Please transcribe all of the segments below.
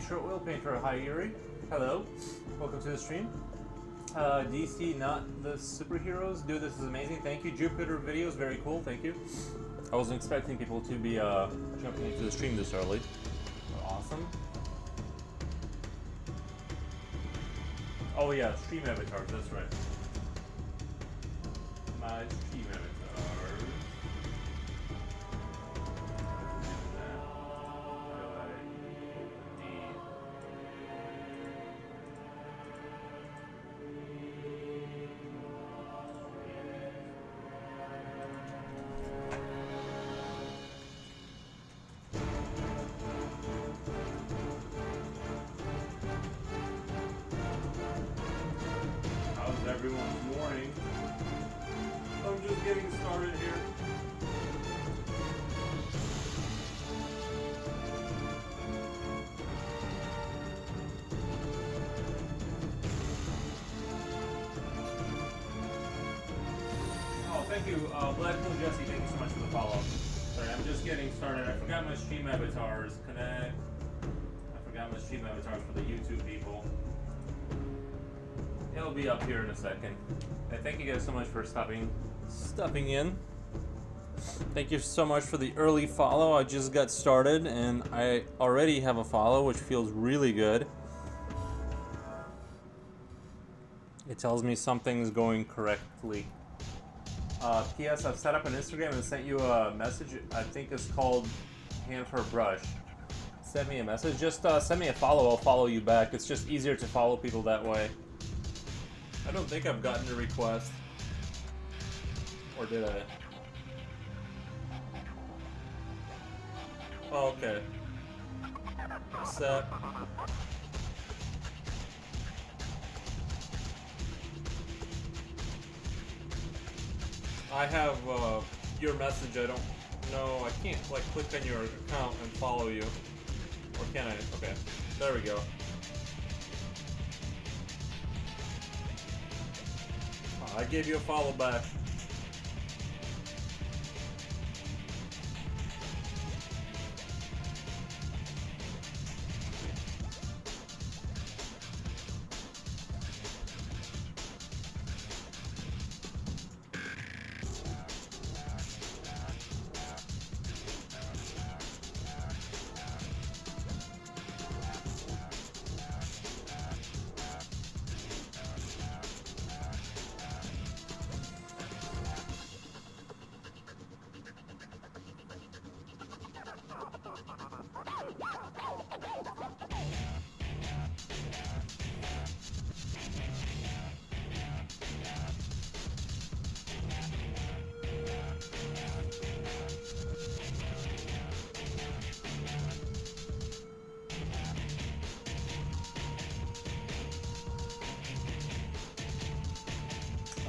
Future Oil Painter. Hi, Yuri. Hello. Welcome to the stream. DC, not the superheroes. Dude, this is amazing. Thank you. Jupiter videos, very cool. Thank you. I wasn't expecting people to be jumping into the stream this early. Awesome. Oh yeah, stream avatars. That's right. My stream avatars. Everyone's morning. I'm just getting started here. Oh, thank you, Blackpool Jesse. Thank you so much for the follow. Sorry, I'm just getting started. I forgot my stream avatars. Connect. I forgot my stream avatars for the YouTube people. It'll be up here in a second. And thank you guys so much for stopping in. Thank you so much for the early follow. I just got started and I already have a follow, which feels really good. It tells me something's going correctly. P.S. I've set up an Instagram and sent you a message. I think it's called Hand for a Brush. Send me a message. Just send me a follow. I'll follow you back. It's just easier to follow people that way. I don't think I've gotten a request. Or did I? Oh, okay. Set. I have your message. I don't know. I can't like click on your account and follow you. Or can I? Okay. There we go. I gave you a follow back.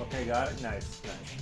Okay, got it. Nice, nice.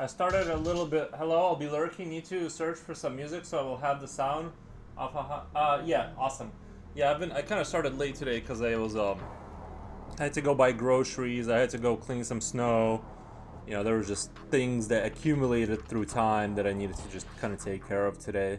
I started a little bit. Hello, I'll be lurking. Need to search for some music so I will have the sound off. Yeah, awesome. Yeah, I kind of started late today because I had to go buy groceries. I had to go clean some snow. You know, there was just things that accumulated through time that I needed to just kind of take care of today.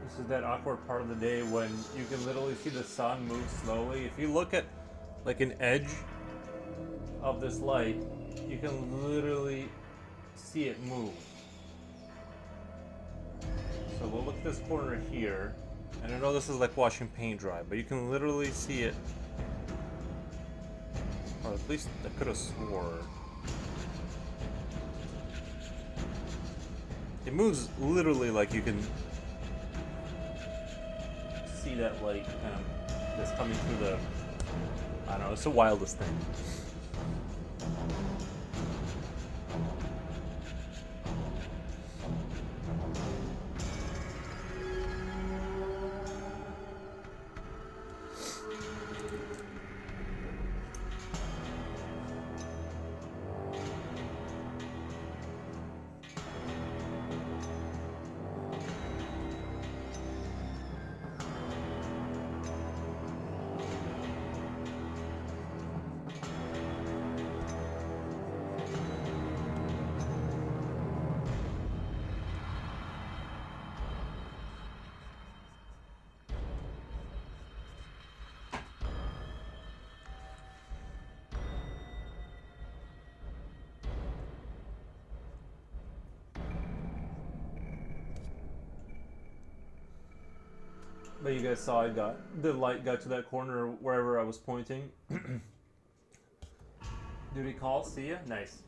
This is that awkward part of the day when you can literally see the sun move slowly. If you look at like an edge of this light, you can literally see it move. So we'll look at this corner here, and I know this is like watching paint dry, but you can literally see it. Or at least I could have swore. It moves literally like you can see that light kind of that's coming through the, I don't know, it's the wildest thing. But you guys saw the light got to that corner wherever I was pointing. Duty call, see ya? Nice.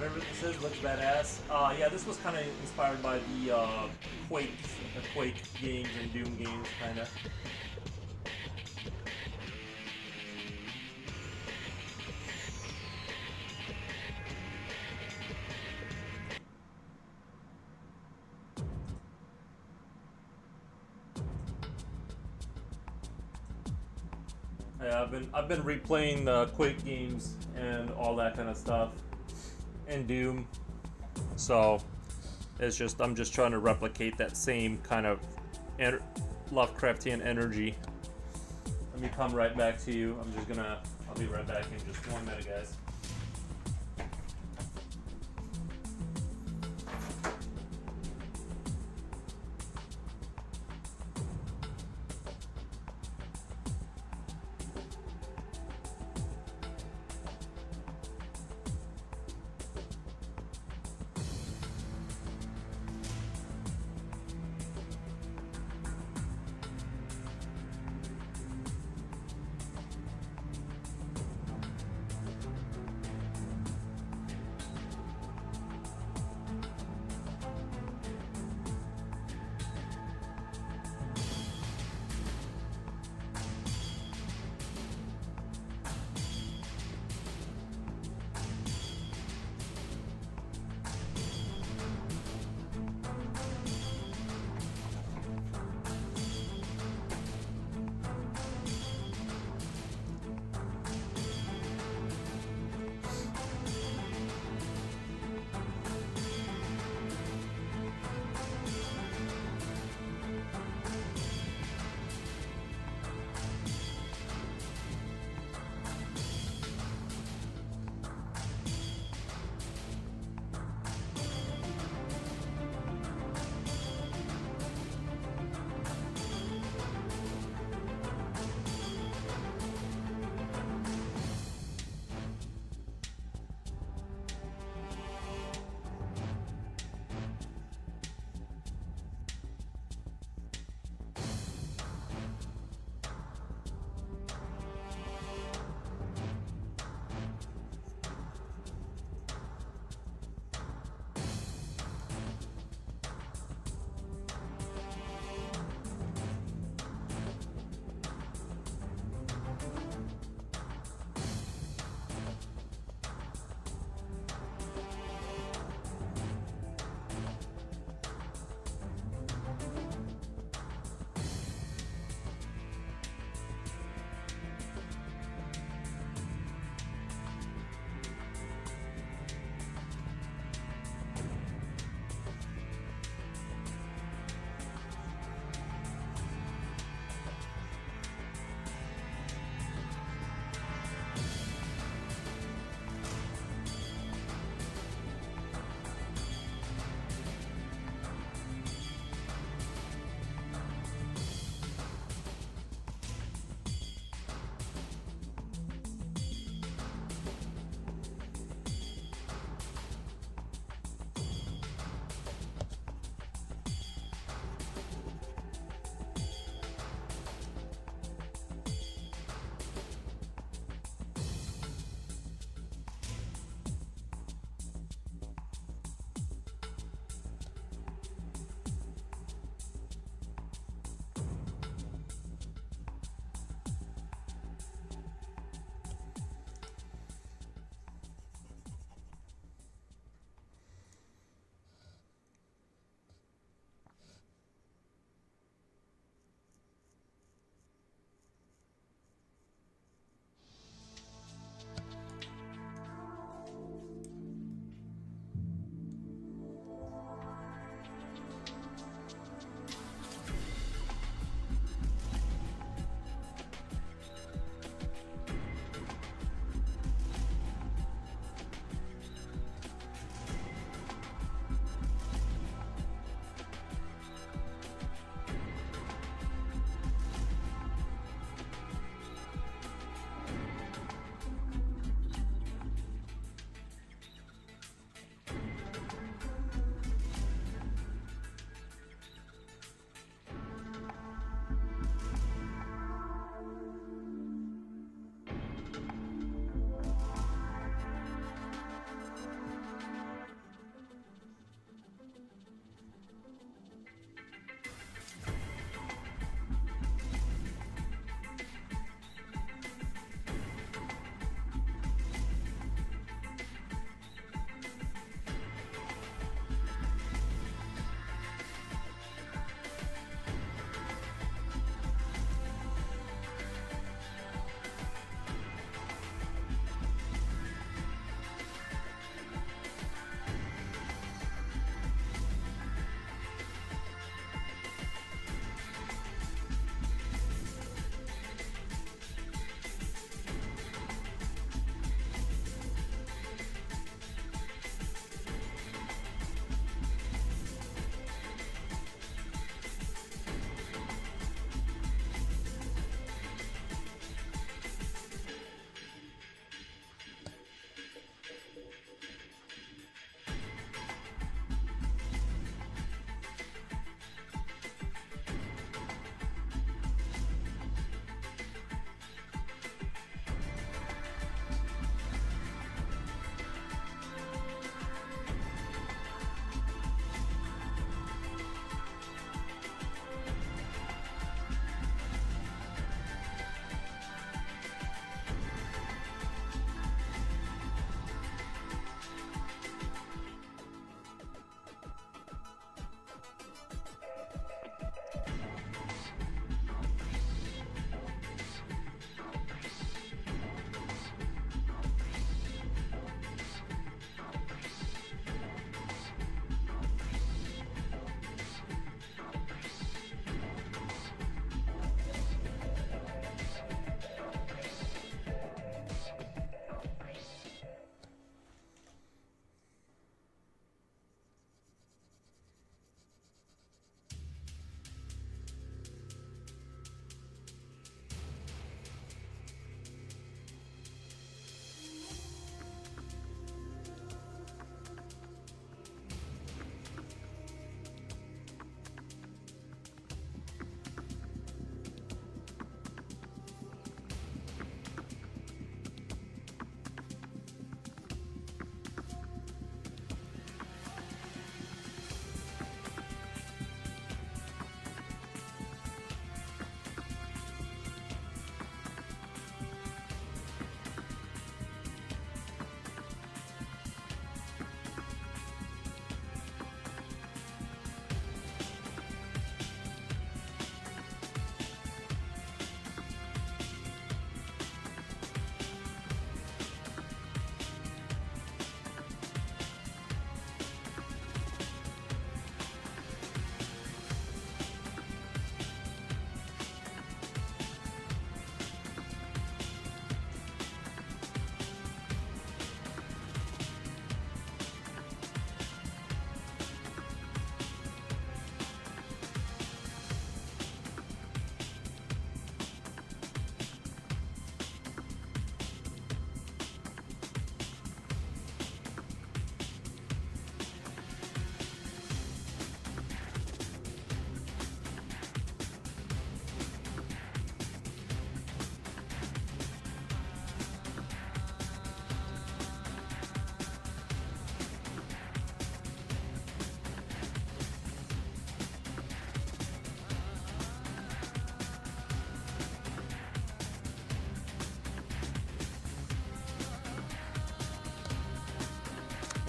whatever this is looks badass. Yeah, this was kind of inspired by the Quake games and Doom games, kind of. Yeah, I've been replaying the Quake games and all that kind of stuff, and Doom. So it's just I'm just trying to replicate that same kind of Lovecraftian energy. Let me come right back to you. I'll be right back in just 1 minute, guys.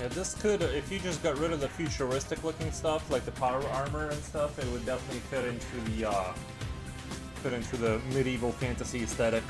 Yeah, this could, if you just got rid of the futuristic looking stuff, like the power armor and stuff, it would definitely fit into the medieval fantasy aesthetic.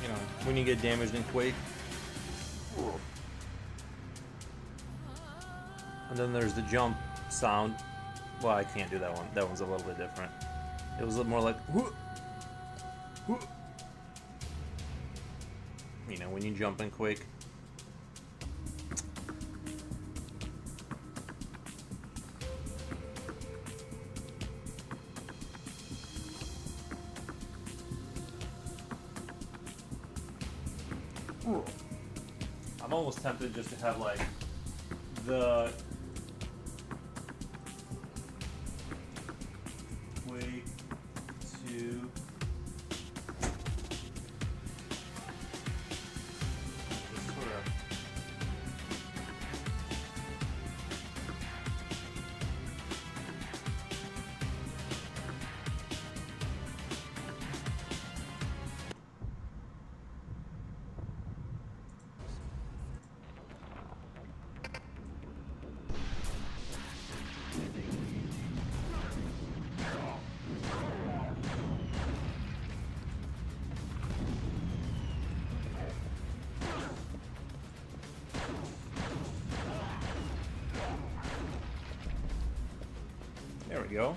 You know, when you get damaged in Quake. And then there's the jump sound. Well, I can't do that one. That one's a little bit different. It was more like, you know, when you jump in Quake. I'm almost tempted just to have like the Quake 2 just sort of there we go.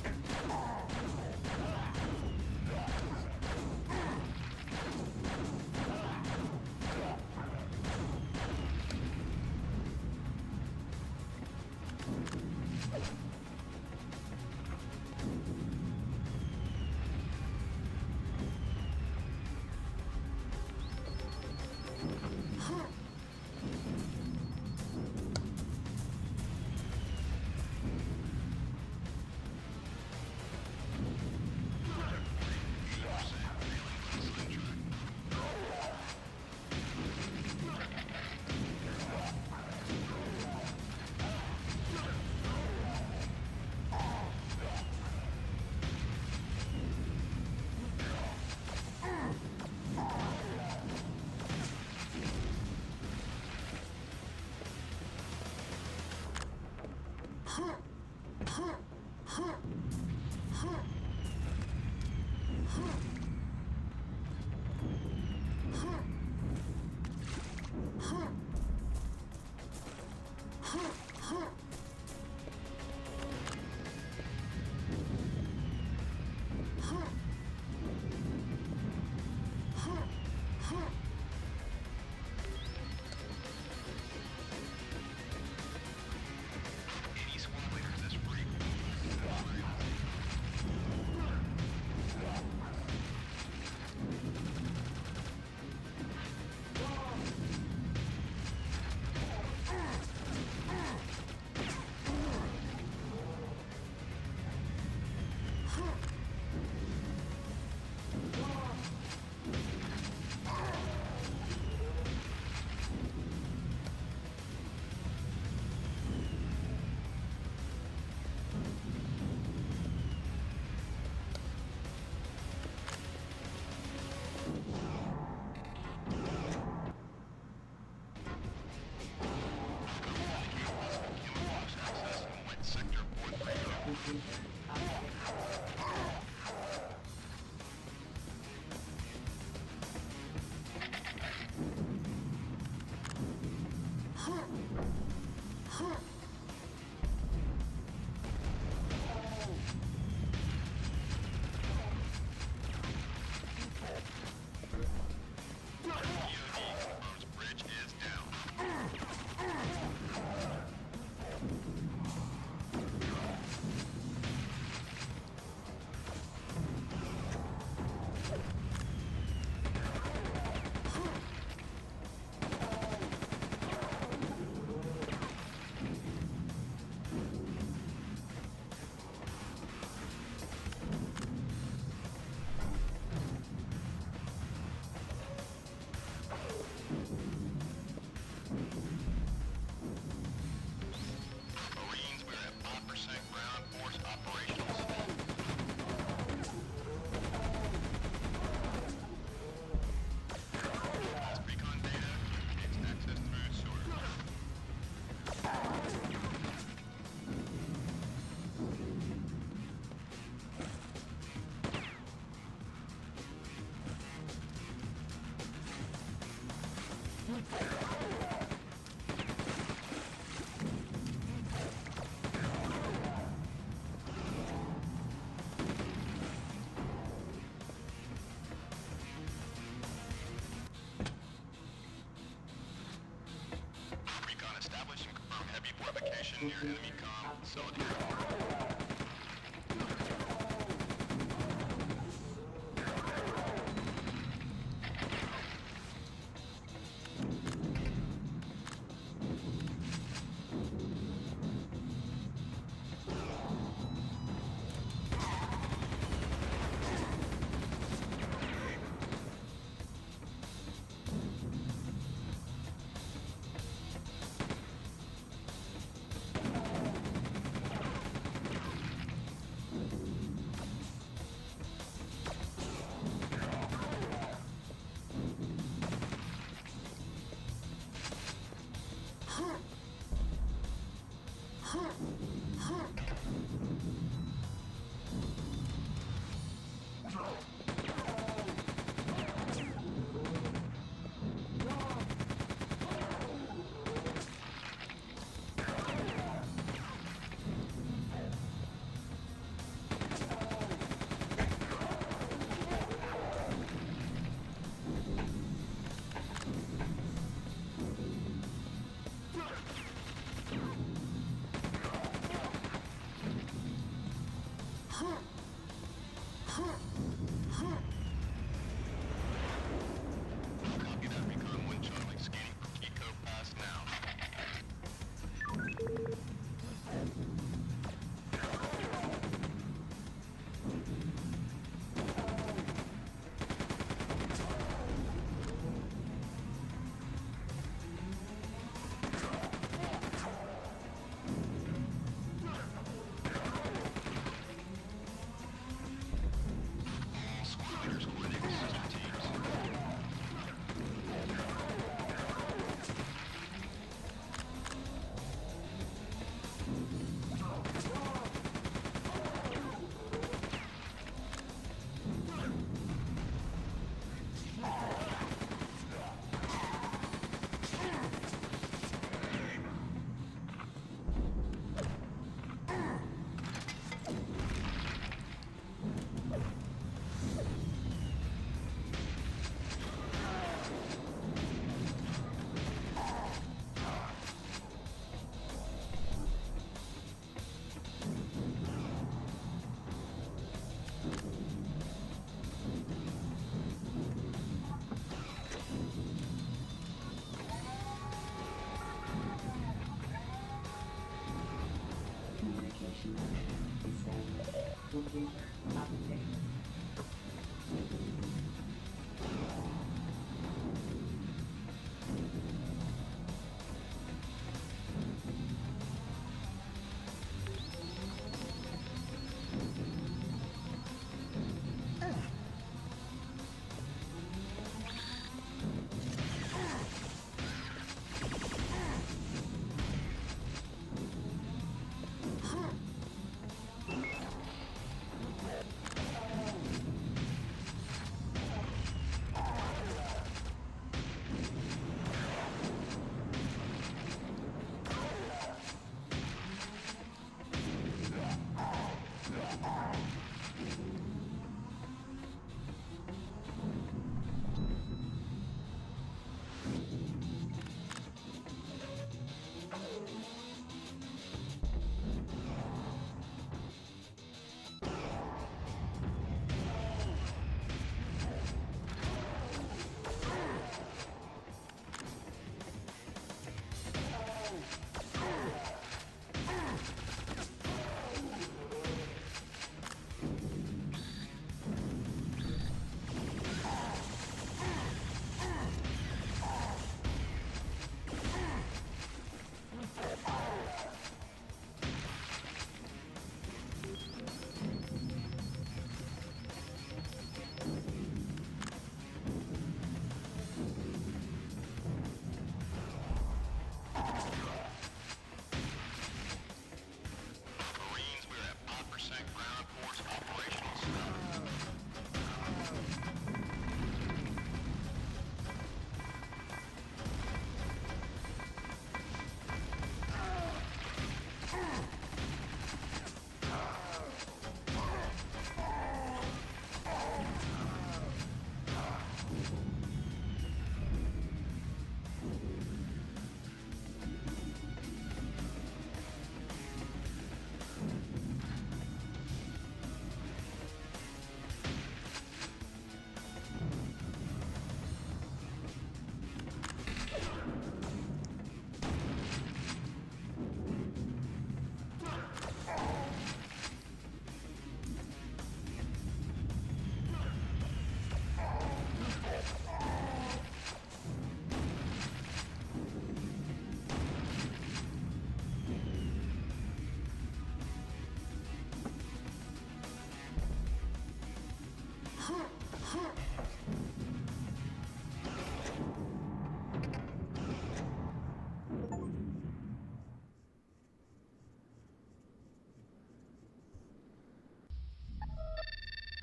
Near enemy comm, solid here.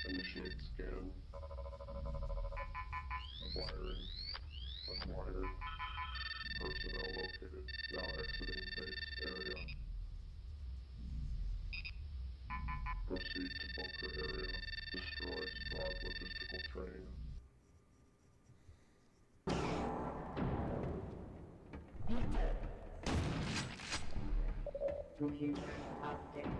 Initiate scan. Acquiring. Acquired. Personnel located. Now exiting base area. Proceed to bunker area. Destroy Strahd logistical train. Computer update.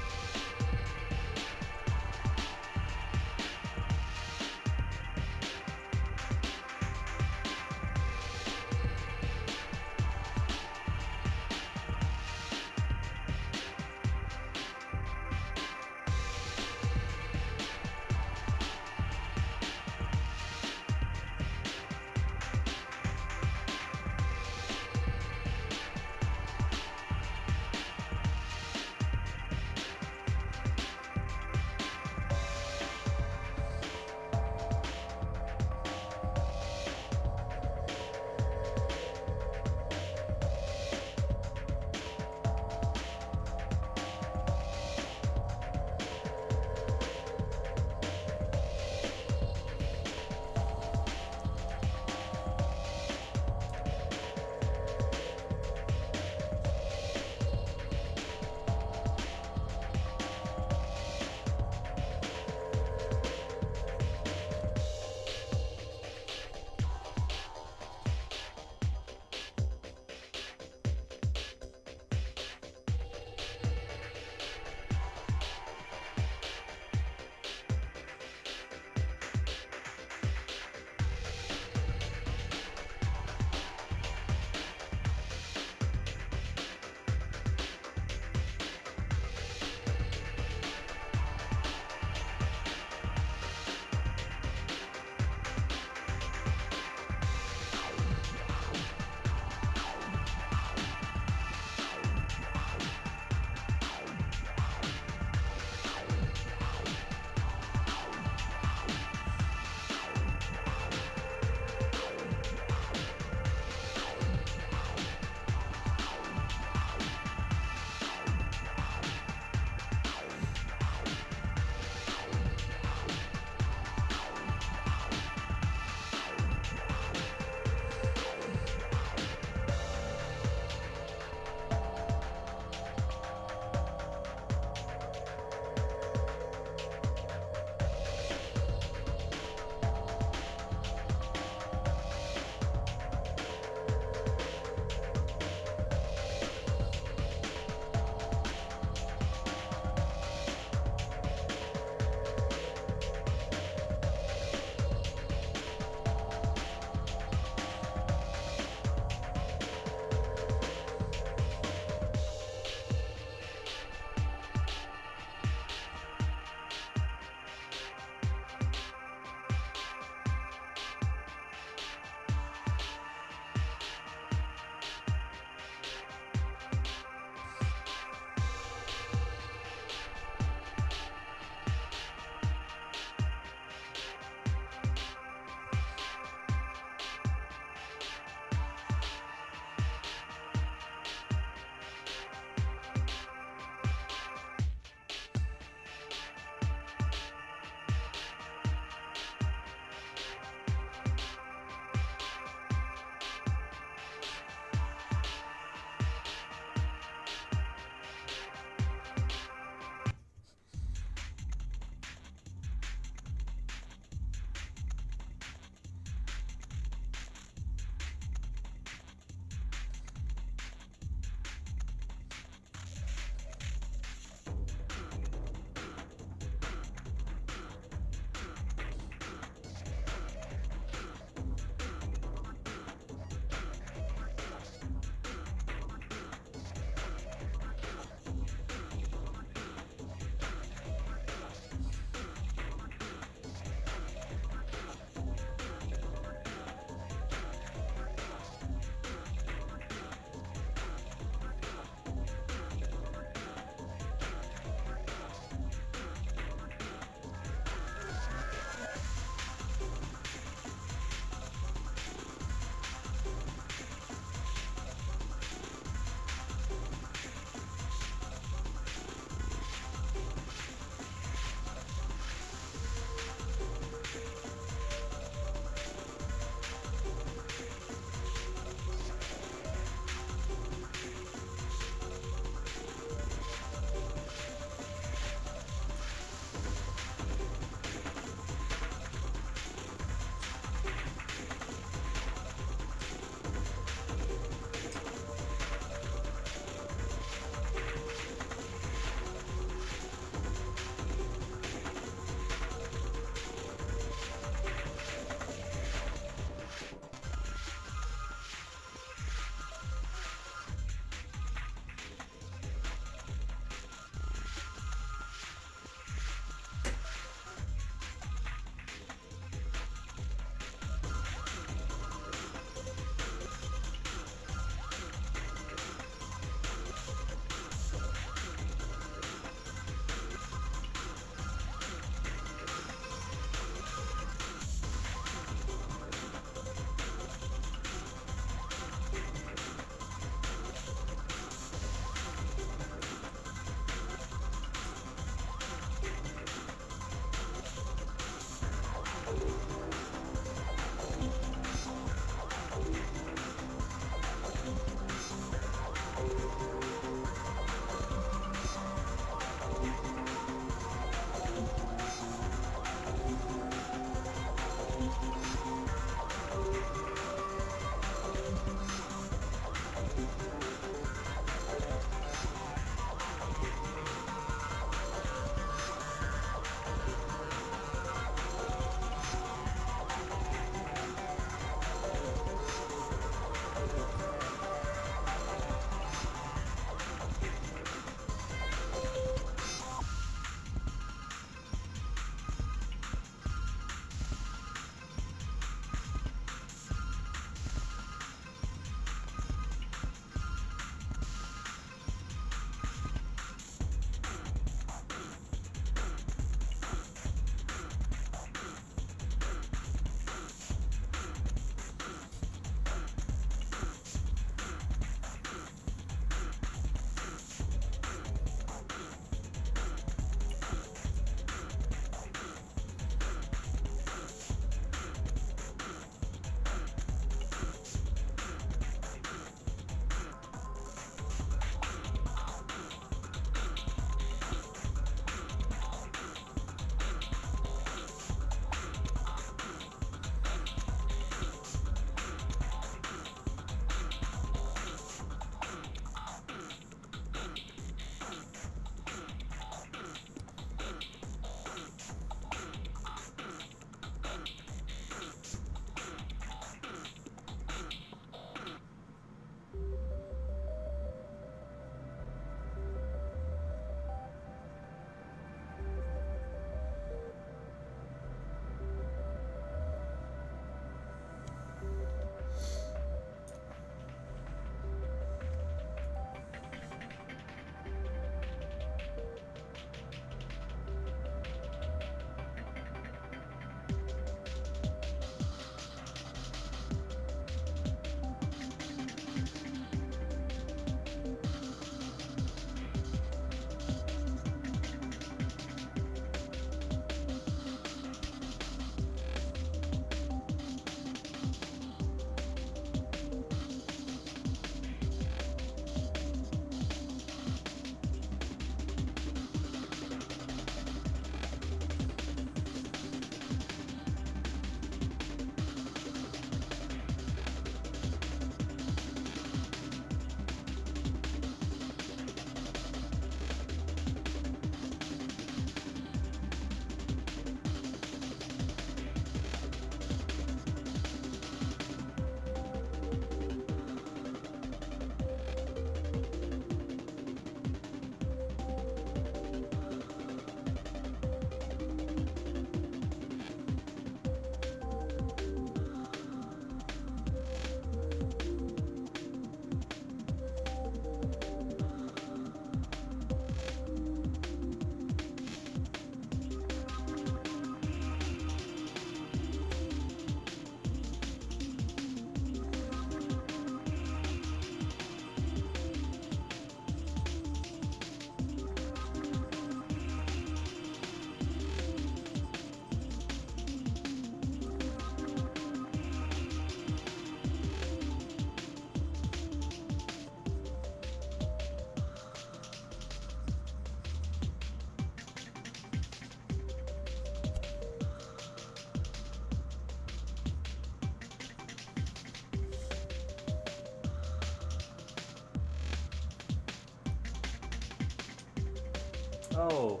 Oh,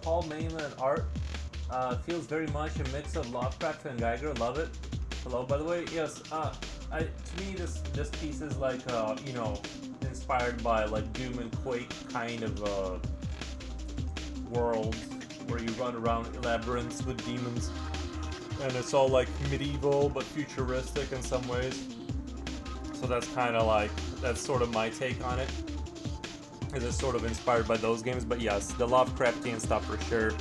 Paul Mayman art feels very much a mix of Lovecraft and Geiger. Love it. Hello, by the way. Yes. To me, this piece is like you know, inspired by like Doom and Quake kind of world where you run around labyrinths with demons, and it's all like medieval but futuristic in some ways. So that's kind of like that's sort of my take on it. Is it sort of inspired by those games? But yes, the Lovecraftian stuff for sure.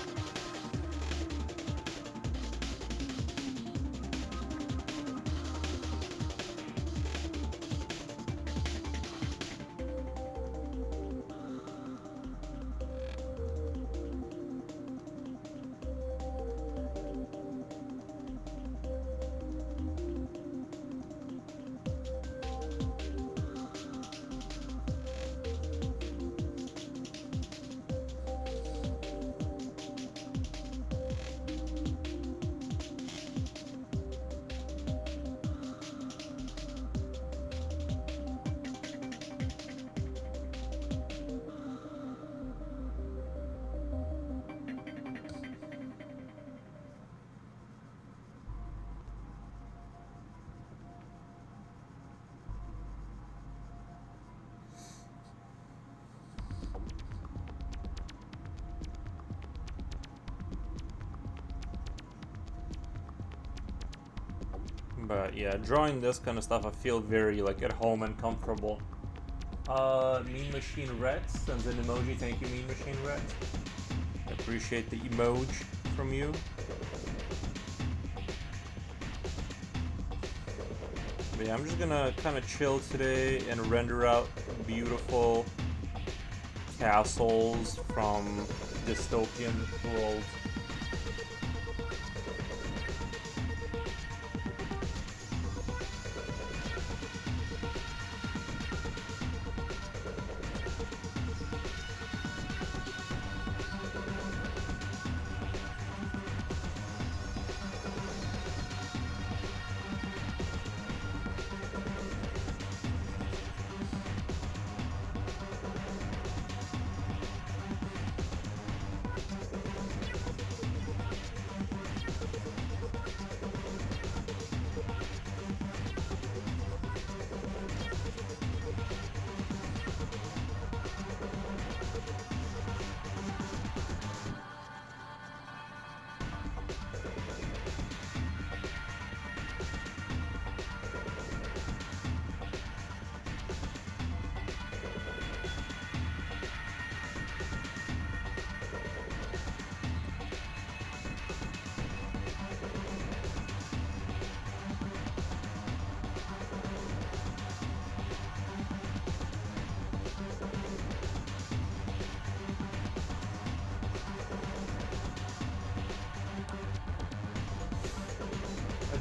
But yeah, drawing this kind of stuff, I feel very like at home and comfortable. Mean Machine Rex sends an emoji. Thank you, Mean Machine Rex. I appreciate the emoji from you. But yeah, I'm just gonna kind of chill today and render out beautiful castles from dystopian worlds.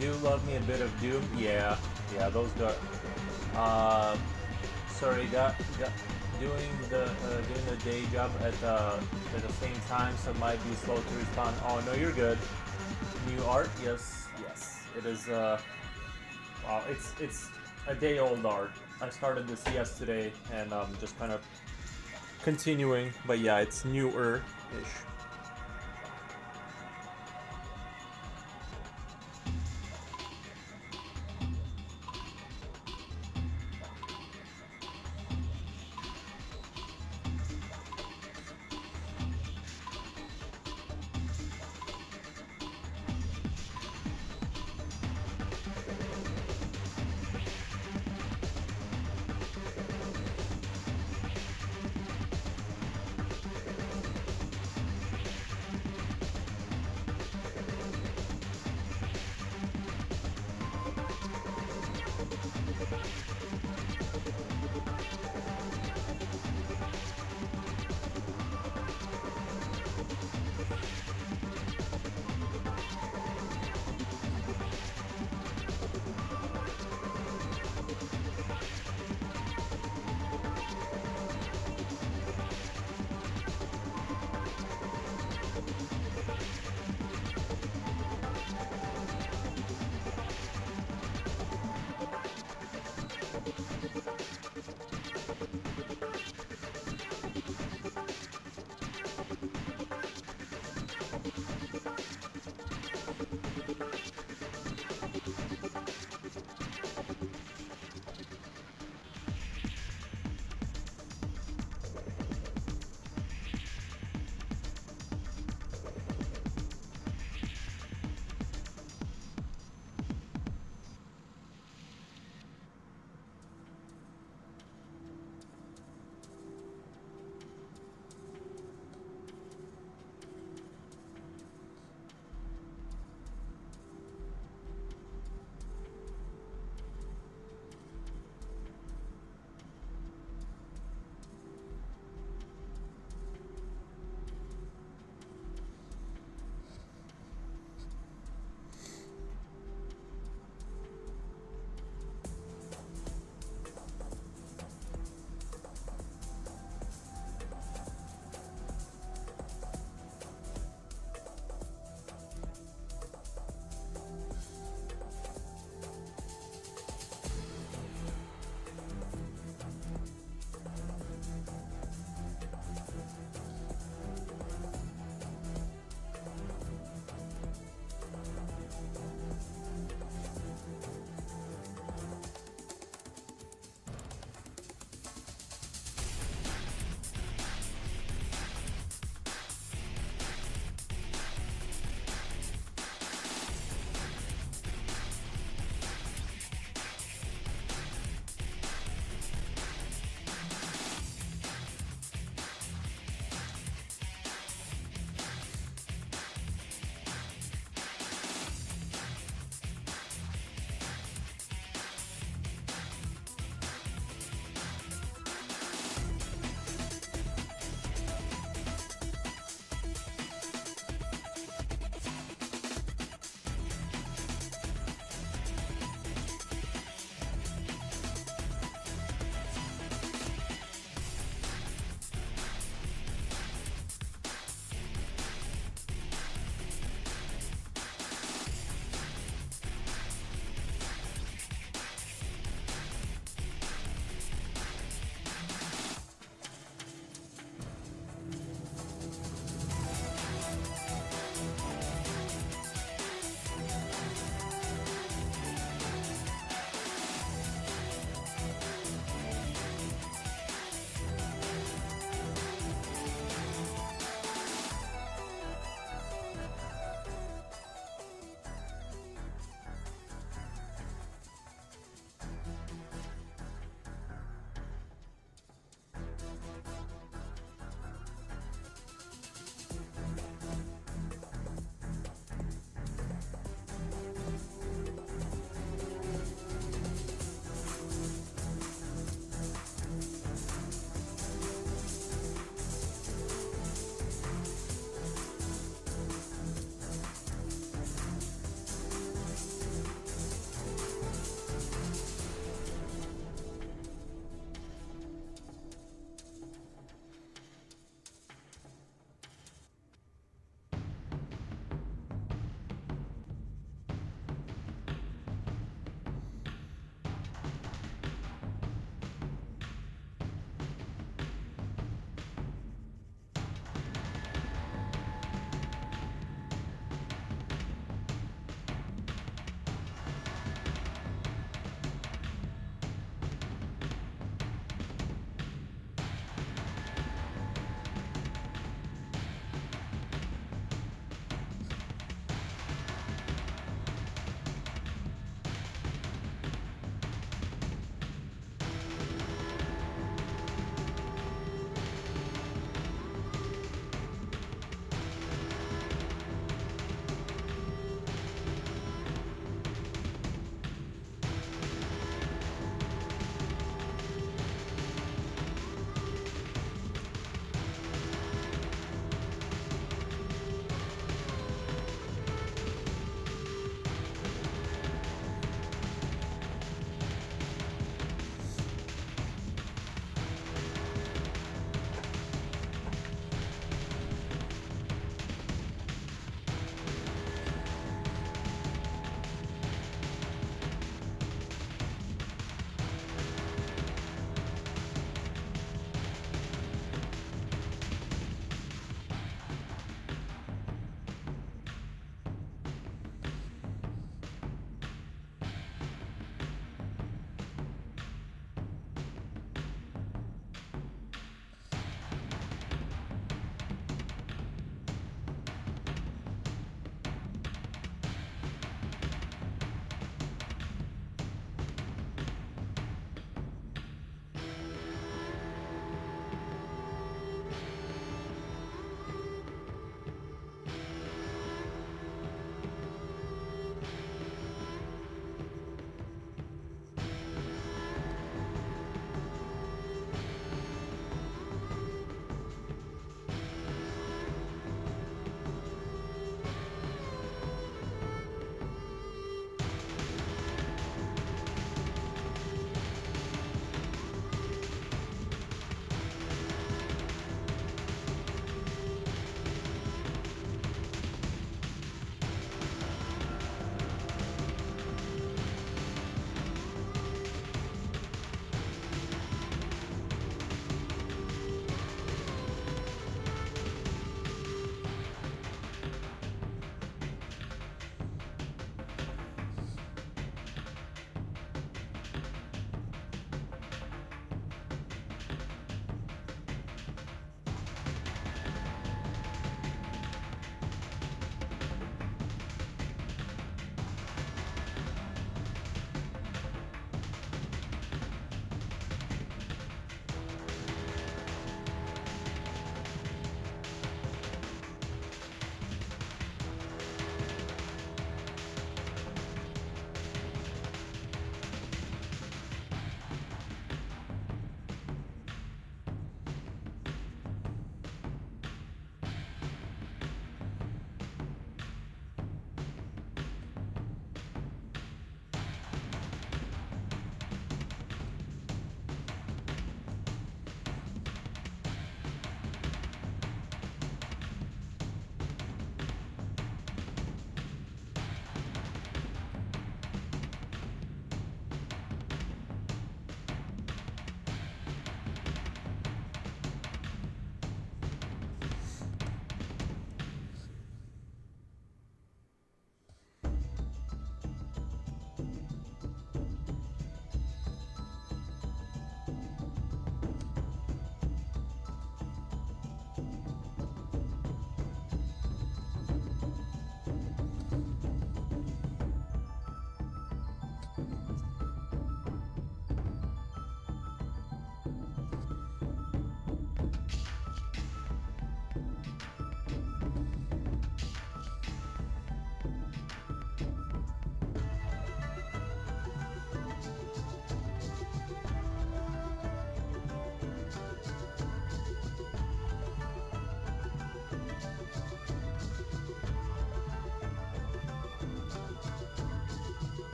Do love me a bit of Doom. Yeah, those got sorry, got doing the day job at the same time, so it might be slow to respond. Oh no, you're good. New art, yes, it is. Wow, it's a day old art. I started this yesterday, and just kind of continuing. But yeah, it's newer-ish.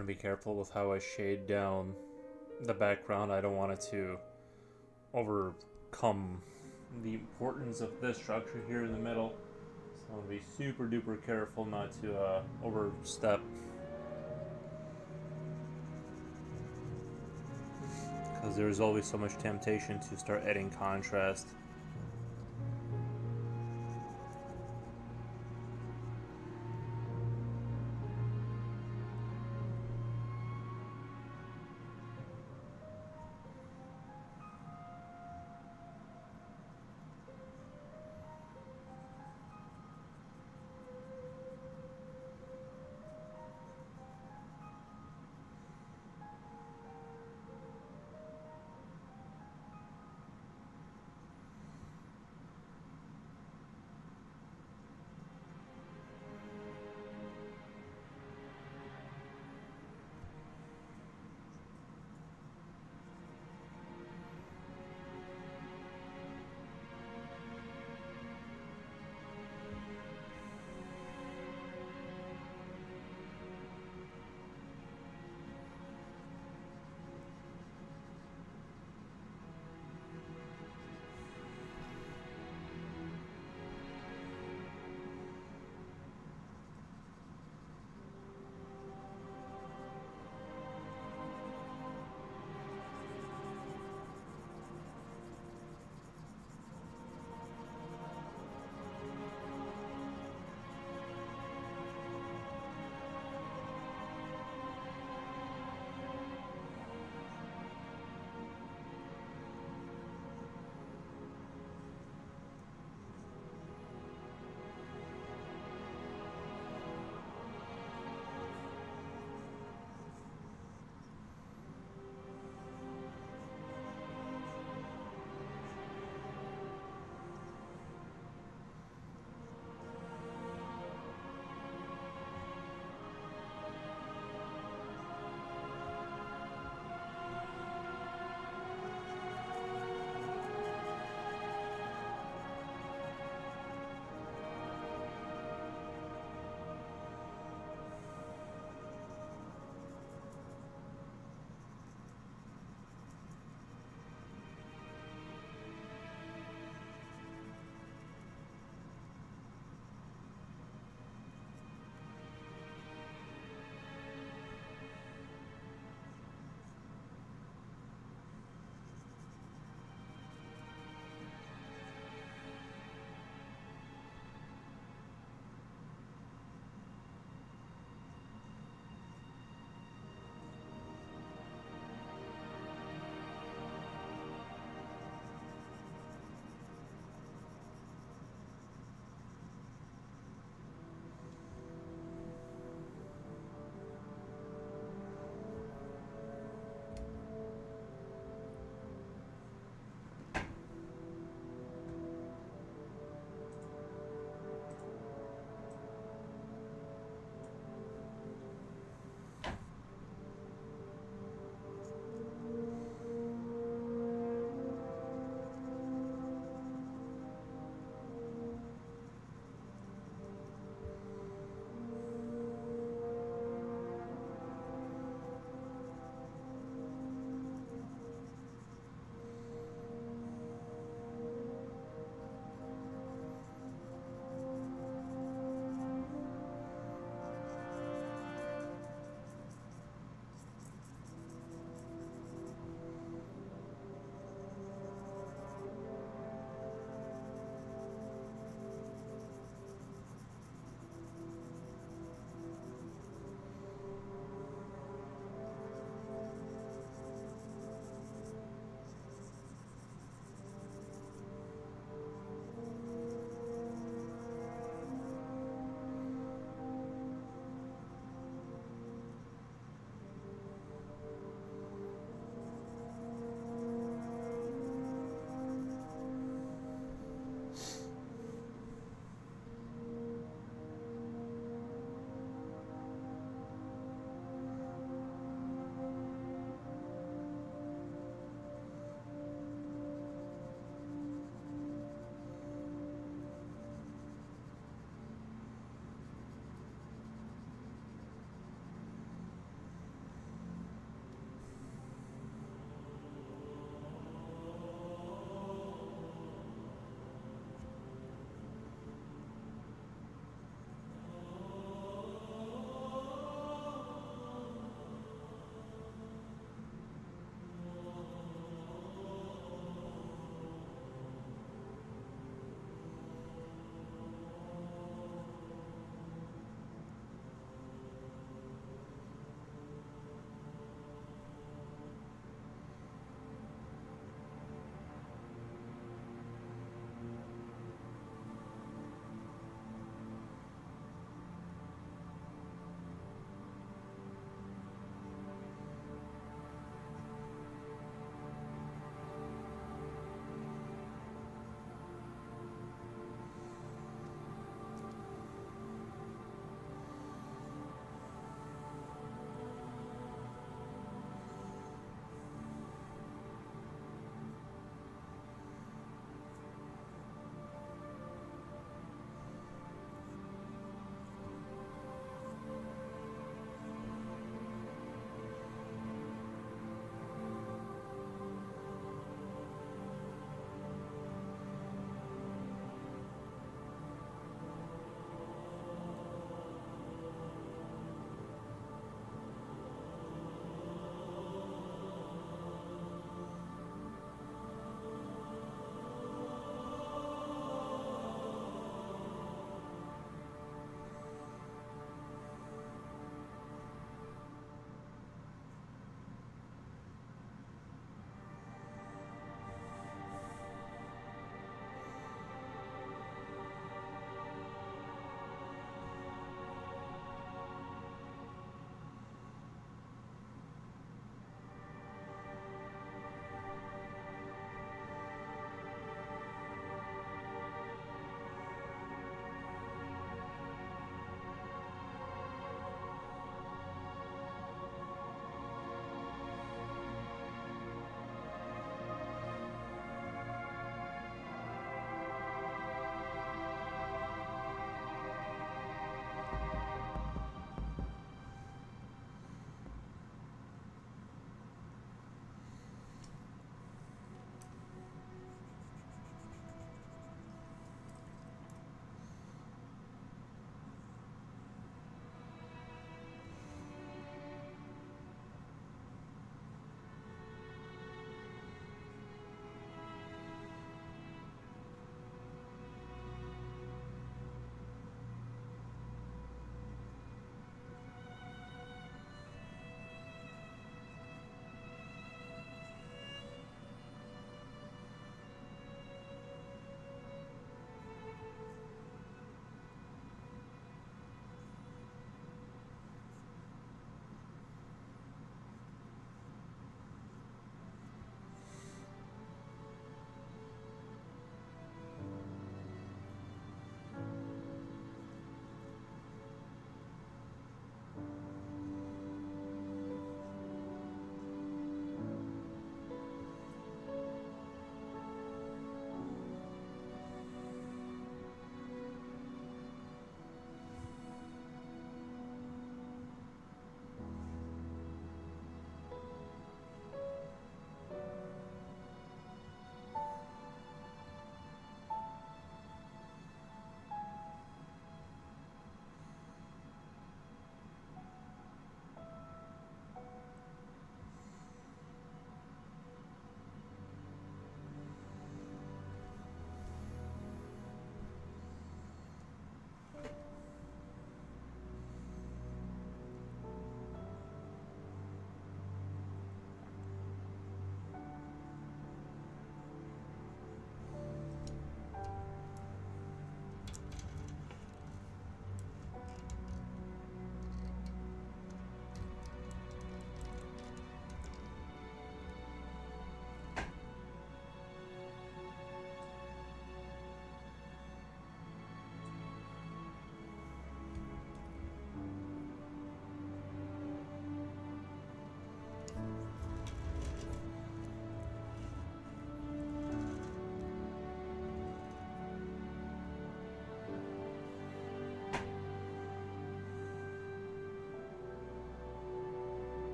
want to be careful with how I shade down the background. I don't want it to overcome the importance of this structure here in the middle. So I'm going to be super duper careful not to overstep. Because there's always so much temptation to start adding contrast.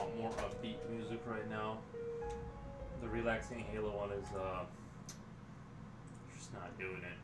want more upbeat music right now. The relaxing Halo one is just not doing it.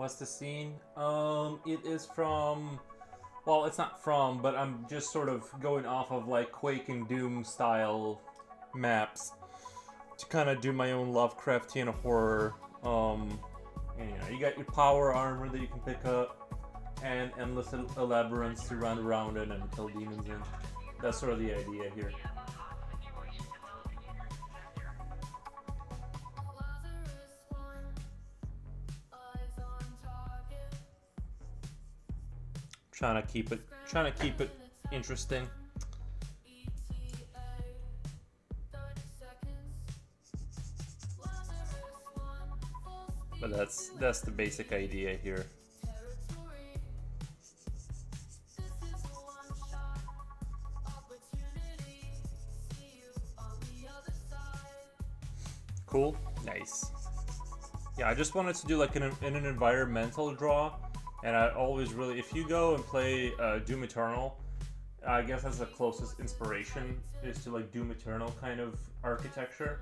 What's the scene? It is from. Well, it's not from, but I'm just sort of going off of like Quake and Doom style maps to kind of do my own Lovecraftian horror. And, you got your power armor that you can pick up, and endless labyrinths to run around in and kill demons in. That's sort of the idea here. Trying to keep it interesting. But that's the basic idea here. Cool, nice. Yeah, I just wanted to do like an environmental draw, and I always really, if you go and play Doom Eternal, I guess that's the closest inspiration is to like Doom Eternal kind of architecture.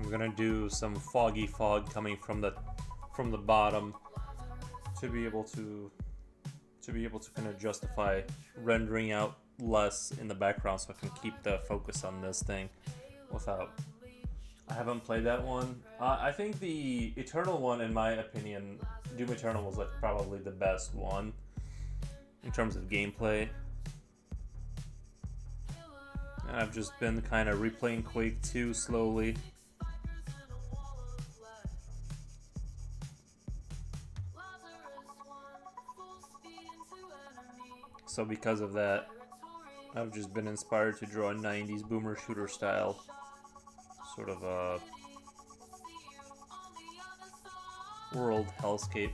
I'm gonna do some foggy fog coming from the bottom to be able to kind of justify rendering out less in the background, so I can keep the focus on this thing without. I haven't played that one. I think the Eternal one, in my opinion, Doom Eternal was like probably the best one in terms of gameplay. And I've just been kind of replaying Quake 2 slowly. So because of that, I've just been inspired to draw a 90s boomer shooter style sort of a world hellscape.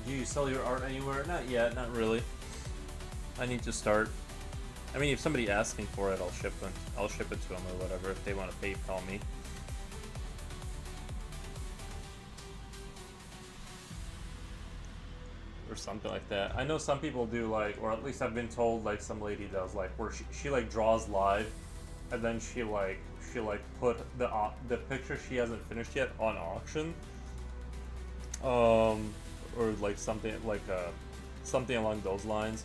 Do you sell your art anywhere? Not yet, not really. I need to start. I mean, if somebody asking for it, I'll ship it. I'll ship it to them or whatever if they want to PayPal me. Or something like that. I know some people do like, or at least I've been told like some lady does like where she like draws live, and then she put the picture she hasn't finished yet on auction. Or like something something along those lines.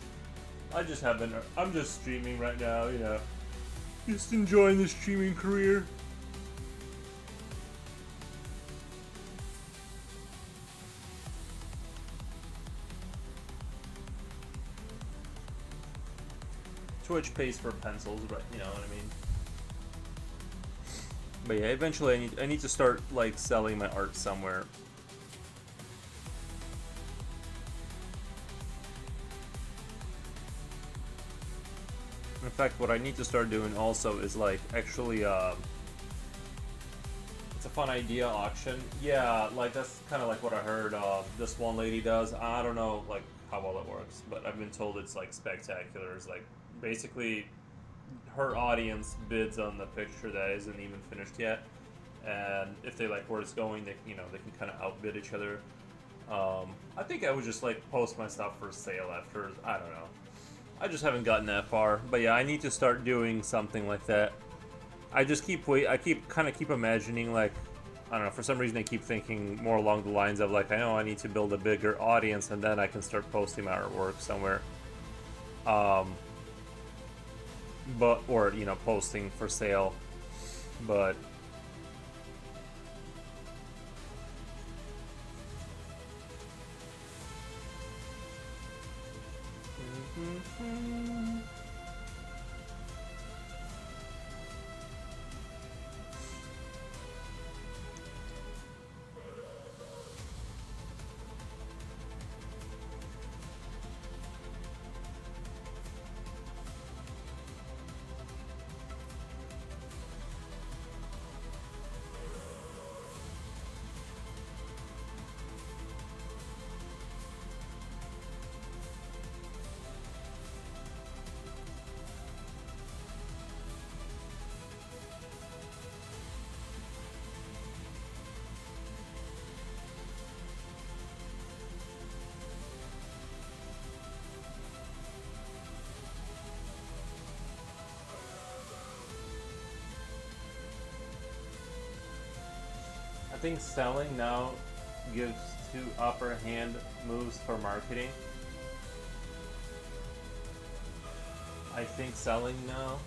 I just haven't. I'm just streaming right now, you know. Just enjoying the streaming career. Twitch pays for pencils, but you know what I mean. But yeah, eventually I need to start like selling my art somewhere. In fact, what I need to start doing also is like actually, it's a fun idea auction. Yeah, like that's kind of like what I heard this one lady does. I don't know like how well it works, but I've been told it's like spectacular. It's like basically her audience bids on the picture that isn't even finished yet, and if they like where it's going, they they can kind of outbid each other. I think I would just like post my stuff for sale after. I don't know. I just haven't gotten that far, but yeah, I need to start doing something like that. I just keep keep imagining like, I don't know, for some reason I keep thinking more along the lines of like, I know I need to build a bigger audience and then I can start posting my artwork somewhere. Or posting for sale, but I think selling now gives two upper hand moves for marketing. I think selling now,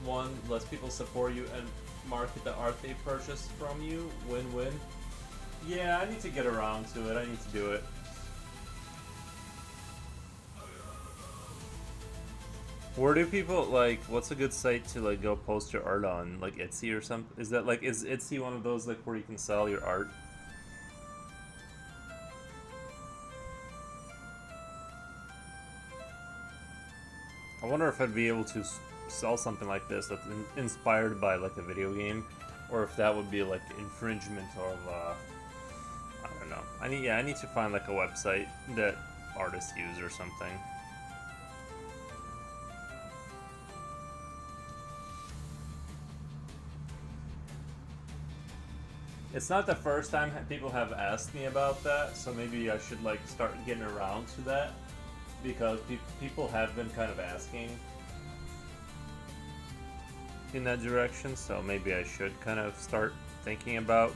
one, lets people support you and market the art they purchase from you. Win-win. Yeah, I need to get around to it. I need to do it. Where do people like? What's a good site to like go post your art on? Like Etsy or something? Is that like is Etsy one of those like where you can sell your art? I wonder if I'd be able to sell something like this that's inspired by like a video game, or if that would be like infringement of I don't know. I need to find like a website that artists use or something. It's not the first time people have asked me about that, so maybe I should like start getting around to that, because people have been kind of asking in that direction, so maybe I should kind of start thinking about.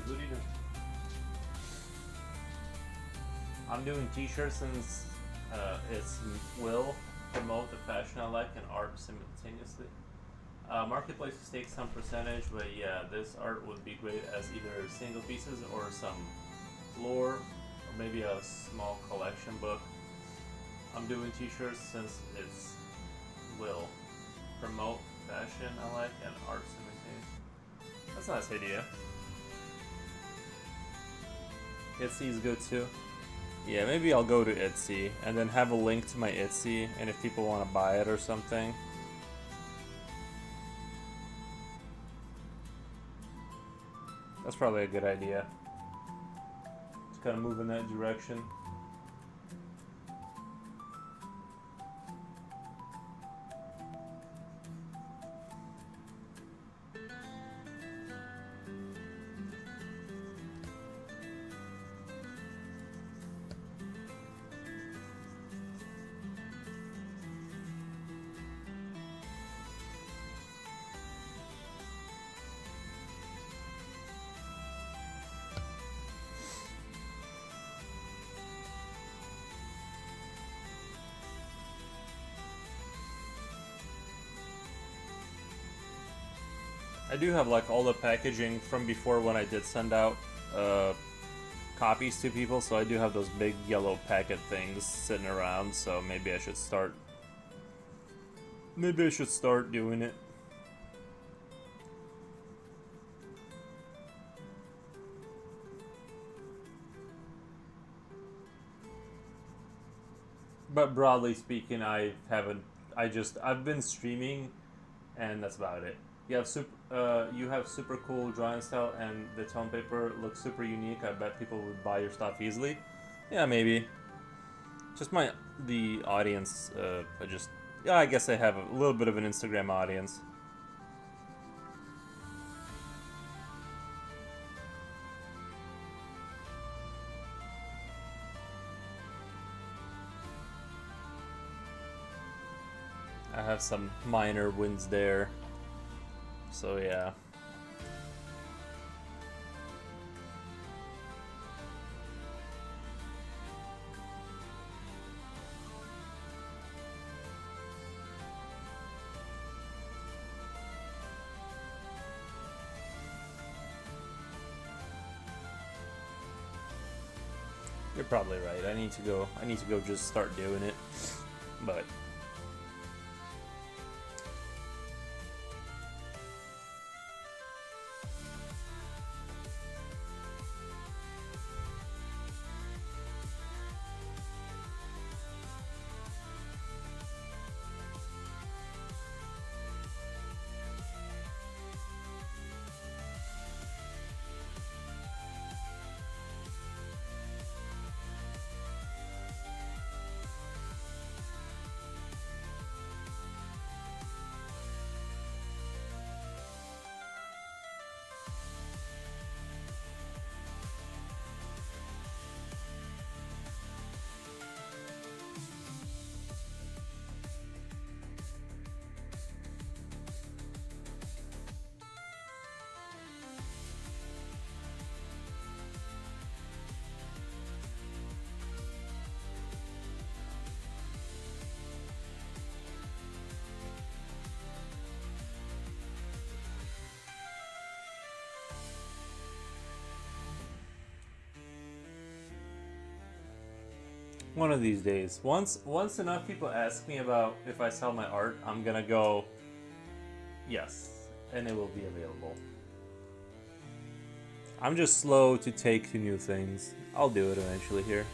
What are you doing? I'm doing t-shirts since it's will promote the fashion I like and art simultaneously. Marketplaces take some percentage, but yeah, this art would be great as either single pieces or some lore, or maybe a small collection book. I'm doing t-shirts since it's will promote fashion I like and art simultaneously. That's a nice idea. Etsy is good too. Yeah, maybe I'll go to Etsy and then have a link to my Etsy, and if people want to buy it or something. That's probably a good idea. Just kind of move in that direction. I do have like all the packaging from before when I did send out copies to people, so I do have those big yellow packet things sitting around, so maybe I should start doing it. But broadly speaking, I've been streaming, and that's about it. You have super cool drawing style, and the tone paper looks super unique. I bet people would buy your stuff easily. Yeah, maybe. Just the audience. I guess I have a little bit of an Instagram audience. I have some minor wins there. So yeah. You're probably right. I need to go just start doing it. But one of these days, once enough people ask me about if I sell my art, I'm gonna go yes, and it will be available. I'm just slow to take to new things. I'll do it eventually here.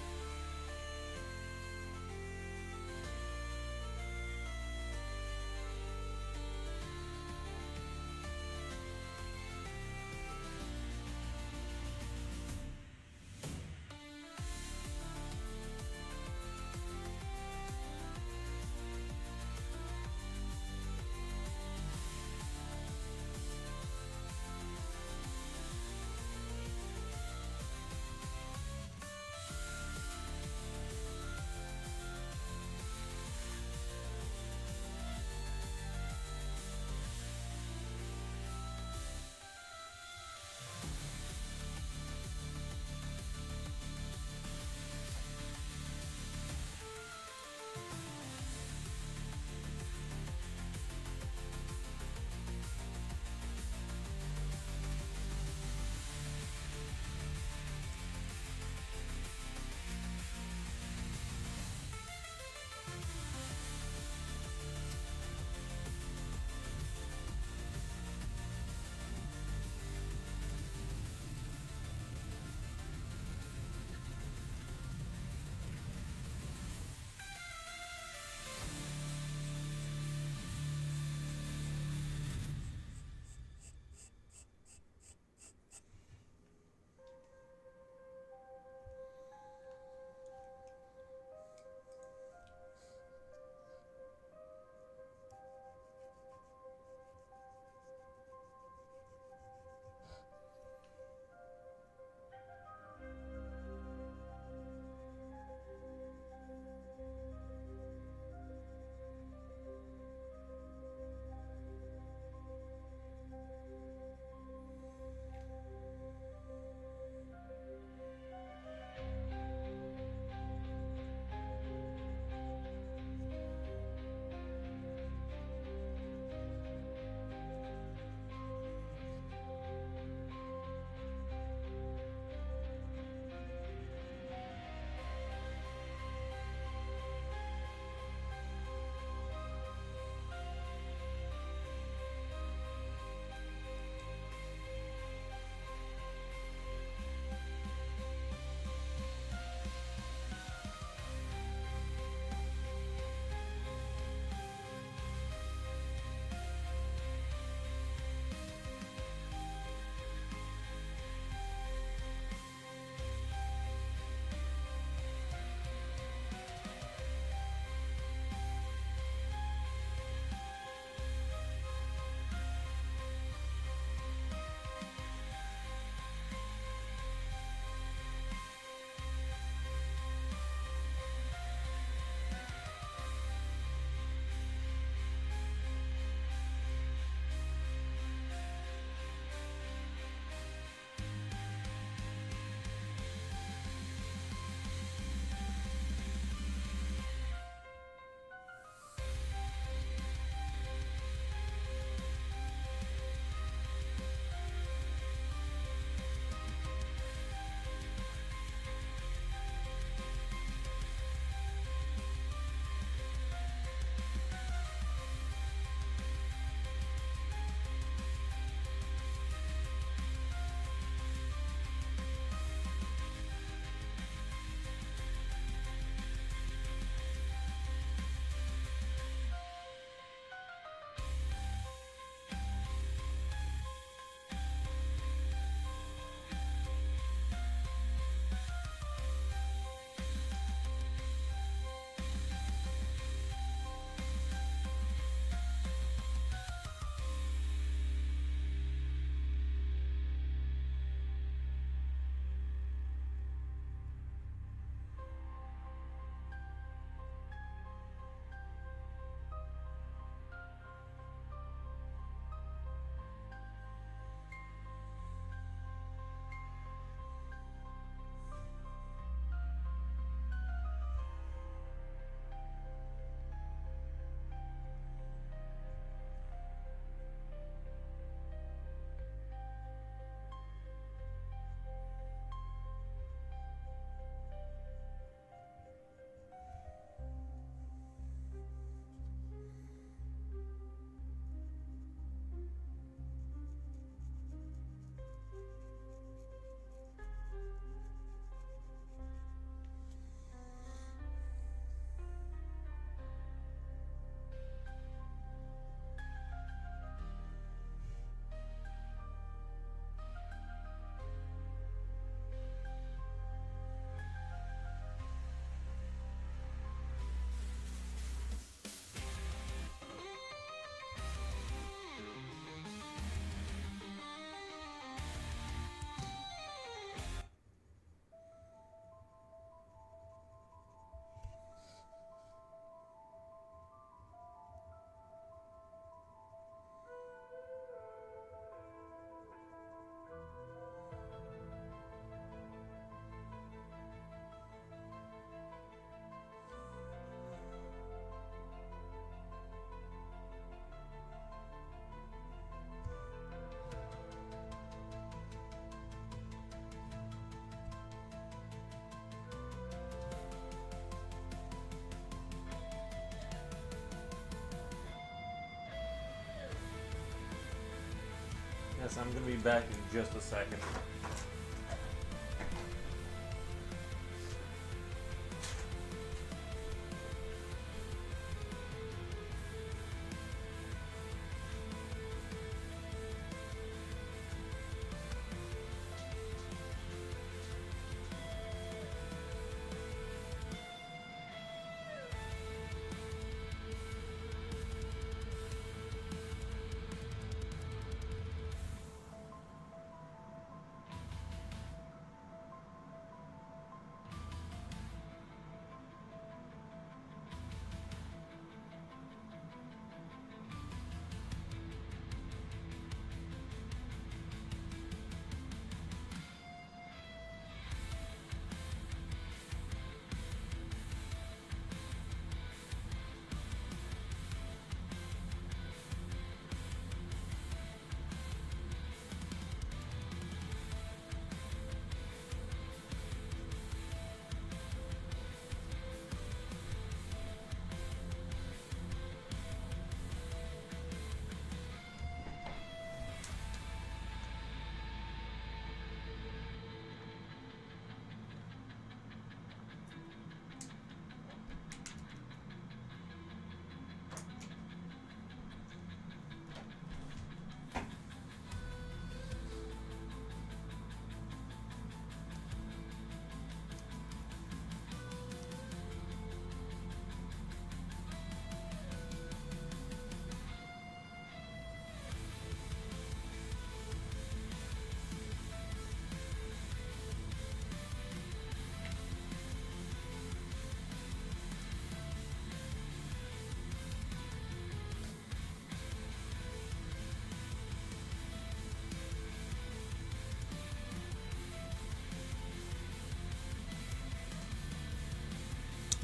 Yes, I'm gonna be back in just a second.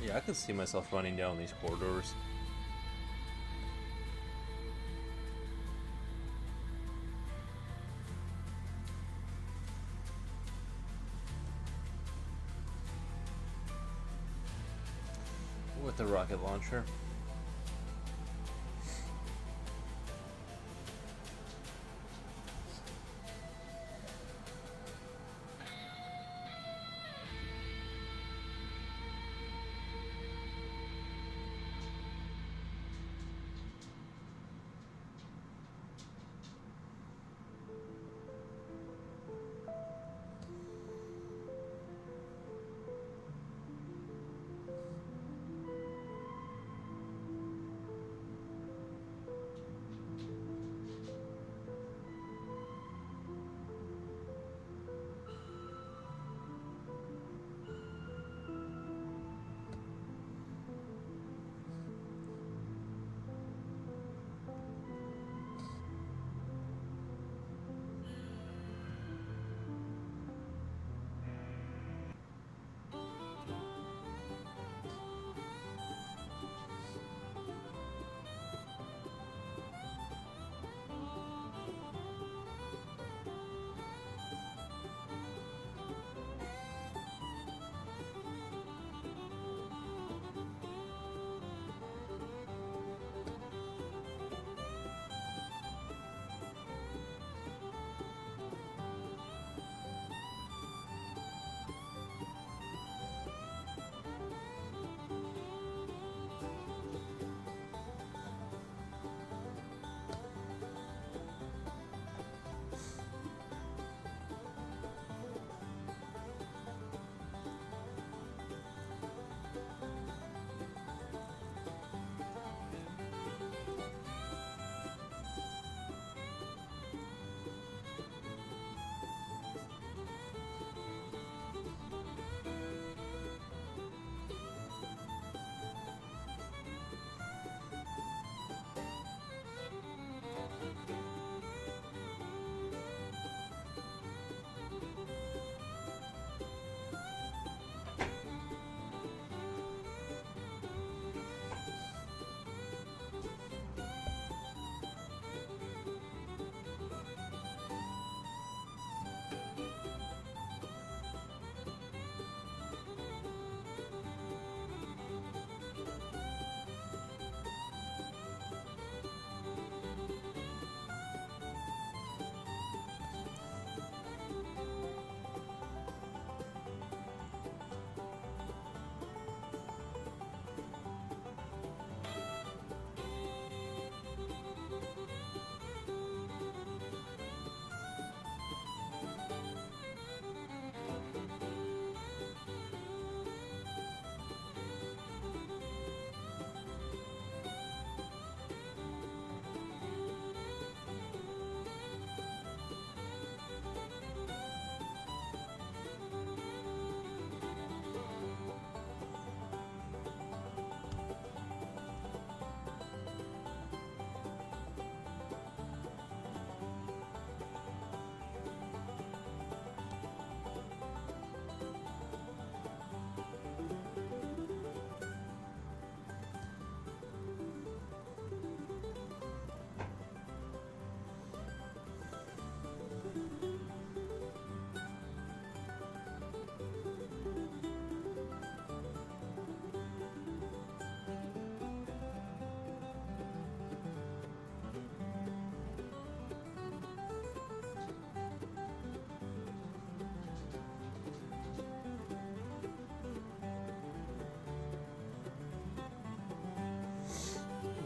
Yeah, I could see myself running down these corridors. With the rocket launcher.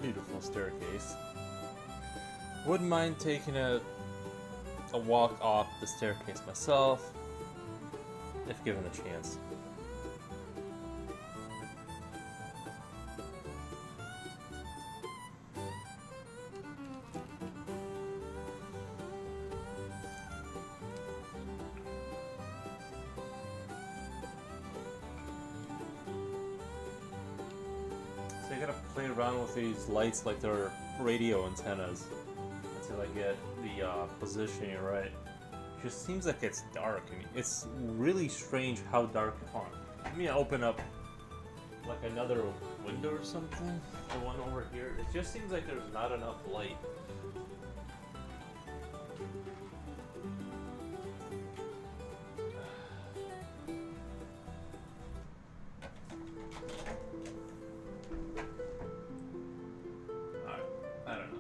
Beautiful staircase. Wouldn't mind taking a walk off the staircase myself, if given the chance. So you gotta play around with these lights like they're radio antennas until I get the positioning right. It just seems like it's dark. I mean, it's really strange how dark. Hold on. Let me open up like another window or something. The one over here. It just seems like there's not enough light. I don't know.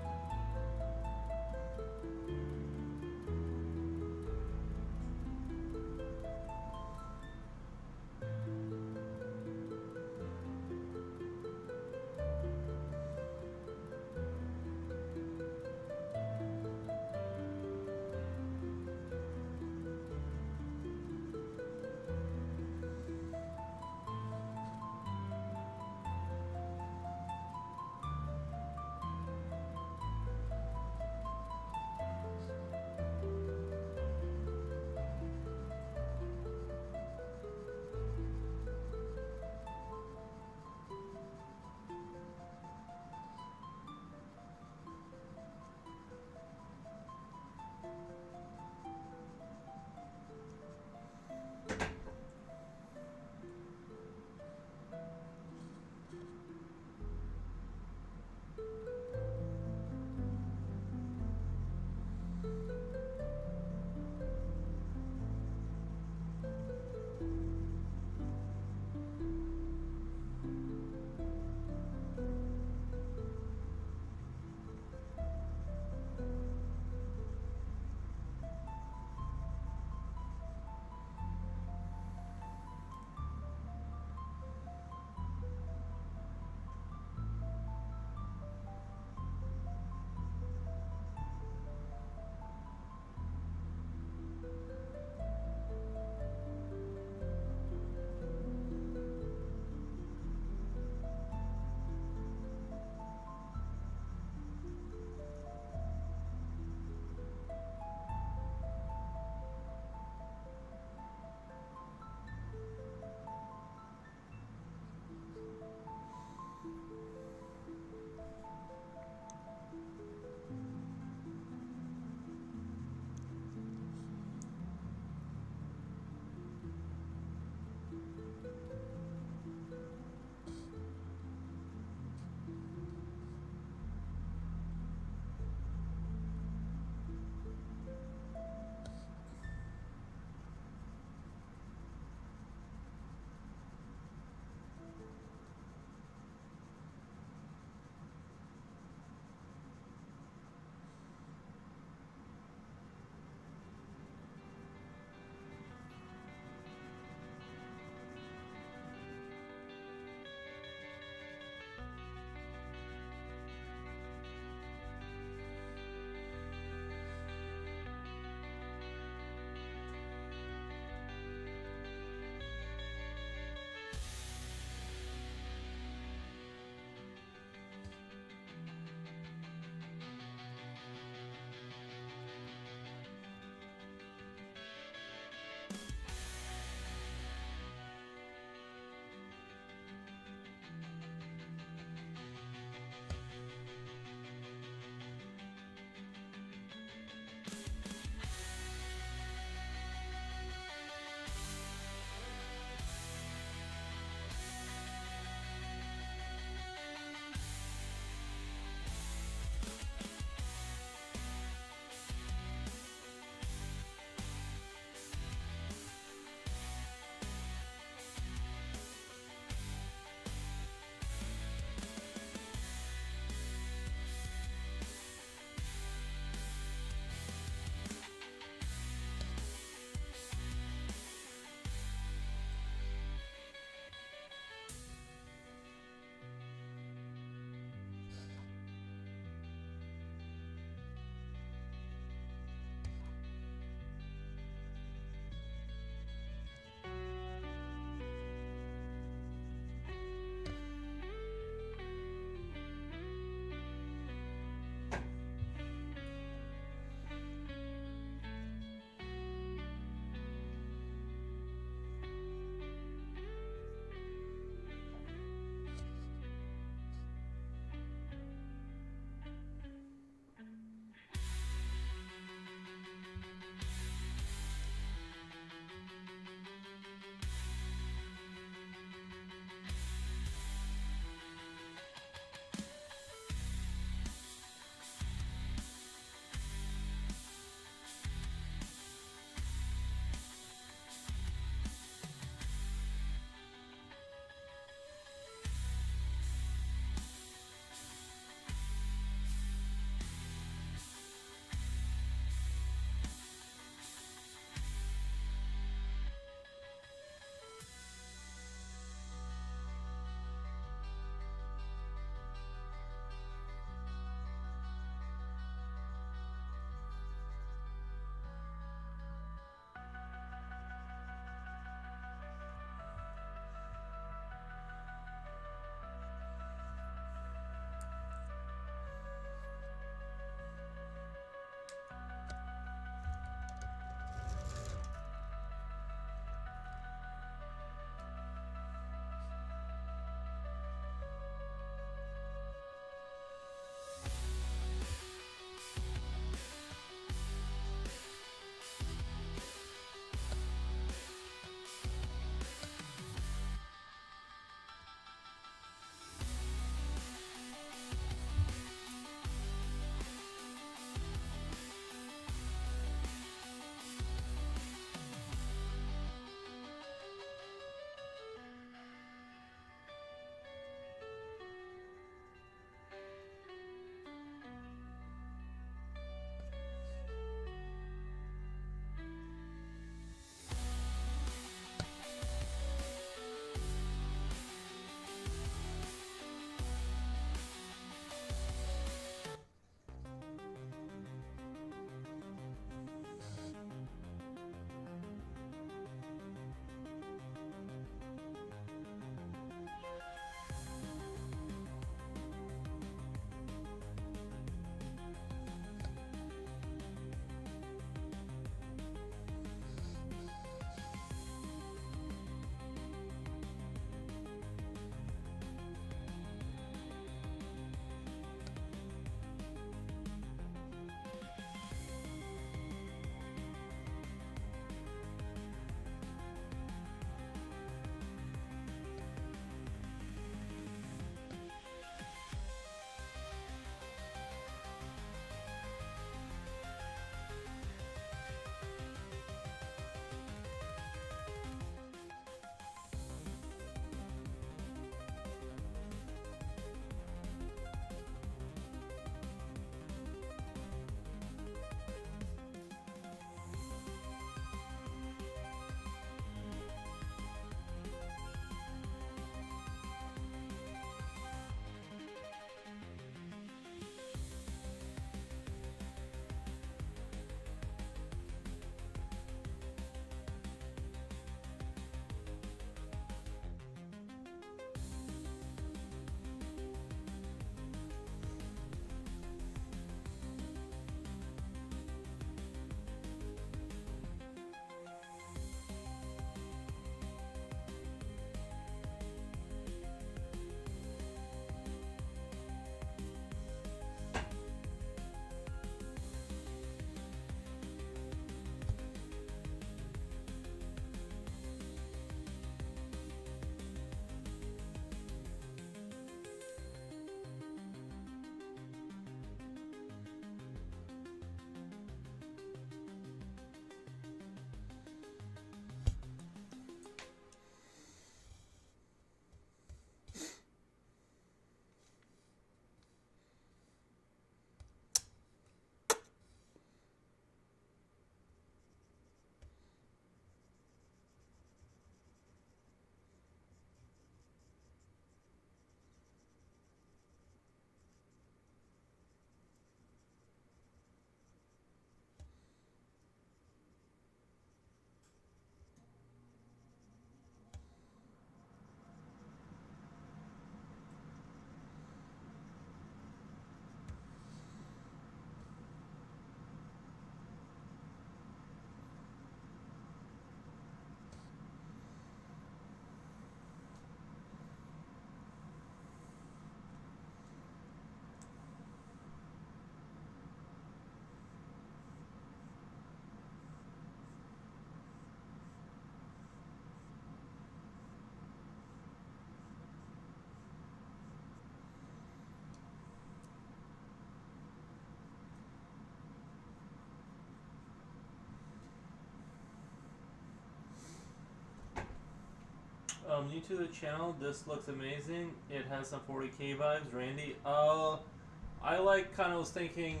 I'm new to the channel. This looks amazing. It has some 40k vibes. Randy, I like kind of was thinking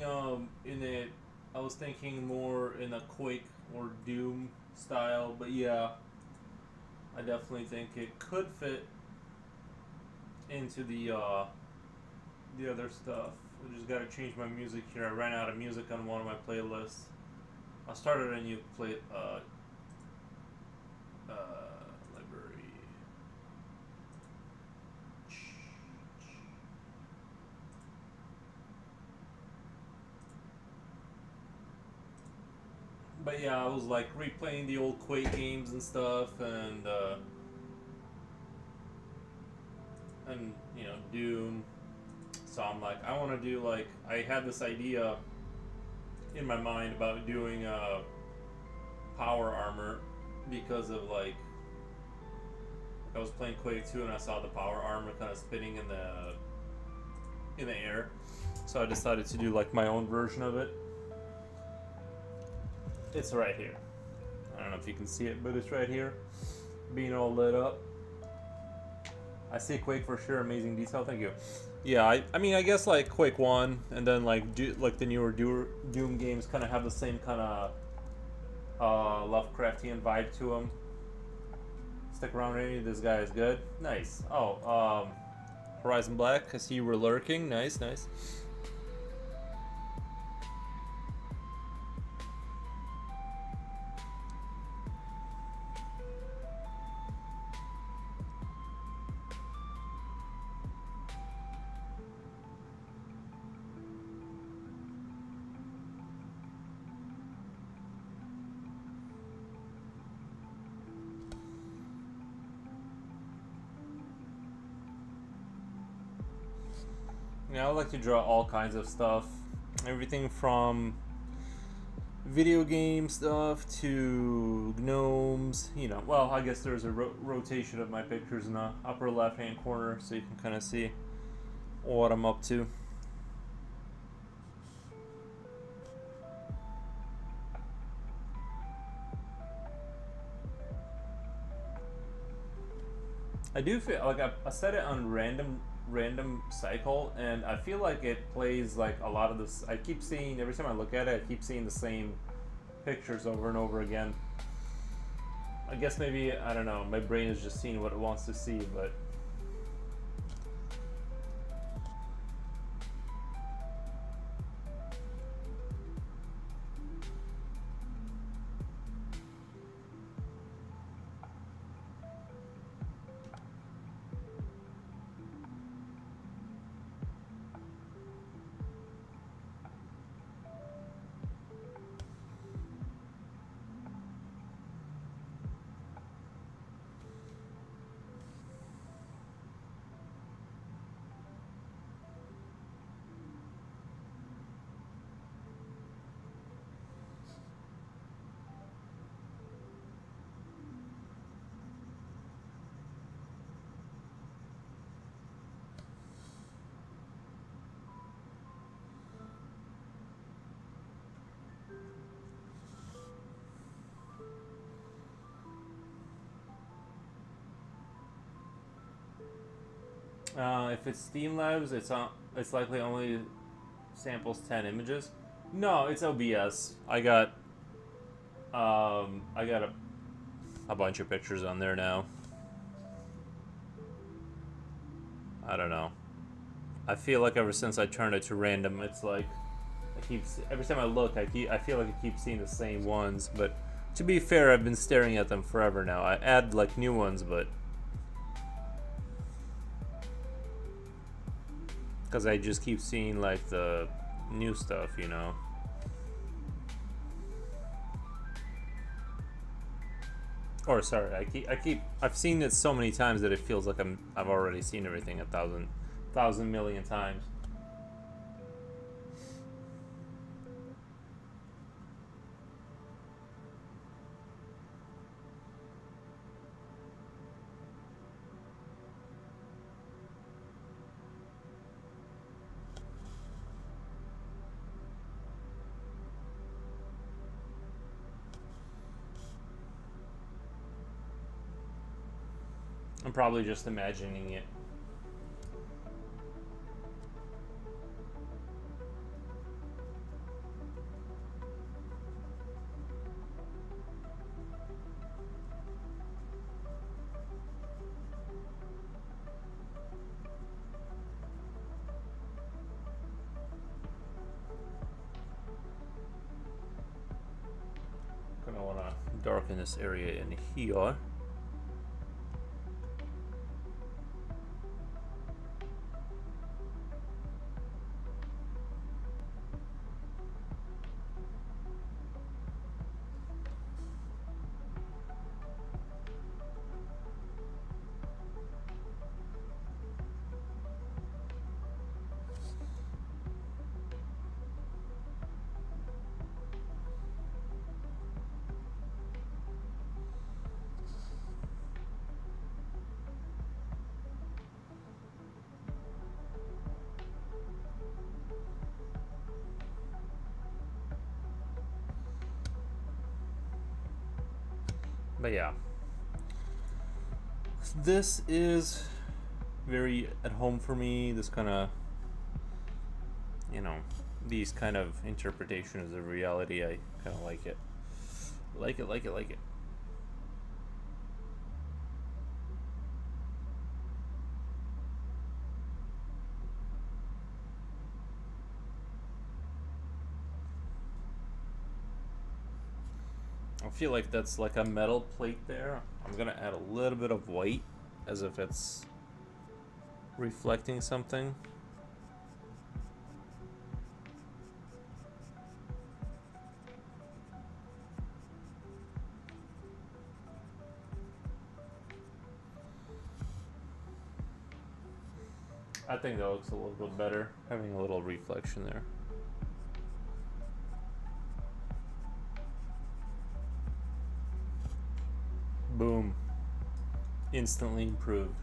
in it. I was thinking more in a Quake or Doom style, but yeah, I definitely think it could fit into the other stuff. I just gotta change my music here. I ran out of music on one of my playlists. I started a new library. But yeah, I was like replaying the old Quake games and stuff, and you know, Doom. So I'm like, I want to do like, I had this idea in my mind about doing power armor because of like I was playing Quake 2 and I saw the power armor kind of spinning in the air. So I decided to do like my own version of it. It's right here. I don't know if you can see it, but it's right here, being all lit up. I see Quake for sure. Amazing detail. Thank you. Yeah, I mean, I guess like Quake 1 and then like the newer Doom games kind of have the same kind of Lovecraftian vibe to them. Stick around, Randy. This guy is good. Nice. Oh, Horizon Black. I see you were lurking. Nice, nice. Yeah, I like to draw all kinds of stuff. Everything from video game stuff to gnomes. You know, well, I guess there's a rotation of my pictures in the upper left-hand corner, so you can kind of see what I'm up to. I do feel like I set it on random cycle, and I feel like it plays like a lot of this. I keep seeing, every time I look at it, I keep seeing the same pictures over and over again. I guess maybe, I don't know, my brain is just seeing what it wants to see, but if it's Steam Labs, it's likely only samples 10 images. No, it's OBS. I got a bunch of pictures on there now. I don't know. I feel like ever since I turned it to random, it's like every time I look, I feel like I keep seeing the same ones. But to be fair, I've been staring at them forever now. I add like new ones, but because I just keep seeing like the new stuff, you know. Or sorry, I've seen it so many times that it feels like I've already seen everything a thousand million times. I'm probably just imagining it. Gonna want to darken this area in here. But yeah, this is very at home for me. This kind of, you know, these kind of interpretations of reality, I kind of like it. Like it. I feel like that's like a metal plate there. I'm gonna add a little bit of white as if it's reflecting something. I think that looks a little bit better, having a little reflection there. Boom. Instantly improved.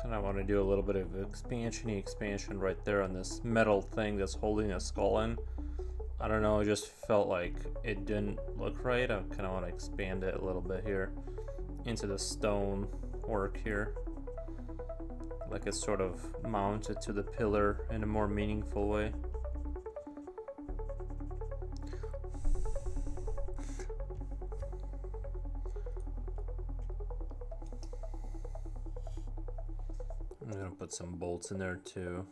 And I want to do a little bit of expansion right there on this metal thing that's holding a skull in. I don't know, it just felt like it didn't look right. I kind of want to expand it a little bit here into the stone work here. Like it's sort of mounted to the pillar in a more meaningful way. I'm gonna put some bolts in there too.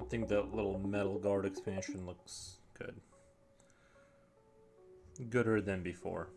I think that little metal guard expansion looks good. Gooder than before.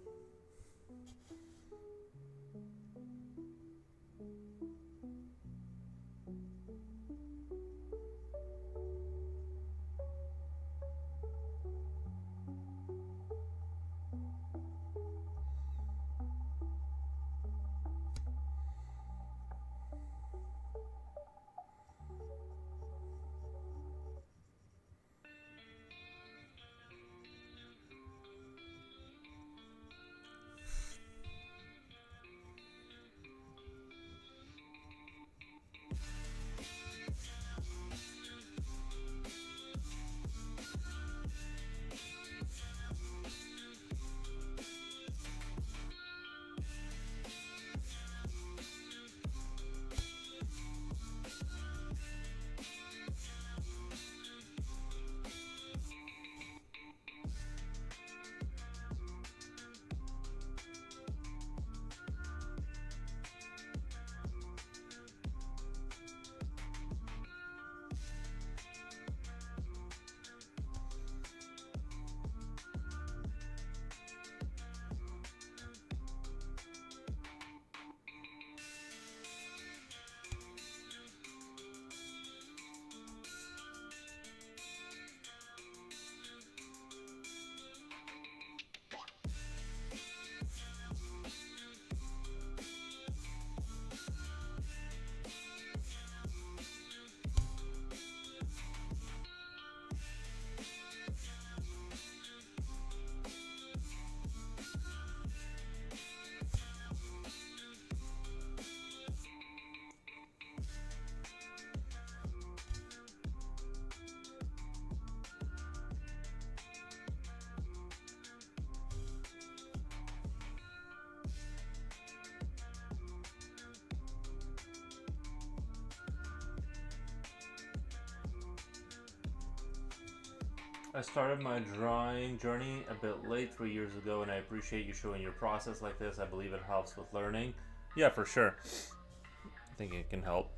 I started my drawing journey a bit late 3 years ago, and I appreciate you showing your process like this. I believe it helps with learning. Yeah, for sure. I think it can help.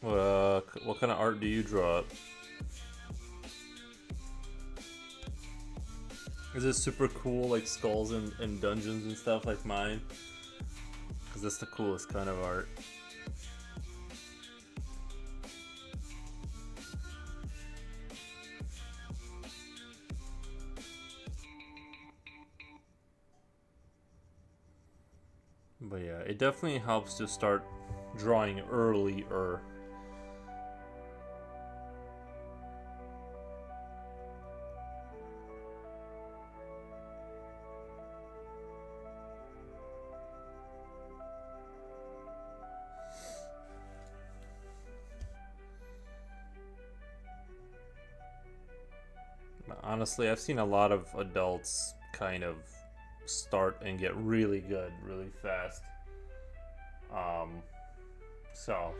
What kind of art do you draw? Is it super cool, like skulls and dungeons and stuff like mine? Because that's the coolest kind of art. But yeah, it definitely helps to start drawing earlier. Honestly, I've seen a lot of adults kind of start and get really good really fast. Um, so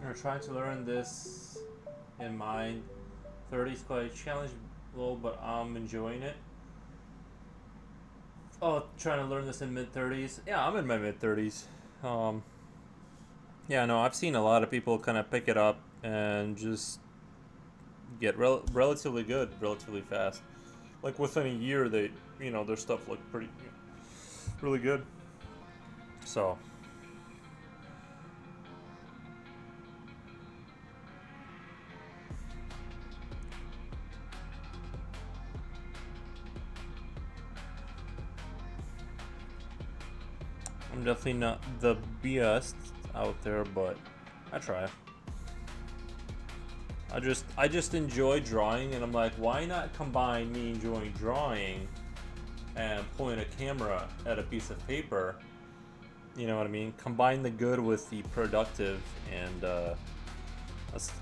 I'm trying to learn this in my 30s, quite challengeable, but I'm enjoying it. Oh, trying to learn this in mid 30s. Yeah, I'm in my mid 30s. Um, yeah, no, I've seen a lot of people kind of pick it up and just get relatively good relatively fast. Like within a year, their stuff looked pretty, really good. So I'm definitely not the best out there, but I try. I just enjoy drawing, and I'm like, why not combine me enjoying drawing and pulling a camera at a piece of paper? You know what I mean? Combine the good with the productive, and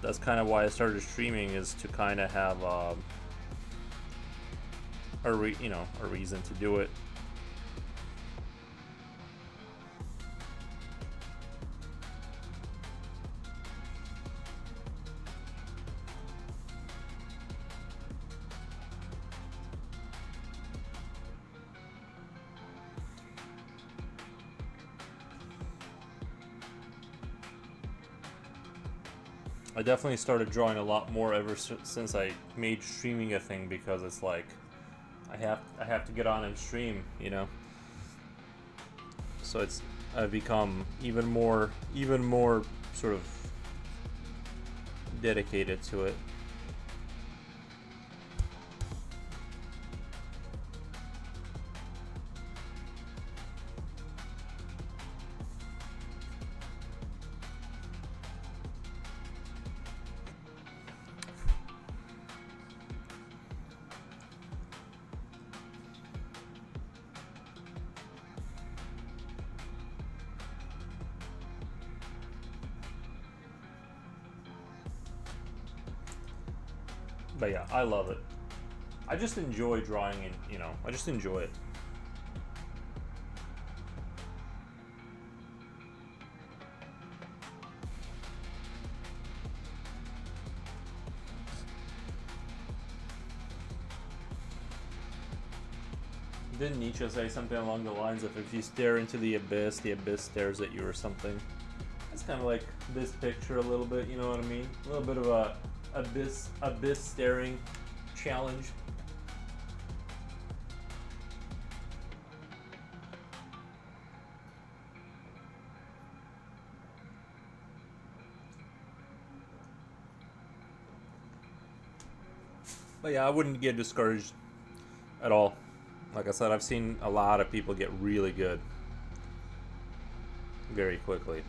that's kind of why I started streaming, is to kind of have a reason to do it. I definitely started drawing a lot more ever since I made streaming a thing, because it's like I have to get on and stream, you know. So I've become even more sort of dedicated to it. But yeah, I love it. I just enjoy drawing, and I just enjoy it. Didn't Nietzsche say something along the lines of, if you stare into the abyss stares at you, or something? kind of like this picture a little bit, you know what I mean? A little bit of a abyss staring challenge. But yeah, I wouldn't get discouraged at all. Like I said, I've seen a lot of people get really good very quickly.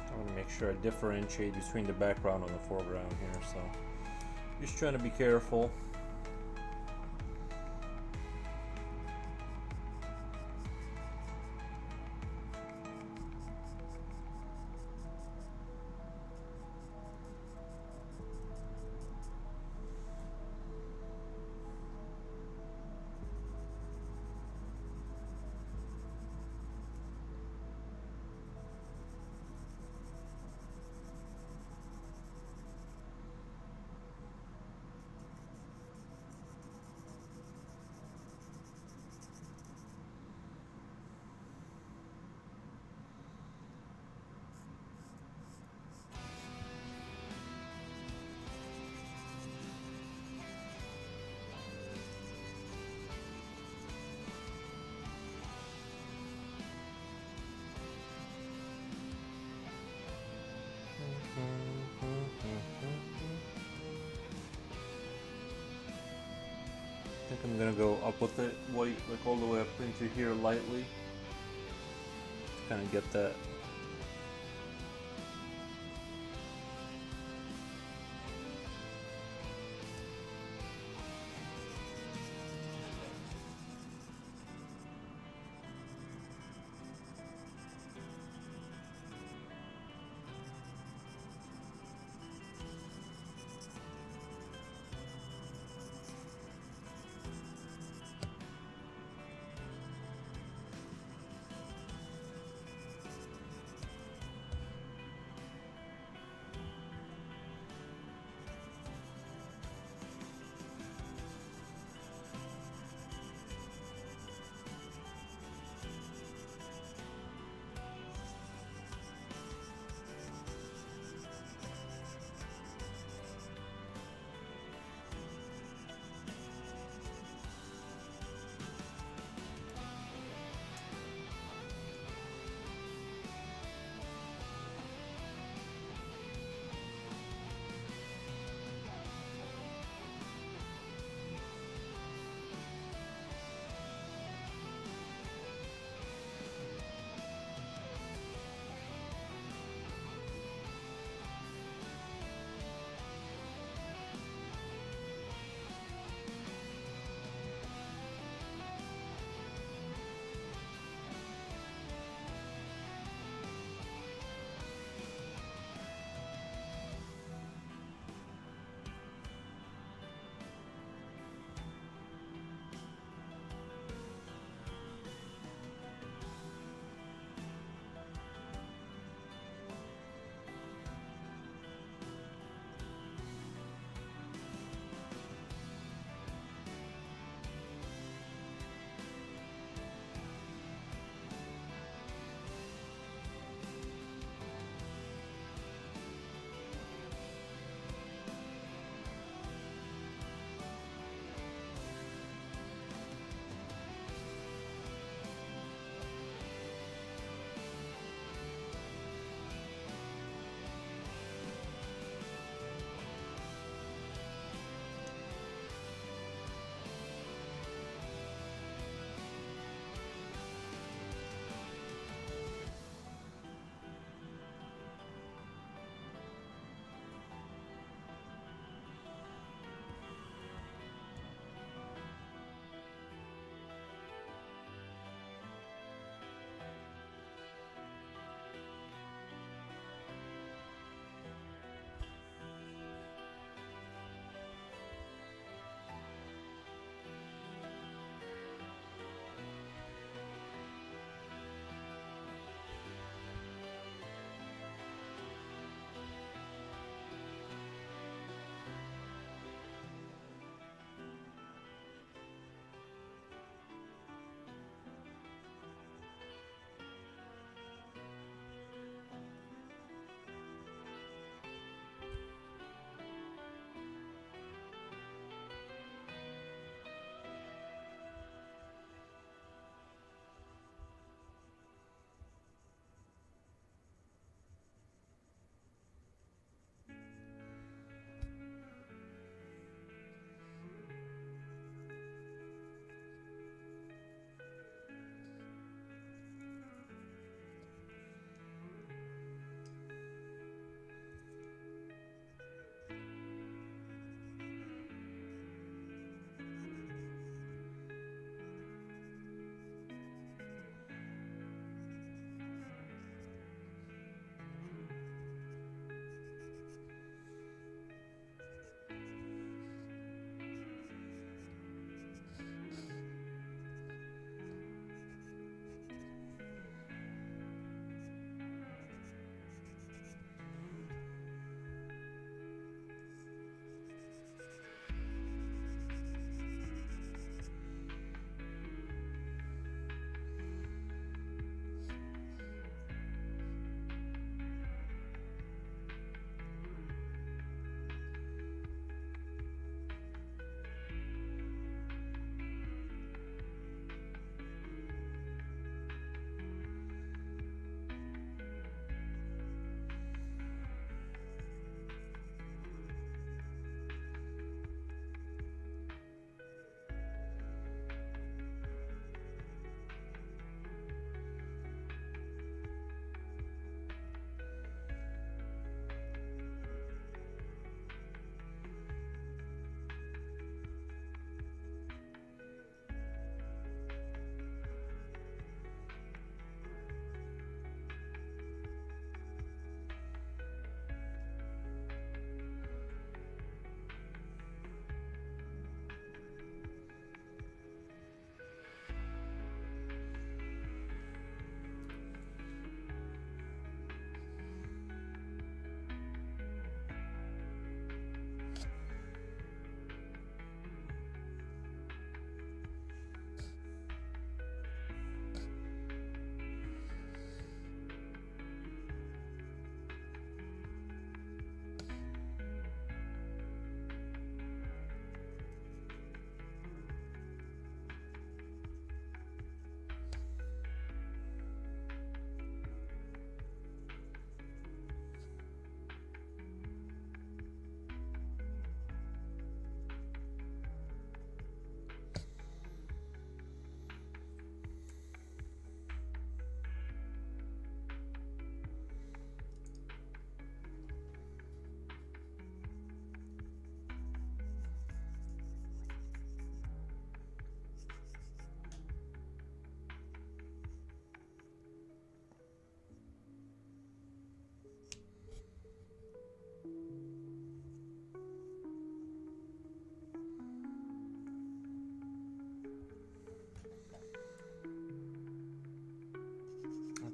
I want to make sure I differentiate between the background and the foreground here, so just trying to be careful. I'm gonna go up with it, white, like all the way up into here lightly. Kind of get that.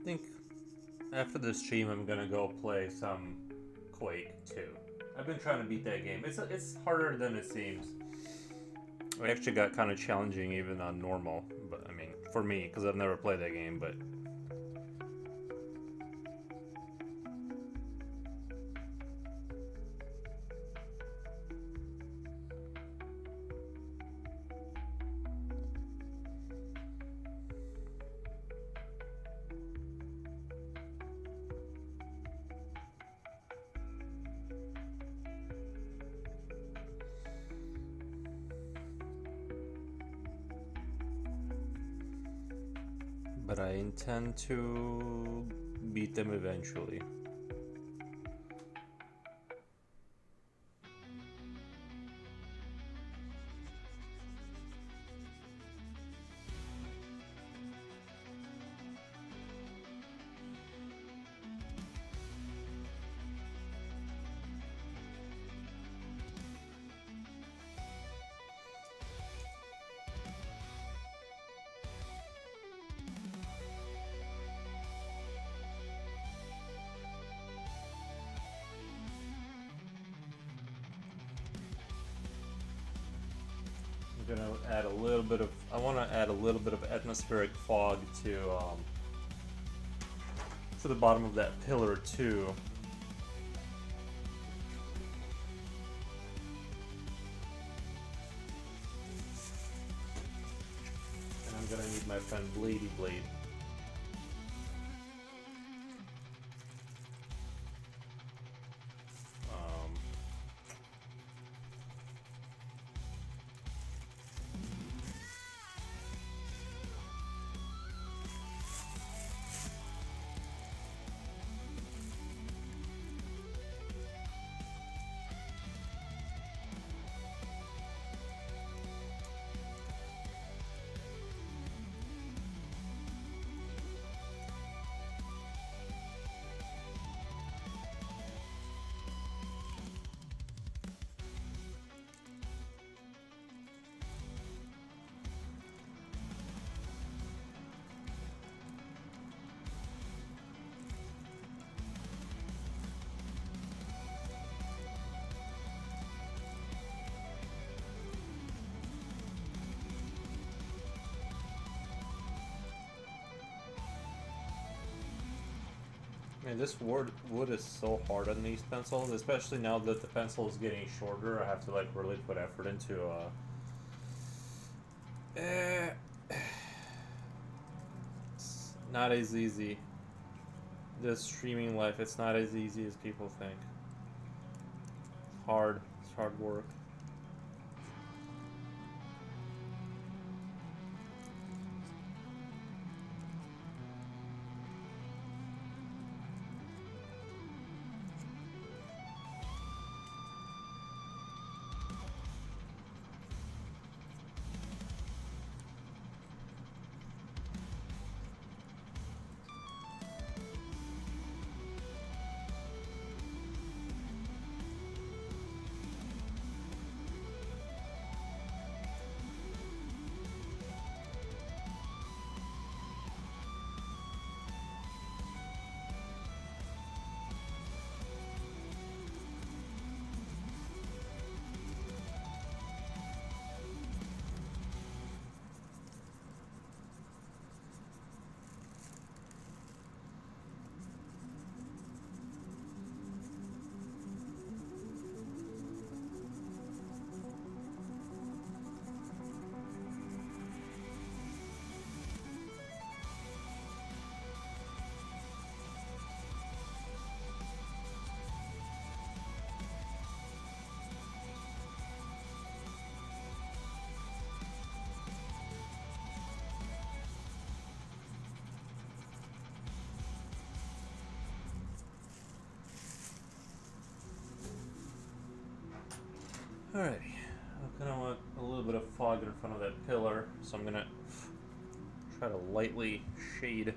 think after this stream, I'm gonna go play some Quake 2. I've been trying to beat that game. It's harder than it seems. It actually got kind of challenging even on normal, but I mean, for me, because I've never played that game, but... But I intend to beat them eventually. I'm gonna add a little bit of. I want to add a little bit of atmospheric fog to the bottom of that pillar too. And I'm gonna need my friend Blady Blade. Man, this wood is so hard on these pencils, especially now that the pencil is getting shorter. I have to like really put effort into it's not as easy. This streaming life, it's not as easy as people think. It's hard. It's hard work. Alright, I kind of want a little bit of fog in front of that pillar, so I'm gonna try to lightly shade.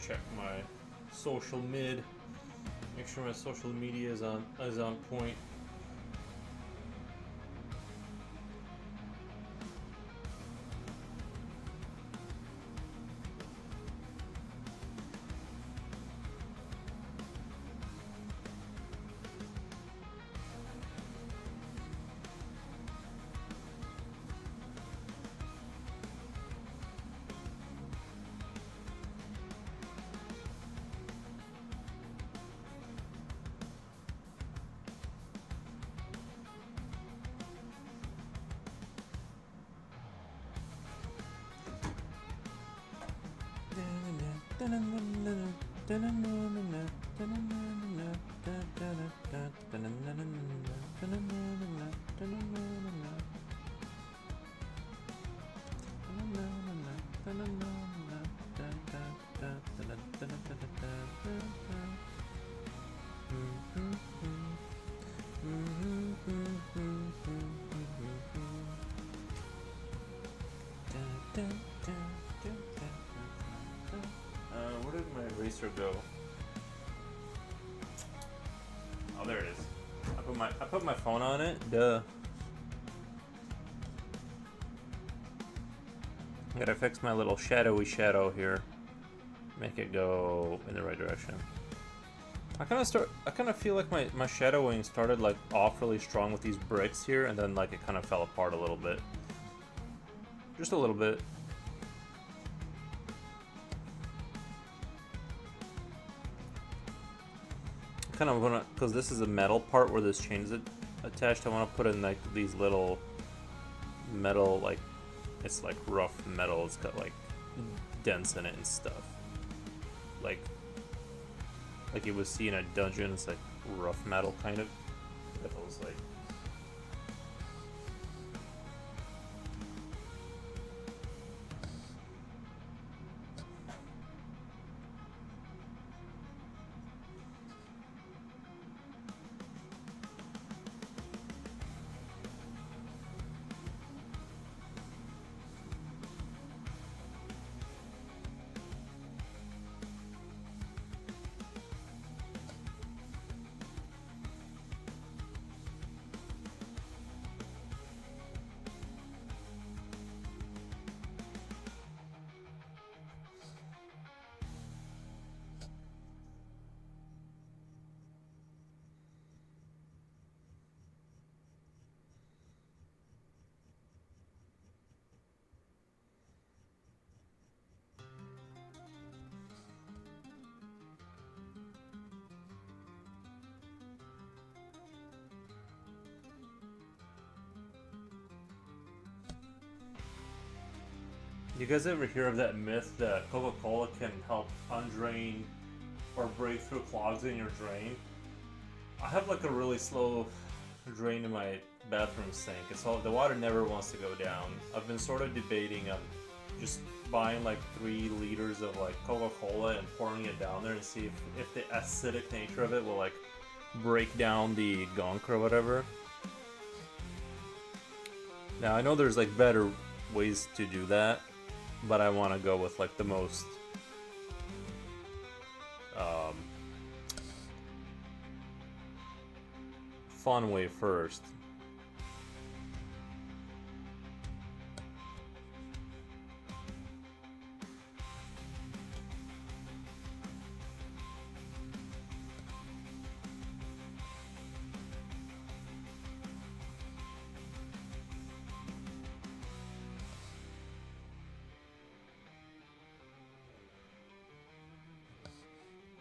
check my social mid. Make sure my social media is on point. Where did my eraser go? Oh, there it is. I put my phone on it. Duh. I gotta fix my little shadowy shadow here. Make it go in the right direction. I kind of feel like my shadowing started like off really strong with these bricks here, and then like it kind of fell apart a little bit. Just a little bit. Kind of wanna, because this is a metal part where this chain is attached, I want to put in like these little metal, like it's like rough metal, it's got like dents in it and stuff, like you would see in a dungeon. It's like rough metal kind of. That feels like. You guys ever hear of that myth that Coca-Cola can help undrain or break through clogs in your drain? I have like a really slow drain in my bathroom sink, and so the water never wants to go down. I've been sort of debating just buying like 3 liters of like Coca-Cola and pouring it down there and see if the acidic nature of it will like break down the gunk or whatever. Now I know there's like better ways to do that, but I want to go with like the most fun way first.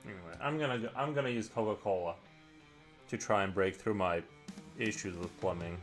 Anyway, I'm gonna use Coca-Cola to try and break through my issues with plumbing.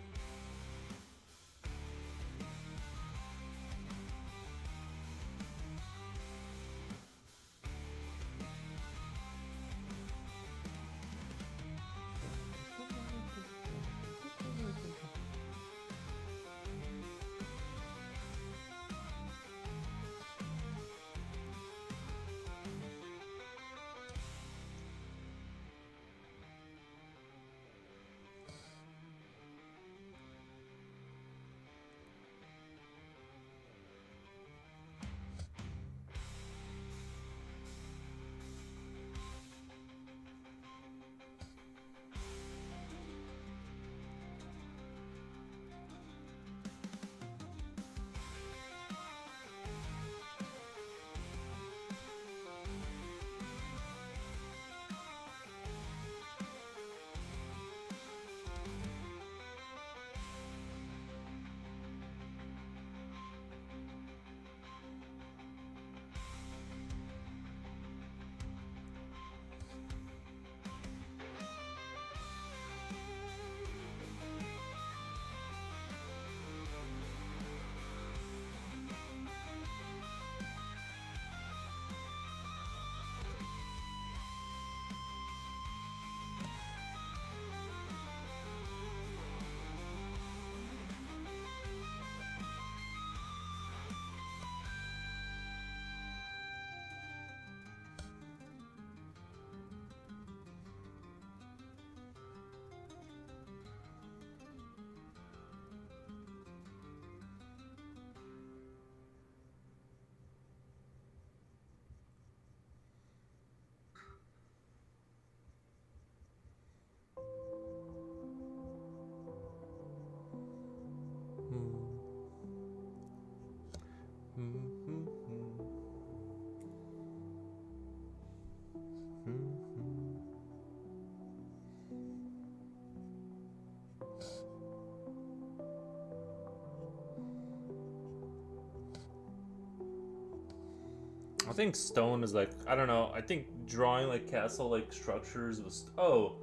I think stone is like, I don't know. I think drawing like castle like structures was. Oh,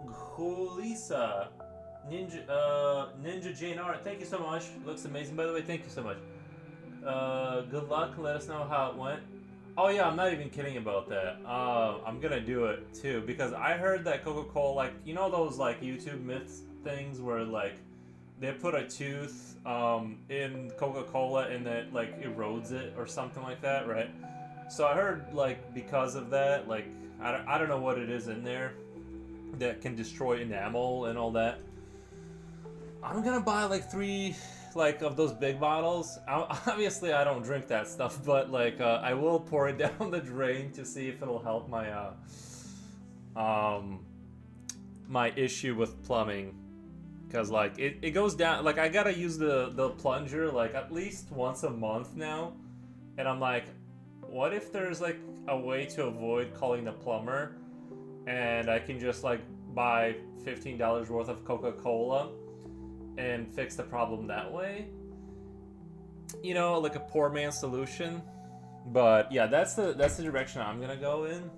Kulisa, Ninja Jane Art. Thank you so much. Looks amazing, by the way. Thank you so much. Good luck. Let us know how it went. Oh yeah, I'm not even kidding about that. I'm gonna do it too because I heard that Coca-Cola, like you know those like YouTube myths things where like they put a tooth in Coca-Cola and that like erodes it or something like that, right? So I heard like because of that, like I don't know what it is in there that can destroy enamel and all that. I'm gonna buy like 3 like of those big bottles. Obviously, I don't drink that stuff, but like I will pour it down the drain to see if it'll help my my issue with plumbing. Cause like it goes down. Like I gotta use the plunger like at least once a month now, and I'm like, what if there's like a way to avoid calling the plumber, and I can just like buy $15 worth of Coca-Cola and fix the problem that way. You know, like a poor man's solution. But yeah, that's the direction I'm gonna go in.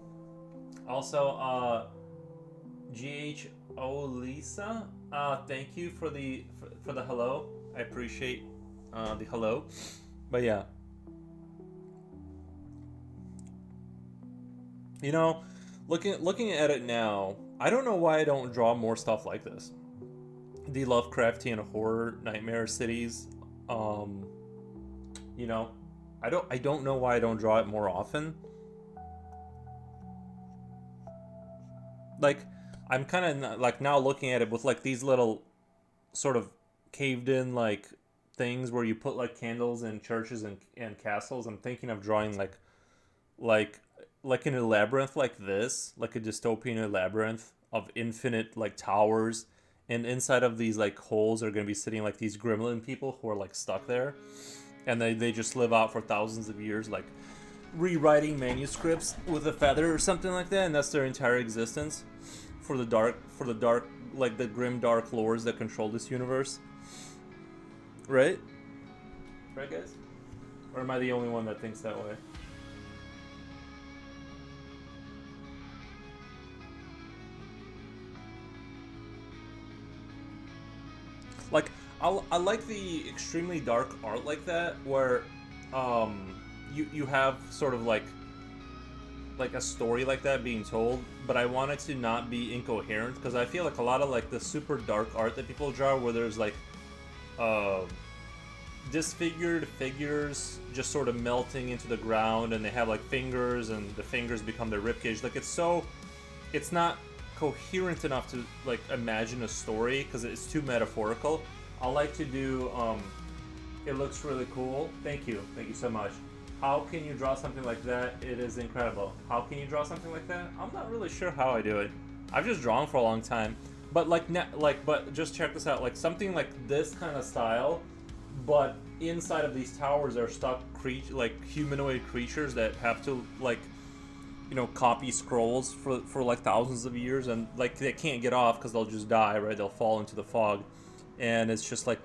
Also, GHO Lisa, thank you for the hello. I appreciate the hello. But yeah, you know, looking at it now, I don't know why I don't draw more stuff like this. The Lovecraftian horror nightmare cities. You know, I don't know why I don't draw it more often. Like, I'm kind of like now looking at it with like these little sort of caved in like things where you put like candles in churches and castles. I'm thinking of drawing like like in a labyrinth like this, like a dystopian labyrinth of infinite like towers, and inside of these like holes are going to be sitting like these gremlin people who are like stuck there, and they just live out for thousands of years like rewriting manuscripts with a feather or something like that, and that's their entire existence for the dark like the grim dark lords that control this universe. Right guys, or am I the only one that thinks that way? Like, I like the extremely dark art like that, where you have sort of like a story like that being told, but I want it to not be incoherent, because I feel like a lot of like the super dark art that people draw, where there's like disfigured figures just sort of melting into the ground, and they have like fingers, and the fingers become their ribcage. Like it's not coherent enough to like imagine a story because it's too metaphorical. I like to do it looks really cool. Thank you so much. How can you draw something like that? It is incredible. How can you draw something like that? I'm not really sure how I do it. I've just drawn for a long time, but but just check this out. Like something like this kind of style, but inside of these towers are stuck like humanoid creatures that have to like, you know, copy scrolls for like thousands of years, and like they can't get off because they'll just die, right? They'll fall into the fog, and it's just like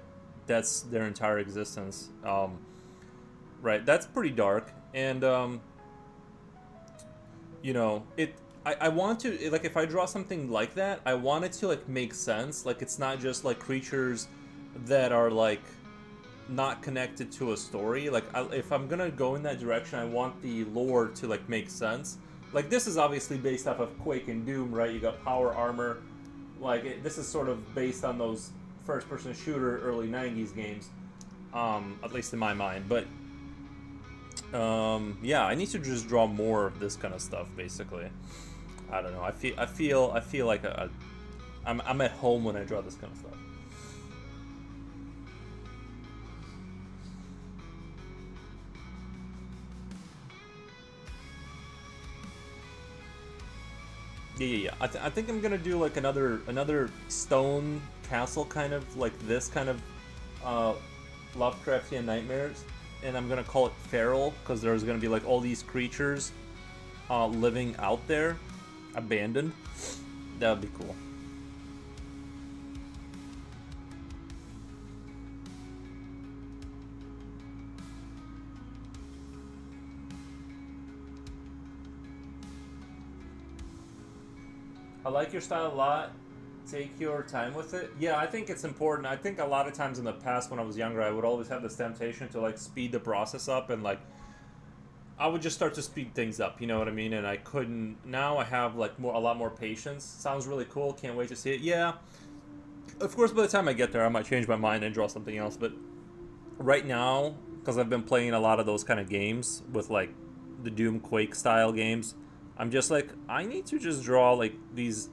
that's their entire existence. Right, that's pretty dark, and you know, I want to, like, if I draw something like that, I want it to like make sense. Like it's not just like creatures that are like not connected to a story. Like if I'm gonna go in that direction, I want the lore to like make sense. Like this is obviously based off of Quake and Doom, right? You got power armor. Like this is sort of based on those first-person shooter early '90s games, at least in my mind. But yeah, I need to just draw more of this kind of stuff. Basically, I don't know. I feel like I'm at home when I draw this kind of stuff. Yeah. I think I'm gonna do like another stone castle kind of like this kind of Lovecraftian nightmares, and I'm gonna call it feral because there's gonna be like all these creatures living out there, abandoned. That would be cool. I like your style a lot. Take your time with it. Yeah, I think it's important. I think a lot of times in the past when I was younger, I would always have this temptation to like speed the process up and like I would just start to speed things up, you know what I mean? And I couldn't. Now I have like a lot more patience. Sounds really cool. Can't wait to see it. Yeah. Of course, by the time I get there, I might change my mind and draw something else. But right now, because I've been playing a lot of those kind of games with like the Doom Quake style games, I'm just like, I need to just draw like these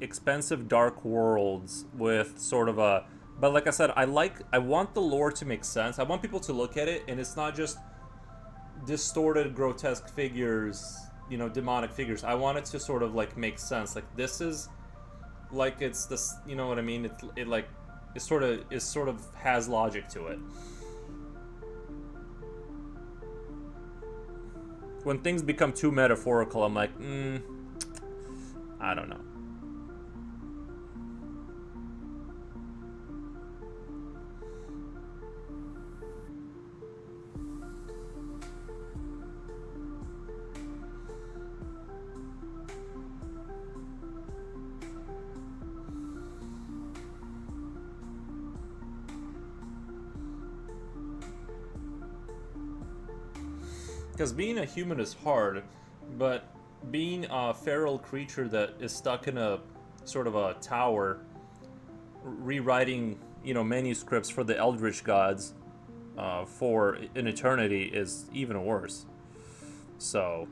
expensive dark worlds with sort of a. But like I said, I want the lore to make sense. I want people to look at it and it's not just distorted, grotesque figures, you know, demonic figures. I want it to sort of like make sense. Like this is like it's this, you know what I mean? It like it sort of has logic to it. When things become too metaphorical, I'm like, I don't know. Because being a human is hard, but being a feral creature that is stuck in a sort of a tower, rewriting, you know, manuscripts for the Eldritch gods for an eternity is even worse. So.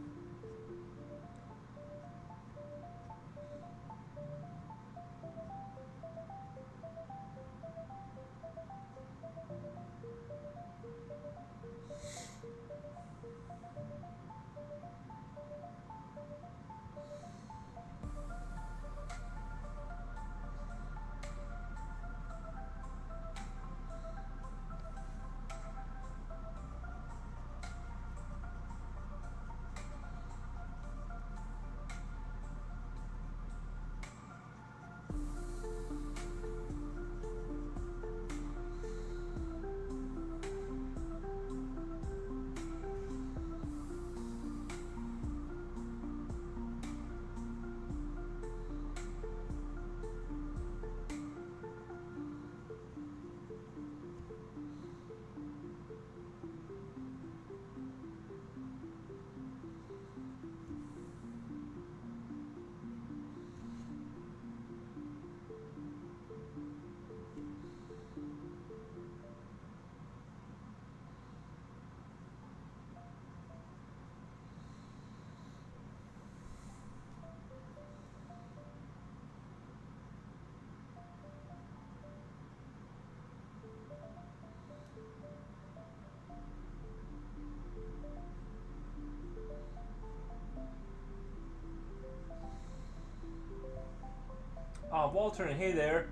Walter, and hey there.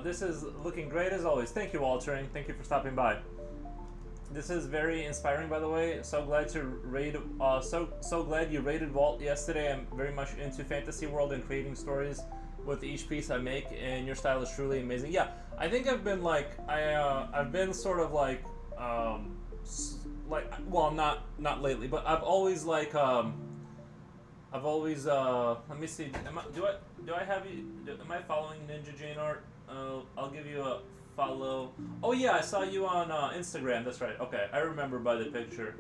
This is looking great as always. Thank you, Walter, and thank you for stopping by. This is very inspiring, by the way. So glad to raid. So glad you raided Walt yesterday. I'm very much into fantasy world and creating stories with each piece I make, and your style is truly amazing. Yeah, I think I've been like I've been sort of like well, not lately, but I've always like I've always let me see. Do I have you? Am I following Ninja Jane Art? I'll give you a follow. Oh yeah, I saw you on Instagram. That's right. Okay, I remember by the picture.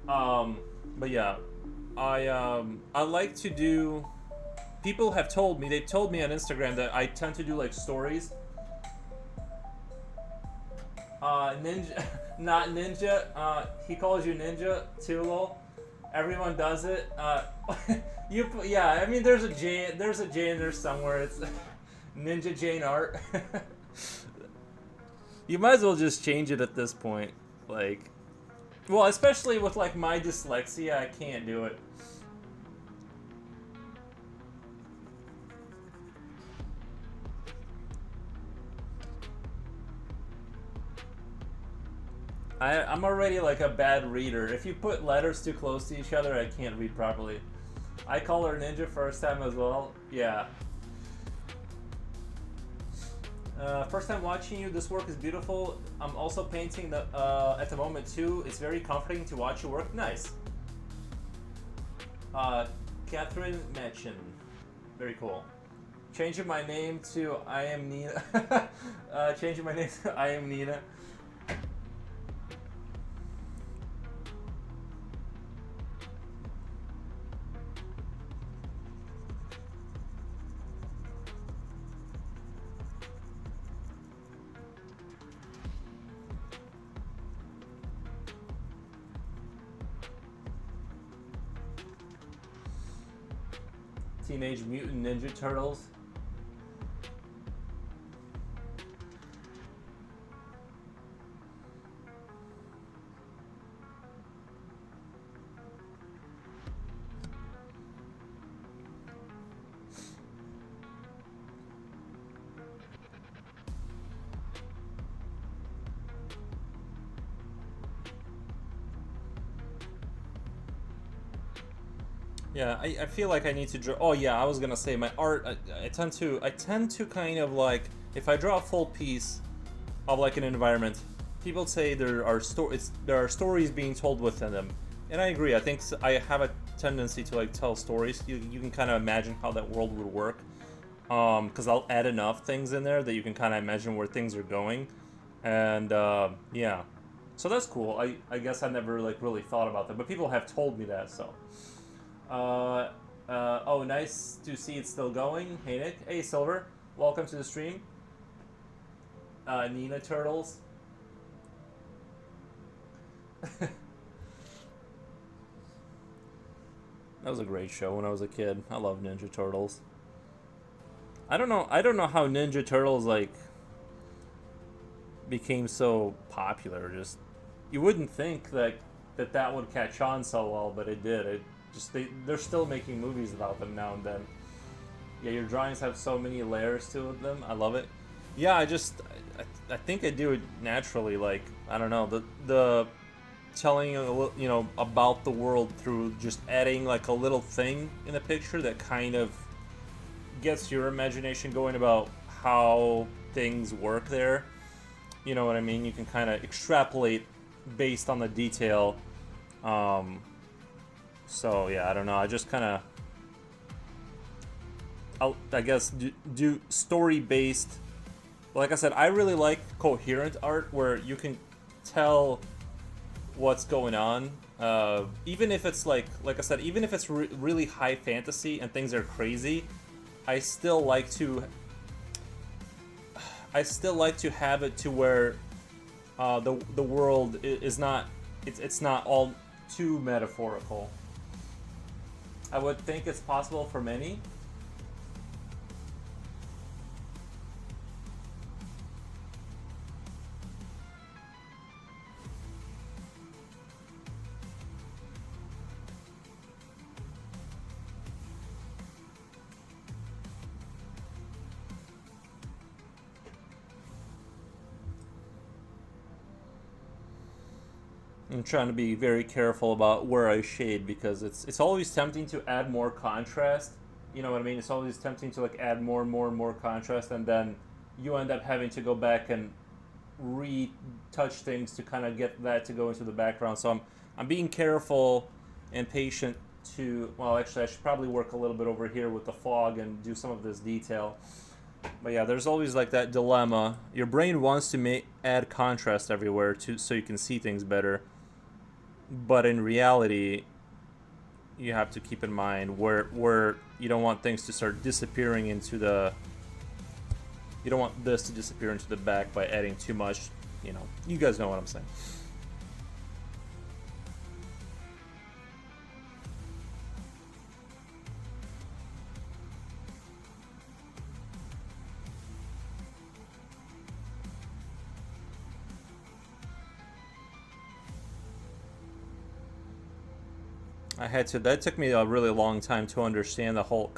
But yeah, I like to do. People have told me. They told me on Instagram that I tend to do like stories. Ninja, not ninja. He calls you ninja too, lol. Everyone does it. Yeah. I mean, there's a J in there somewhere. It's Ninja Jane Art. You might as well just change it at this point. Like, well, especially with like my dyslexia, I can't do it. I'm already like a bad reader. If you put letters too close to each other, I can't read properly. I call her Ninja first time as well. Yeah. First time watching you. This work is beautiful. I'm also painting at the moment too. It's very comforting to watch your work. Nice. Catherine Machen. Very cool. Changing my name to I am Nina. Changing my name to I am Nina. Teenage Mutant Ninja Turtles. Yeah, I feel like I need to draw. Oh yeah, I was gonna say my art. I tend to kind of like, if I draw a full piece of like an environment, people say there are stories being told within them, and I agree. I think I have a tendency to like tell stories. You can kind of imagine how that world would work, because I'll add enough things in there that you can kind of imagine where things are going, and yeah, so that's cool. I guess I never like really thought about that, but people have told me that, so. Oh, nice to see it's still going. Hey, Nick. Hey, Silver. Welcome to the stream. Nina Turtles. That was a great show when I was a kid. I love Ninja Turtles. I don't know how Ninja Turtles, like, became so popular. Just, you wouldn't think that would catch on so well, but it did. They're still making movies about them now and then. Yeah, your drawings have so many layers to them. I love it. Yeah, I think I do it naturally. Like, I don't know, the telling about the world through just adding like a little thing in the picture that kind of gets your imagination going about how things work there. You know what I mean? You can kind of extrapolate based on the detail. So yeah, I don't know. I just kind of, I guess, do story-based. Like I said, I really like coherent art where you can tell what's going on. Even if it's like I said, even if it's really high fantasy and things are crazy, I still like to have it to where the world is not, it's not all too metaphorical. I would think it's possible for many. I'm trying to be very careful about where I shade because it's always tempting to add more contrast. You know what I mean? It's always tempting to like add more and more and more contrast, and then you end up having to go back and retouch things to kind of get that to go into the background. So I'm being careful and patient to. Well, actually, I should probably work a little bit over here with the fog and do some of this detail. But yeah, there's always like that dilemma. Your brain wants to add contrast everywhere so you can see things better. But in reality, you have to keep in mind where you don't want things to start disappearing into the. You don't want this to disappear into the back by adding too much. You know, you guys know what I'm saying. That took me a really long time to understand the whole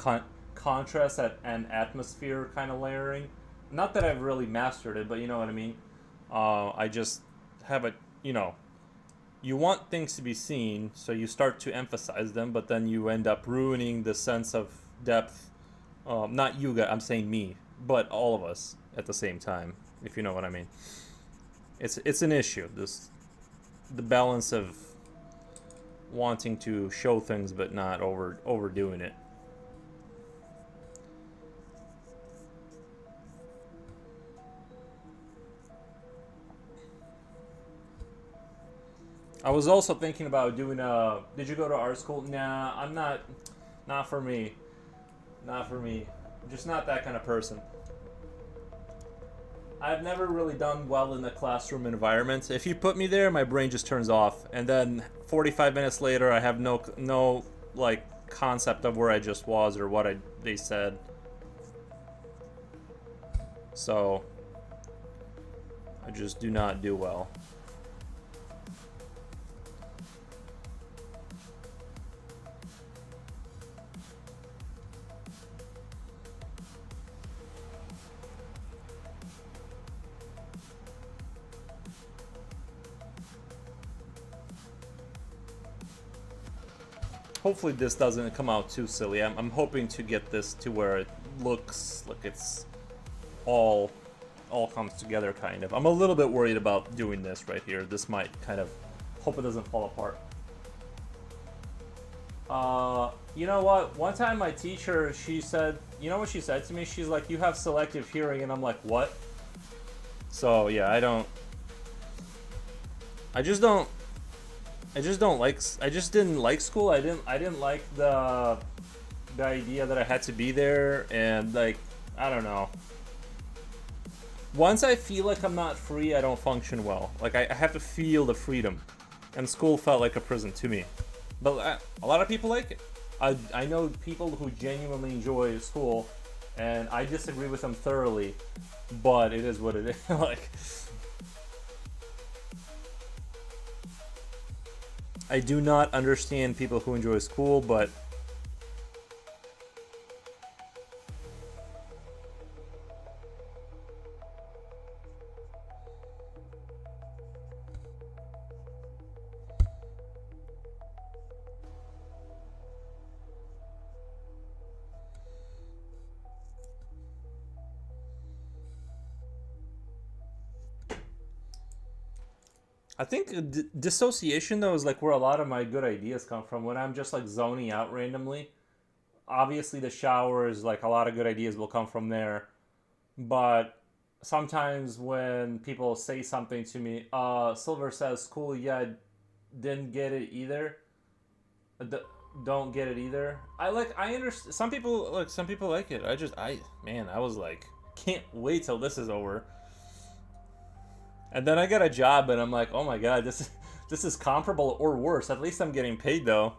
contrast and atmosphere kind of layering. Not that I've really mastered it, but you know what I mean. I just have you want things to be seen, so you start to emphasize them, but then you end up ruining the sense of depth. Not you guys, I'm saying me, but all of us at the same time, if you know what I mean. It's an issue. The balance of wanting to show things but not overdoing it. I was also thinking about doing a. Did you go to art school? Nah, I'm not. Not for me. Not for me. I'm just not that kind of person. I've never really done well in the classroom environment. If you put me there, my brain just turns off, and then 45 minutes later, I have no like concept of where I just was or what they said. So I just do not do well. Hopefully this doesn't come out too silly. I'm hoping to get this to where it looks like it's all comes together, kind of. I'm a little bit worried about doing this right here. This might kind of, hope it doesn't fall apart. You know what? One time my teacher, she said, you know what she said to me? She's like, you have selective hearing, and I'm like, what? So yeah, I just didn't like school. I didn't like the idea that I had to be there, and like, I don't know. Once I feel like I'm not free, I don't function well. Like, I have to feel the freedom, and school felt like a prison to me. But a lot of people like it. I know people who genuinely enjoy school, and I disagree with them thoroughly, but it is what it is. Like, I do not understand people who enjoy school, but I think dissociation, though, is like where a lot of my good ideas come from. When I'm just like zoning out randomly, obviously the shower is like a lot of good ideas will come from there. But sometimes when people say something to me, Silver says, cool, yeah, I didn't get it either. D- don't get it either. I understand. Some people like it. Man, I was like, can't wait till this is over. And then I got a job, and I'm like, oh my god, this is comparable or worse. At least I'm getting paid, though.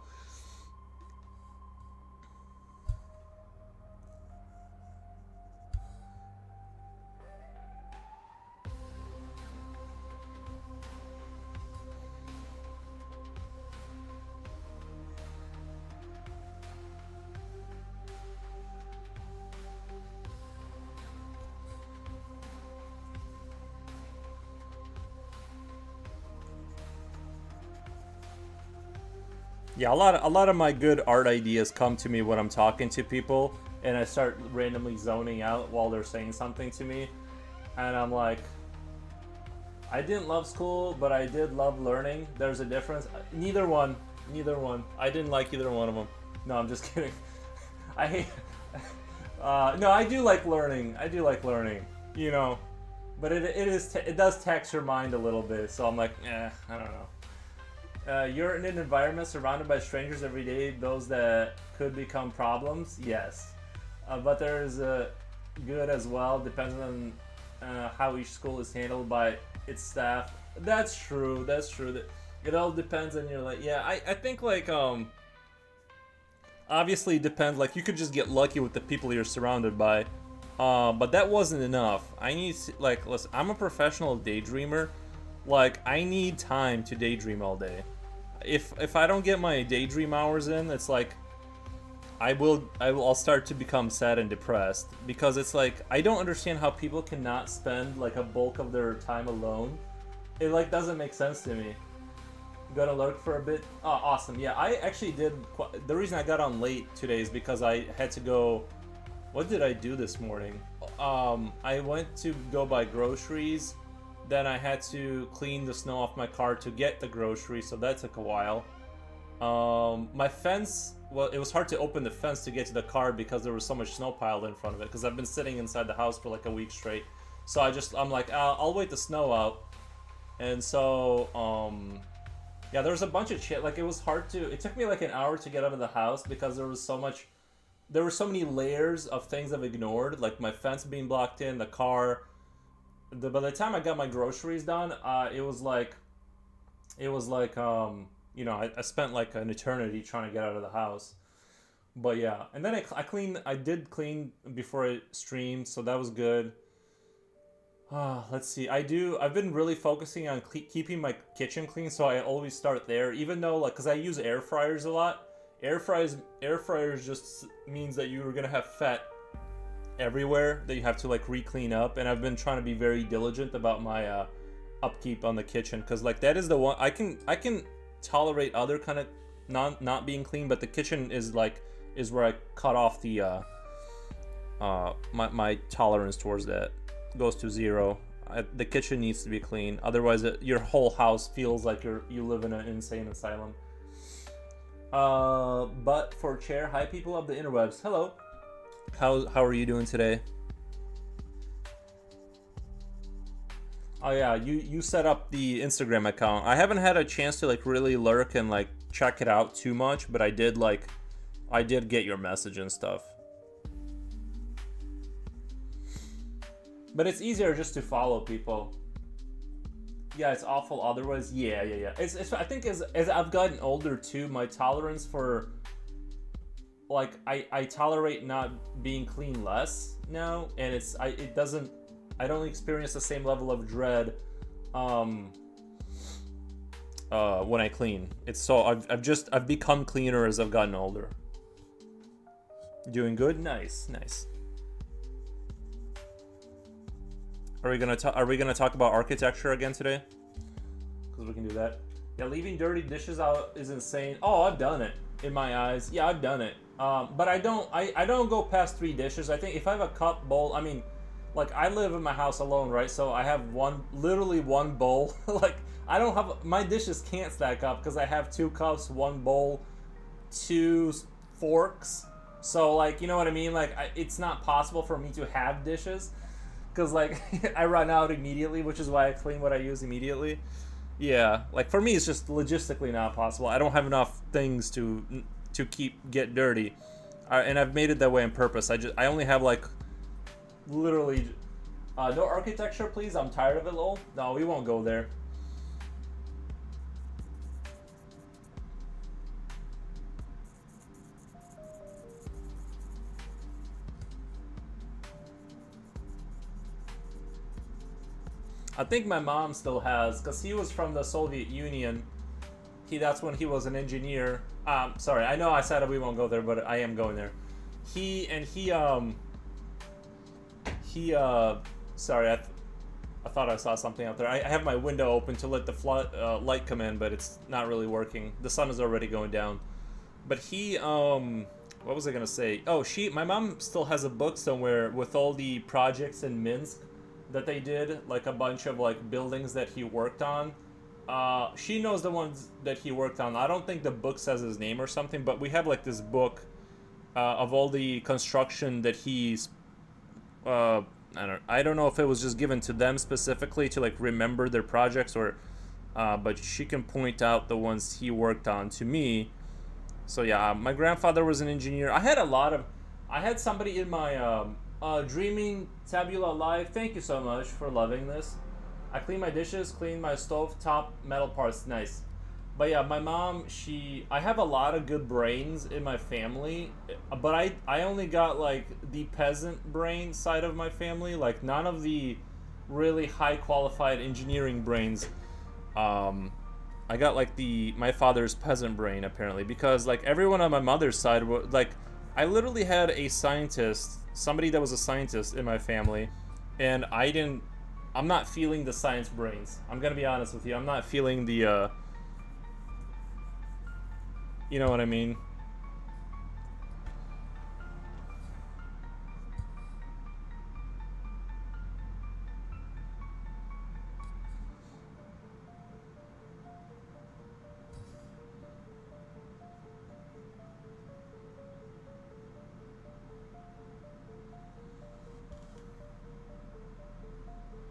Yeah, a lot of my good art ideas come to me when I'm talking to people, and I start randomly zoning out while they're saying something to me, and I'm like, I didn't love school, but I did love learning. There's a difference. Neither one. I didn't like either one of them. No, I'm just kidding. I hate. No, I do like learning. You know, but it does tax your mind a little bit. So I'm like, I don't know. You're in an environment surrounded by strangers every day, those that could become problems, yes. But there's good as well, depending on how each school is handled by its staff. That's true. It all depends on your, like, yeah, I think, like, obviously it depends, like, you could just get lucky with the people you're surrounded by. But that wasn't enough. I need to, like, listen, I'm a professional daydreamer. Like, I need time to daydream all day. If I don't get my daydream hours in, it's like I'll start to become sad and depressed, because it's like I don't understand how people cannot spend like a bulk of their time alone. It like doesn't make sense to me. Gonna lurk for a bit. Oh, awesome. Yeah, I actually did. The reason I got on late today is because I had to go. What did I do this morning? I went to go buy groceries. Then I had to clean the snow off my car to get the groceries, so that took a while. My fence, well, it was hard to open the fence to get to the car because there was so much snow piled in front of it, because I've been sitting inside the house for like a week straight. So I'm like, I'll wait the snow out. And so, Yeah, there was a bunch of shit. Like, it was hard to. It took me like an hour to get out of the house because there was so much. There were so many layers of things I've ignored, like my fence being blocked in, the car. By the time I got my groceries done, it was like I spent like an eternity trying to get out of the house. But yeah, and then I cleaned. I did clean before I streamed, so that was good. Let's see. I've been really focusing on keeping my kitchen clean, so I always start there. Even though, like, because I use air fryers a lot. Air fryers just means that you're gonna have fat everywhere that you have to like re-clean up. And I've been trying to be very diligent about my upkeep on the kitchen, because like that is the one I can tolerate other kind of not being clean, but the kitchen is where I cut off the my tolerance towards that goes to zero. The kitchen needs to be clean, otherwise your whole house feels like you live in an insane asylum. But for chair, hi people of the interwebs, hello. How are you doing today? Oh yeah, you set up the Instagram account. I haven't had a chance to like really lurk and like check it out too much, but I did get your message and stuff. But it's easier just to follow people. Yeah, it's awful otherwise. Yeah. It's I think as I've gotten older too, my tolerance for like I tolerate not being clean less now, and I don't experience the same level of dread when I clean. It's so I've become cleaner as I've gotten older. Doing good? Nice. Are we gonna talk about architecture again today? Because we can do that. Yeah, leaving dirty dishes out is insane. Oh, I've done it. In my eyes, yeah, I've done it. But I don't go past 3 dishes. I think if I have a cup, bowl, I mean, like I live in my house alone, right? So I have literally one bowl. Like I don't have, my dishes can't stack up because I have 2 cups, 1 bowl, 2 forks. So like, you know what I mean? Like it's not possible for me to have dishes because like I run out immediately, which is why I clean what I use immediately. Yeah, like for me it's just logistically not possible. I don't have enough things to get dirty, and I've made it that way on purpose. I only have like literally no architecture, please. I'm tired of it, lol. No, we won't go there. I think my mom still has, because he was from the Soviet Union. That's when he was an engineer. Sorry, I know I said we won't go there, but I am going there. Sorry, I thought I saw something out there. I have my window open to let the light come in, but it's not really working. The sun is already going down. But what was I gonna say? Oh, my mom still has a book somewhere with all the projects in Minsk that they did, like a bunch of like buildings that he worked on. She knows the ones that he worked on. I don't think the book says his name or something, but we have like this book of all the construction that he's. I don't know if it was just given to them specifically to like remember their projects or, but she can point out the ones he worked on to me. So yeah, my grandfather was an engineer. I had somebody in my Dreaming Tabula Live. Thank you so much for loving this. I clean my dishes, clean my stove top metal parts. Nice. But yeah, my mom, I have a lot of good brains in my family, but I only got like the peasant brain side of my family, like none of the really high qualified engineering brains. I got like my father's peasant brain apparently, because like everyone on my mother's side was like, I literally had somebody that was a scientist in my family, and I'm not feeling the science brains. I'm gonna be honest with you. I'm not feeling the, you know what I mean?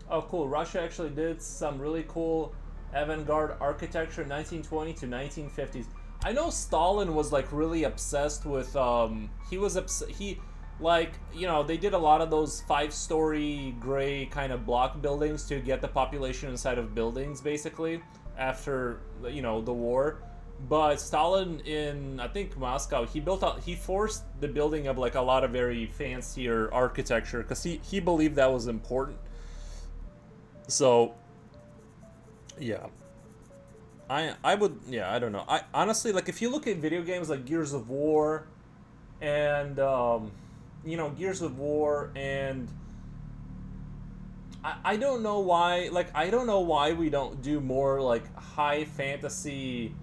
Oh, cool. Russia actually did some really cool avant-garde architecture, 1920 to 1950s. I know Stalin was like really obsessed with. He like, you know, they did a lot of those 5-story gray kind of block buildings to get the population inside of buildings, basically, after, you know, the war. But Stalin in, I think, Moscow, he forced the building of like a lot of very fancier architecture because he believed that was important. So yeah, I would, yeah, I don't know. I honestly, like, if you look at video games like Gears of War and you know, Gears of War, and I don't know why, like, I don't know why we don't do more like high fantasy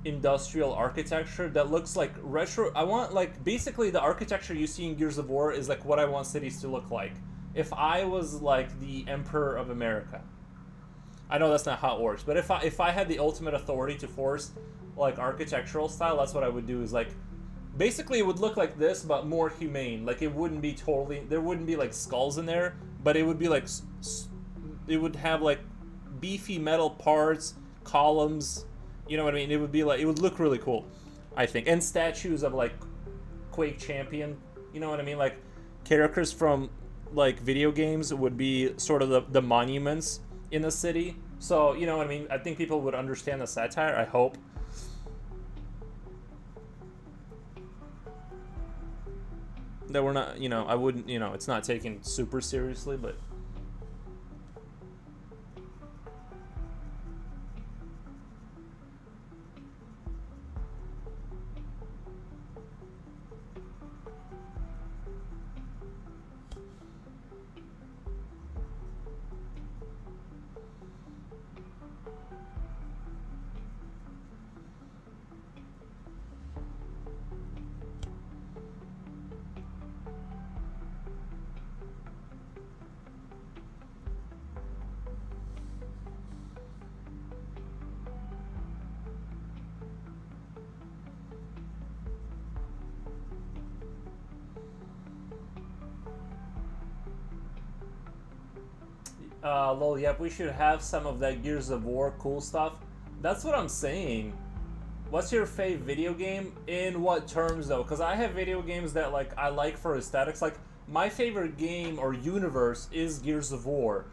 industrial architecture that looks like retro. I want, like, basically the architecture you see in Gears of War is like what I want cities to look like if I was like the Emperor of America. I know that's not how it works, but if I had the ultimate authority to force like architectural style, that's what I would do. Is like, basically it would look like this but more humane. Like, it wouldn't be totally, there wouldn't be like skulls in there, but it would be like, it would have like beefy metal parts, columns, you know what I mean? It would be like, it would look really cool, I think. And statues of like Quake champion, you know what I mean? Like characters from like video games would be sort of the monuments in the city. So, you know what I mean? I think people would understand the satire, I hope. That we're not, you know, I wouldn't, you know, it's not taken super seriously, but lol, yep, we should have some of that Gears of War cool stuff. That's what I'm saying. What's your fave video game? In what terms, though? Because I have video games that, like, I like for aesthetics. Like, my favorite game or universe is Gears of War.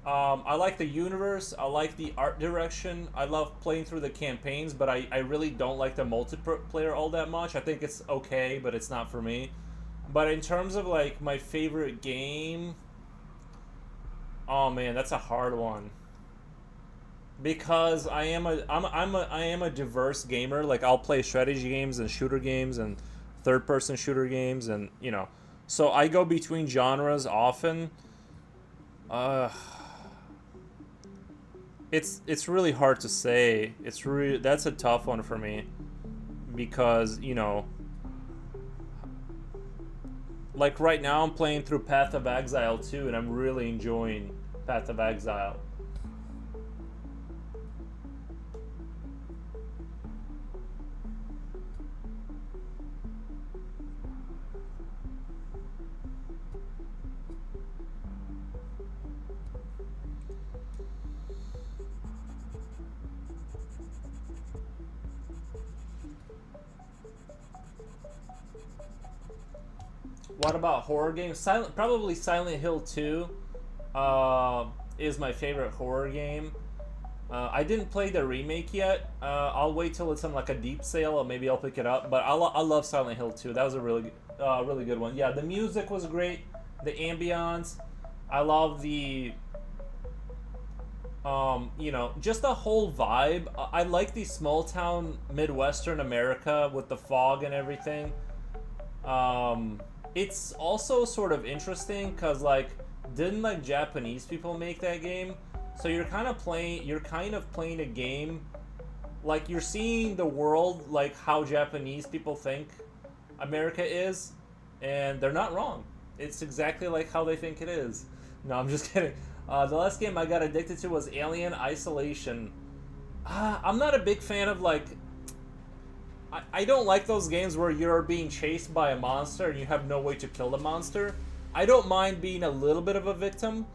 I like the universe. I like the art direction. I love playing through the campaigns, but I really don't like the multiplayer all that much. I think it's okay, but it's not for me. But in terms of, like, my favorite game... Oh man, that's a hard one. Because I am a diverse gamer. Like, I'll play strategy games and shooter games and third-person shooter games, and, you know, so I go between genres often. It's really hard to say. That's a tough one for me because, you know, like right now I'm playing through Path of Exile 2 and I'm really enjoying Path of Exile. What about horror games? Probably Silent Hill 2 is my favorite horror game. I didn't play the remake yet. I'll wait till it's on like a deep sale, or maybe I'll pick it up. But I love Silent Hill 2. That was a really good one. Yeah, the music was great. The ambience. I love the you know, just the whole vibe. I like the small town Midwestern America with the fog and everything. It's also sort of interesting because, like, didn't like Japanese people make that game? So you're kind of playing a game, like, you're seeing the world like how Japanese people think America is, and they're not wrong. It's exactly like how they think it is. No, I'm just kidding. The last game I got addicted to was Alien Isolation. I'm not a big fan of, like, I don't like those games where you're being chased by a monster and you have no way to kill the monster. I don't mind being a little bit of a victim,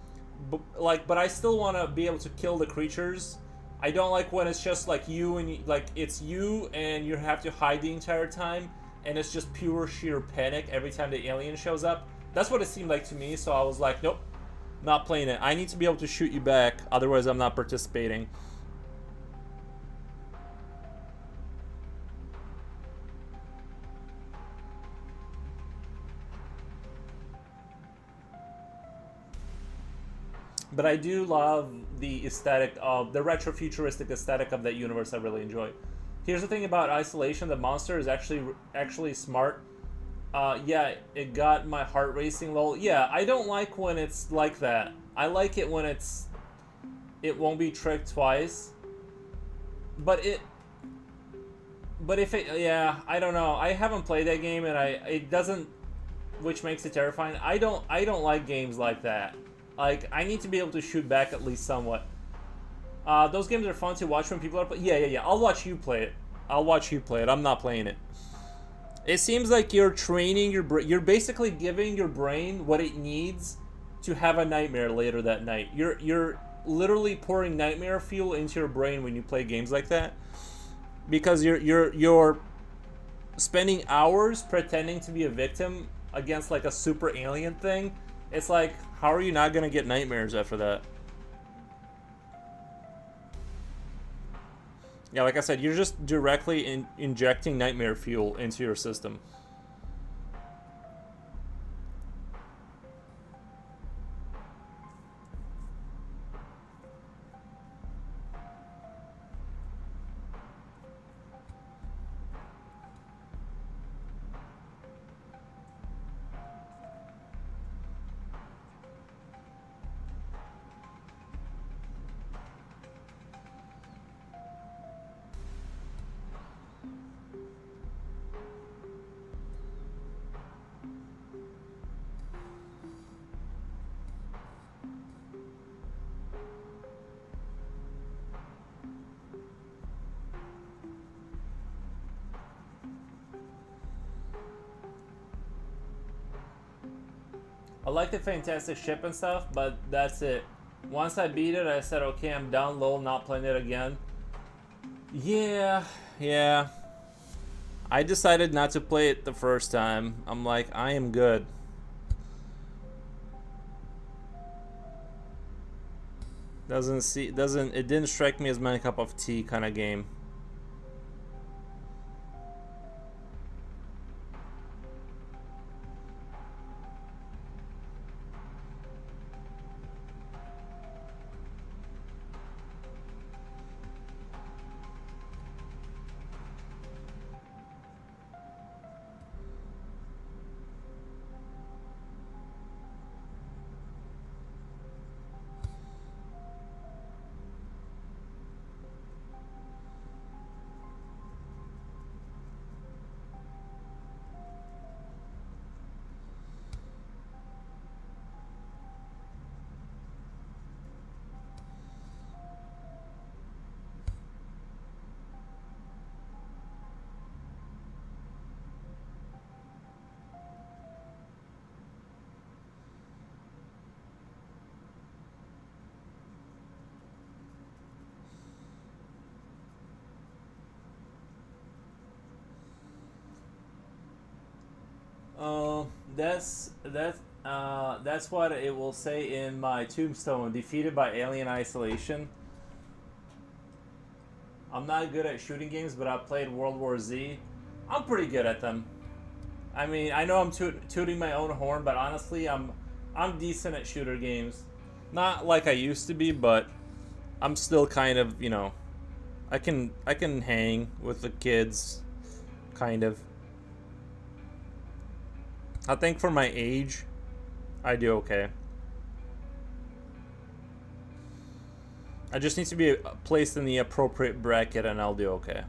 but I still want to be able to kill the creatures. I don't like when it's just like you and like it's you and you have to hide the entire time, and it's just pure sheer panic every time the alien shows up. That's what it seemed like to me. So I was like, nope, not playing it. I need to be able to shoot you back, otherwise I'm not participating. But I do love the aesthetic of the retro-futuristic aesthetic of that universe. I really enjoy. Here's the thing about Isolation: the monster is actually smart. Yeah, it got my heart racing low. Yeah, I don't like when it's like that. I like it when it won't be tricked twice. But if it, yeah, I don't know. I haven't played that game, and it doesn't, which makes it terrifying. I don't like games like that. Like, I need to be able to shoot back at least somewhat. Those games are fun to watch when people are playing. Yeah. I'll watch you play it. I'm not playing it. It seems like you're training your brain. You're basically giving your brain what it needs to have a nightmare later that night. You're literally pouring nightmare fuel into your brain when you play games like that, because you're spending hours pretending to be a victim against like a super alien thing. It's like, how are you not gonna get nightmares after that? Yeah, like I said, you're just directly injecting nightmare fuel into your system. I like the fantastic ship and stuff, but that's it. Once I beat it, I said, okay, I'm down low, not playing it again. Yeah. I decided not to play it the first time. I'm like, I am good. It didn't strike me as my cup of tea kind of game. That's what it will say in my tombstone. Defeated by Alien Isolation. I'm not good at shooting games, but I played World War Z. I'm pretty good at them. I mean, I know I'm tooting my own horn, but honestly, I'm decent at shooter games. Not like I used to be, but I'm still kind of, you know, I can hang with the kids, kind of. I think for my age, I do okay. I just need to be placed in the appropriate bracket and I'll do okay.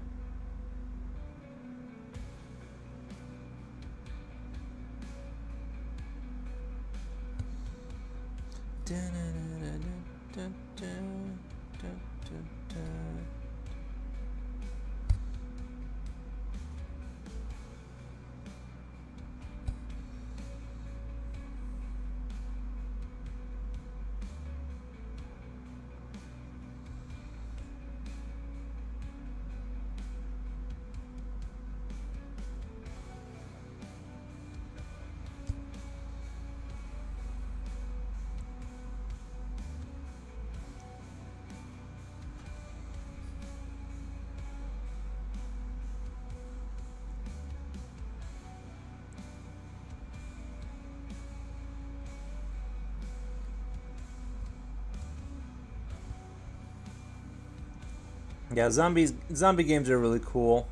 Yeah, zombie games are really cool.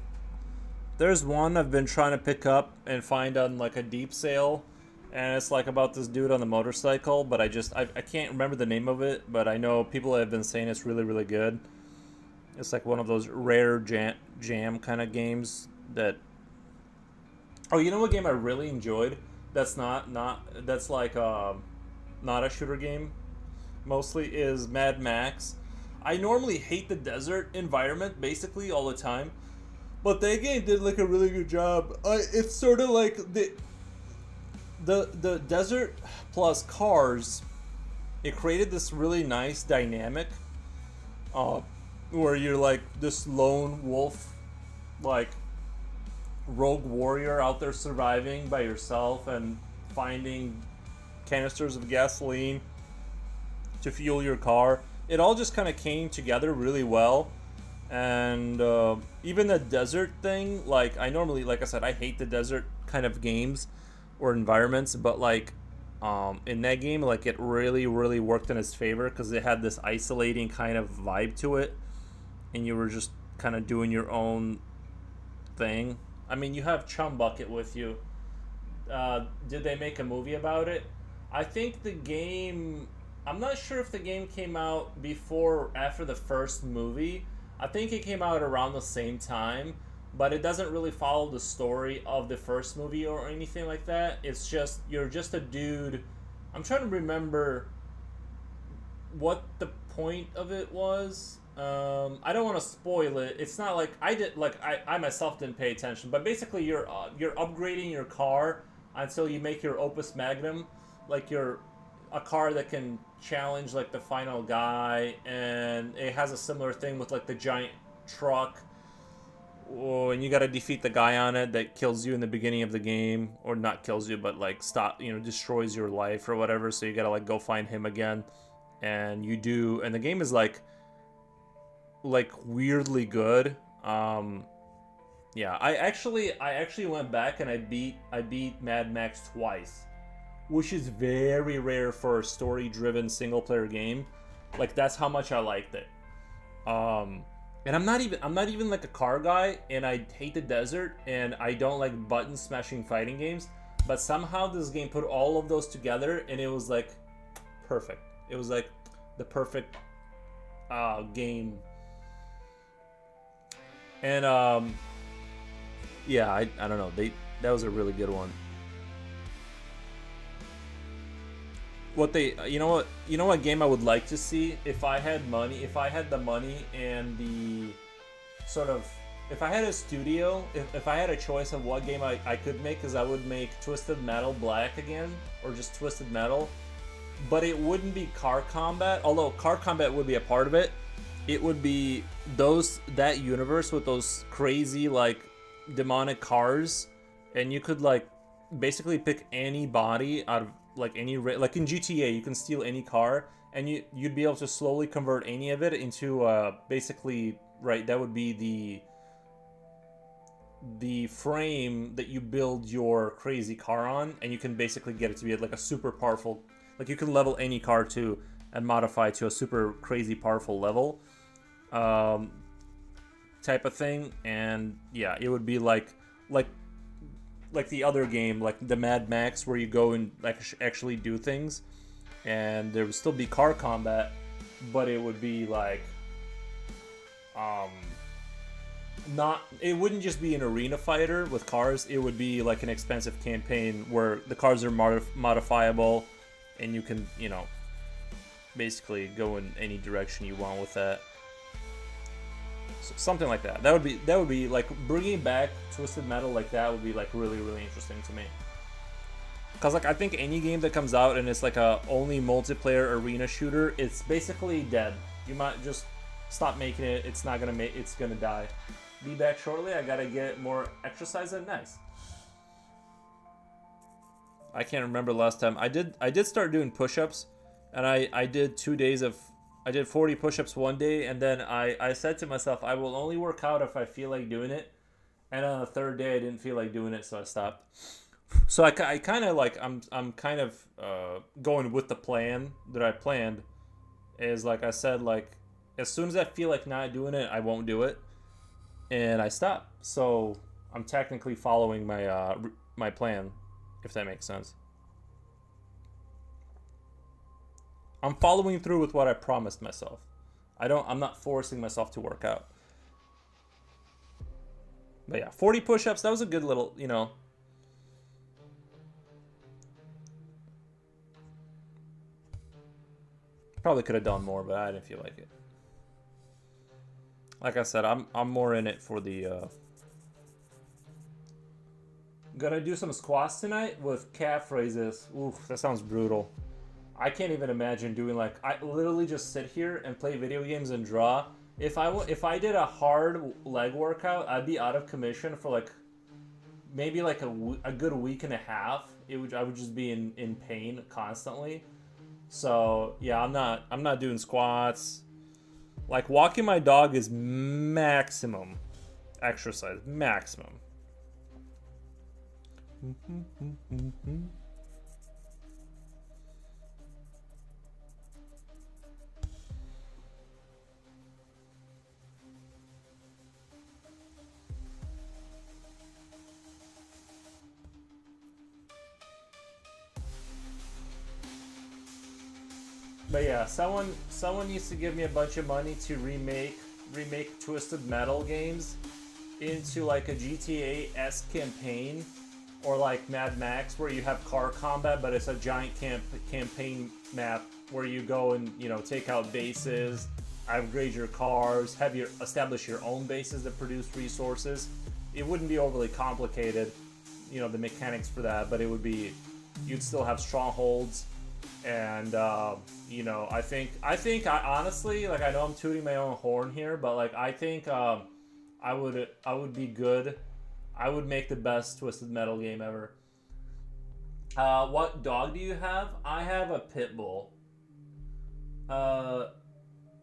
There's one I've been trying to pick up and find on like a deep sale, and it's like about this dude on the motorcycle, but I can't remember the name of it, but I know people have been saying it's really really good. It's like one of those rare jam kind of games that. Oh, you know what game I really enjoyed? That's not that's like not a shooter game. Mostly is Mad Max. I normally hate the desert environment basically all the time, but that game did like a really good job. It's sort of like the desert plus cars. It created this really nice dynamic, uh, where you're like this lone wolf, like rogue warrior out there surviving by yourself and finding canisters of gasoline to fuel your car. It all just kind of came together really well. And even the desert thing, like I normally, like I said, I hate the desert kind of games or environments, but like in that game, like it really, really worked in its favor because it had this isolating kind of vibe to it, and you were just kind of doing your own thing. I mean, you have Chum Bucket with you. Did they make a movie about it? I think the game. I'm not sure if the game came out before or after the first movie. I think it came out around the same time, but it doesn't really follow the story of the first movie or anything like that. It's just you're just a dude. I'm trying to remember what the point of it was. I don't want to spoil it. It's not like I myself didn't pay attention, but basically you're upgrading your car until you make your opus magnum, like you're a car that can challenge like the final guy, and it has a similar thing with like the giant truck. Oh, and you got to defeat the guy on it that kills you in the beginning of the game, or not kills you, but like destroys your life or whatever. So you got to like go find him again, and you do, and the game is like weirdly good. Yeah, I actually went back and I beat Mad Max twice, which is very rare for a story-driven single-player game. Like that's how much I liked it. And I'm not even like a car guy, and I hate the desert, and I don't like button smashing fighting games. But somehow this game put all of those together, and it was like perfect. It was like the perfect game. And yeah, I don't know. That was a really good one. You know what game I would like to see if I had the money and the sort of, if I had a studio, if I had a choice of what game I could make, is I would make Twisted Metal Black again, or just Twisted Metal, but it wouldn't be car combat, although car combat would be a part of it. It would be that universe with those crazy like demonic cars, and you could like basically pick any body out of like like in GTA, you can steal any car, and you'd be able to slowly convert any of it into basically, right, that would be the frame that you build your crazy car on, and you can basically get it to be like a super powerful, like you can level any car to and modify to a super crazy powerful level type of thing. And yeah, it would be like the other game, like the Mad Max, where you go and like actually do things, and there would still be car combat, but it would be like it wouldn't just be an arena fighter with cars. It would be like an expensive campaign where the cars are modifiable, and you can basically go in any direction you want with that. So something like that. That would be like bringing back Twisted Metal like that would be like really really interesting to me. Cause like I think any game that comes out and it's like a only multiplayer arena shooter, it's basically dead. You might just stop making it. It's not gonna it's gonna die. Be back shortly. I gotta get more exercise and nice. I can't remember the last time I did start doing push-ups, and I did 2 days of. I did 40 push-ups one day, and then I said to myself, I will only work out if I feel like doing it. And on the third day, I didn't feel like doing it, so I stopped. So I kind of like, I'm kind of going with the plan that I planned. Is like I said, like as soon as I feel like not doing it, I won't do it, and I stop. So I'm technically following my plan, if that makes sense. I'm following through with what I promised myself. I'm not forcing myself to work out. But yeah, 40 push-ups, that was a good little, probably could have done more, but I didn't feel like it. Like I said, I'm more in it for the gonna do some squats tonight with calf raises. Oof, that sounds brutal. I can't even imagine doing I literally just sit here and play video games and draw. If I did a hard leg workout, I'd be out of commission for maybe a good week and a half. I would just be in pain constantly. So yeah, I'm not doing squats. Walking my dog is maximum exercise, maximum. But yeah, someone needs to give me a bunch of money to remake Twisted Metal games into a GTA-esque campaign, or Mad Max, where you have car combat, but it's a giant campaign map where you go and take out bases, upgrade your cars, establish your own bases that produce resources. It wouldn't be overly complicated, the mechanics for that, but you'd still have strongholds. And I think I honestly, I know I'm tooting my own horn here, but I think I would be good. I would make the best Twisted Metal game ever. What dog do you have? I have a pit bull. I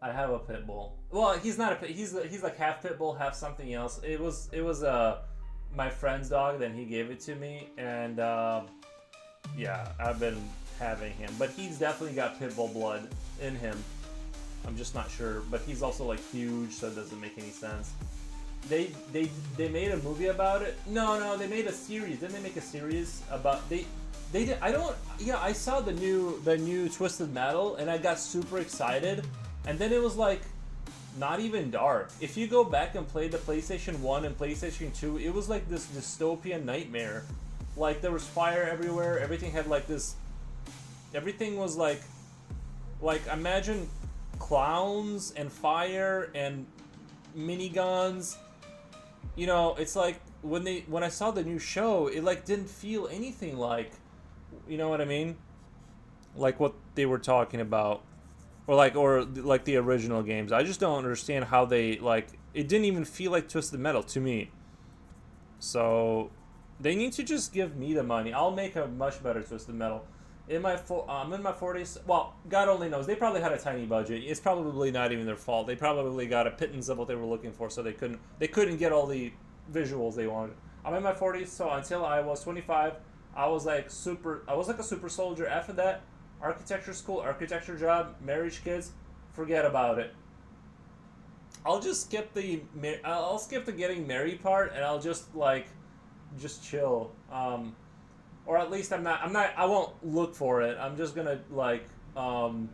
have a pit bull. Well, he's not a pit. He's half pit bull, half something else. It was my friend's dog. Then he gave it to me, and yeah, I've been having him, but he's definitely got pit bull blood in him. I'm just not sure, but he's also huge, so it doesn't make any sense. They made a movie about it. No, they made a series. Didn't they make a series about they did? I saw the new Twisted Metal, and I got super excited, and then it was not even dark. If you go back and play the PlayStation 1 and PlayStation 2, it was this dystopian nightmare. There was fire everywhere. Everything had this. Everything was imagine clowns and fire and miniguns. It's when I saw the new show, it didn't feel anything you know what I mean? What they were talking about, or the original games. I just don't understand how they it didn't even feel like Twisted Metal to me. So they need to just give me the money. I'll make a much better Twisted Metal. I'm in my 40s. Well, God only knows. They probably had a tiny budget. It's probably not even their fault. They probably got a pittance of what they were looking for, so they couldn't get all the visuals they wanted. I'm in my 40s, so until I was 25, I was a super soldier. After that, architecture school, architecture job, marriage, kids, forget about it. I'll just skip the getting married part, and I'll just chill. Or at least I won't look for it. I'm just gonna kind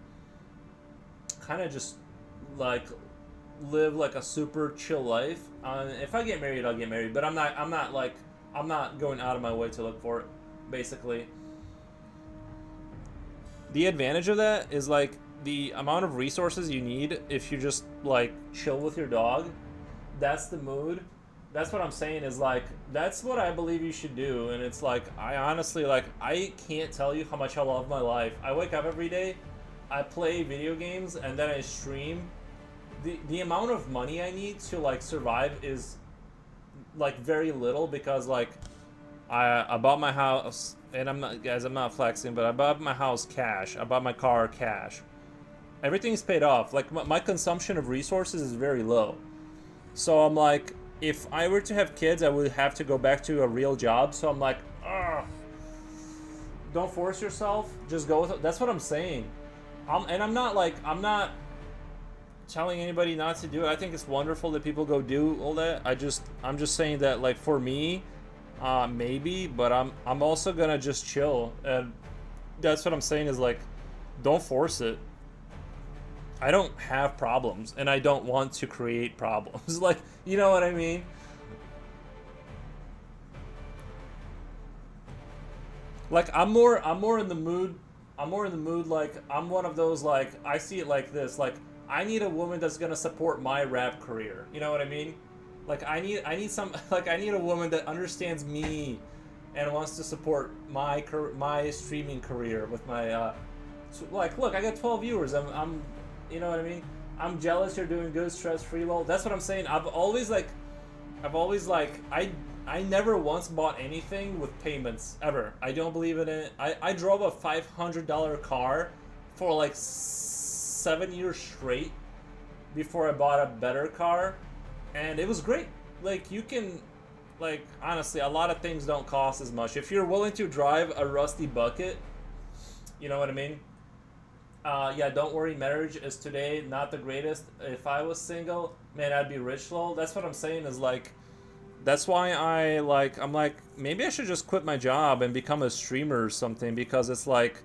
of just live a super chill life. If I get married, I'll get married, but I'm not going out of my way to look for it, basically. The advantage of that is the amount of resources you need if you just chill with your dog. That's the mood. That's what I'm saying is that's what I believe you should do. And it's I honestly I can't tell you how much I love my life. I wake up every day, I play video games, and then I stream. The amount of money I need to survive is very little, because I bought my house, and I'm not flexing, but I bought my house cash. I bought my car cash. Everything's paid off. My consumption of resources is very low. So I'm if I were to have kids, I would have to go back to a real job. So I'm ugh. Don't force yourself. Just go with it. That's what I'm saying. I'm not telling anybody not to do it. I think it's wonderful that people go do all that. I'm just saying that, like, for me, maybe, but I'm also gonna just chill, and that's what I'm saying is, like, don't force it. I don't have problems, and I don't want to create problems. Like, you know what I mean? Like, I'm more in the mood. I'm more in the mood, like, I'm one of those, like, I see it like this, like, I need a woman that's gonna support my rap career. You know what I mean? Like, I need some, like, I need a woman that understands me and wants to support my streaming career with my, like, look, I got 12 viewers. I'm, you know what I mean? I'm jealous you're doing good, stress-free, lol. That's what I'm saying. I've always, like, I never once bought anything with payments, ever. I don't believe in it. I drove a $500 car for like 7 years straight before I bought a better car, and it was great. Like, you can, like, honestly, a lot of things don't cost as much. If you're willing to drive a rusty bucket, you know what I mean? Yeah, don't worry, marriage is today not the greatest. If I was single, man, I'd be rich, lol. That's what I'm saying is, like, that's why I'm like, maybe I should just quit my job and become a streamer or something, because it's like,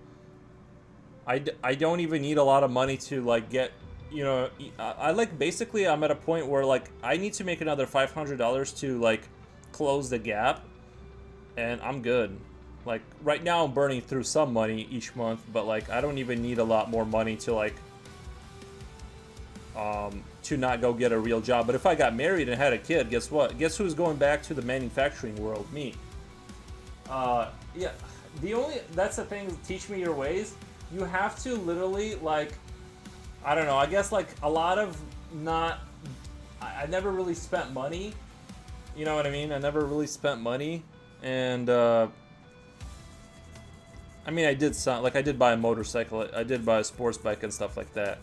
I don't even need a lot of money to, like, get, you know, I like, basically I'm at a point where, like, I need to make another $500 to, like, close the gap, and I'm good. Like, right now I'm burning through some money each month, but, like, I don't even need a lot more money to, like, to not go get a real job. But if I got married and had a kid, guess what? Guess who's going back to the manufacturing world? Me. Yeah, that's the thing, teach me your ways. You have to literally, like, I don't know, I guess, like, a lot of I never really spent money. You know what I mean? I never really spent money. And, I mean, I did buy a motorcycle, I did buy a sports bike and stuff like that.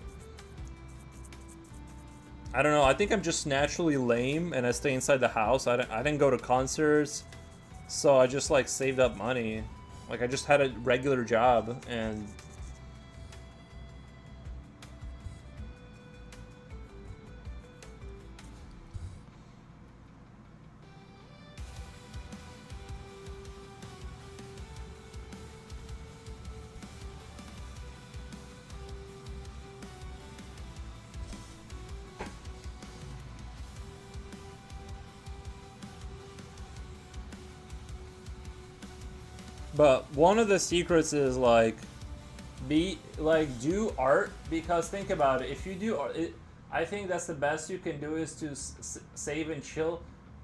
I don't know, I think I'm just naturally lame and I stay inside the house. I didn't go to concerts, so I just, like, saved up money. Like, I just had a regular job, and but one of the secrets is, like, do art, because think about it. If you do art, I think that's the best you can do, is to save and chill,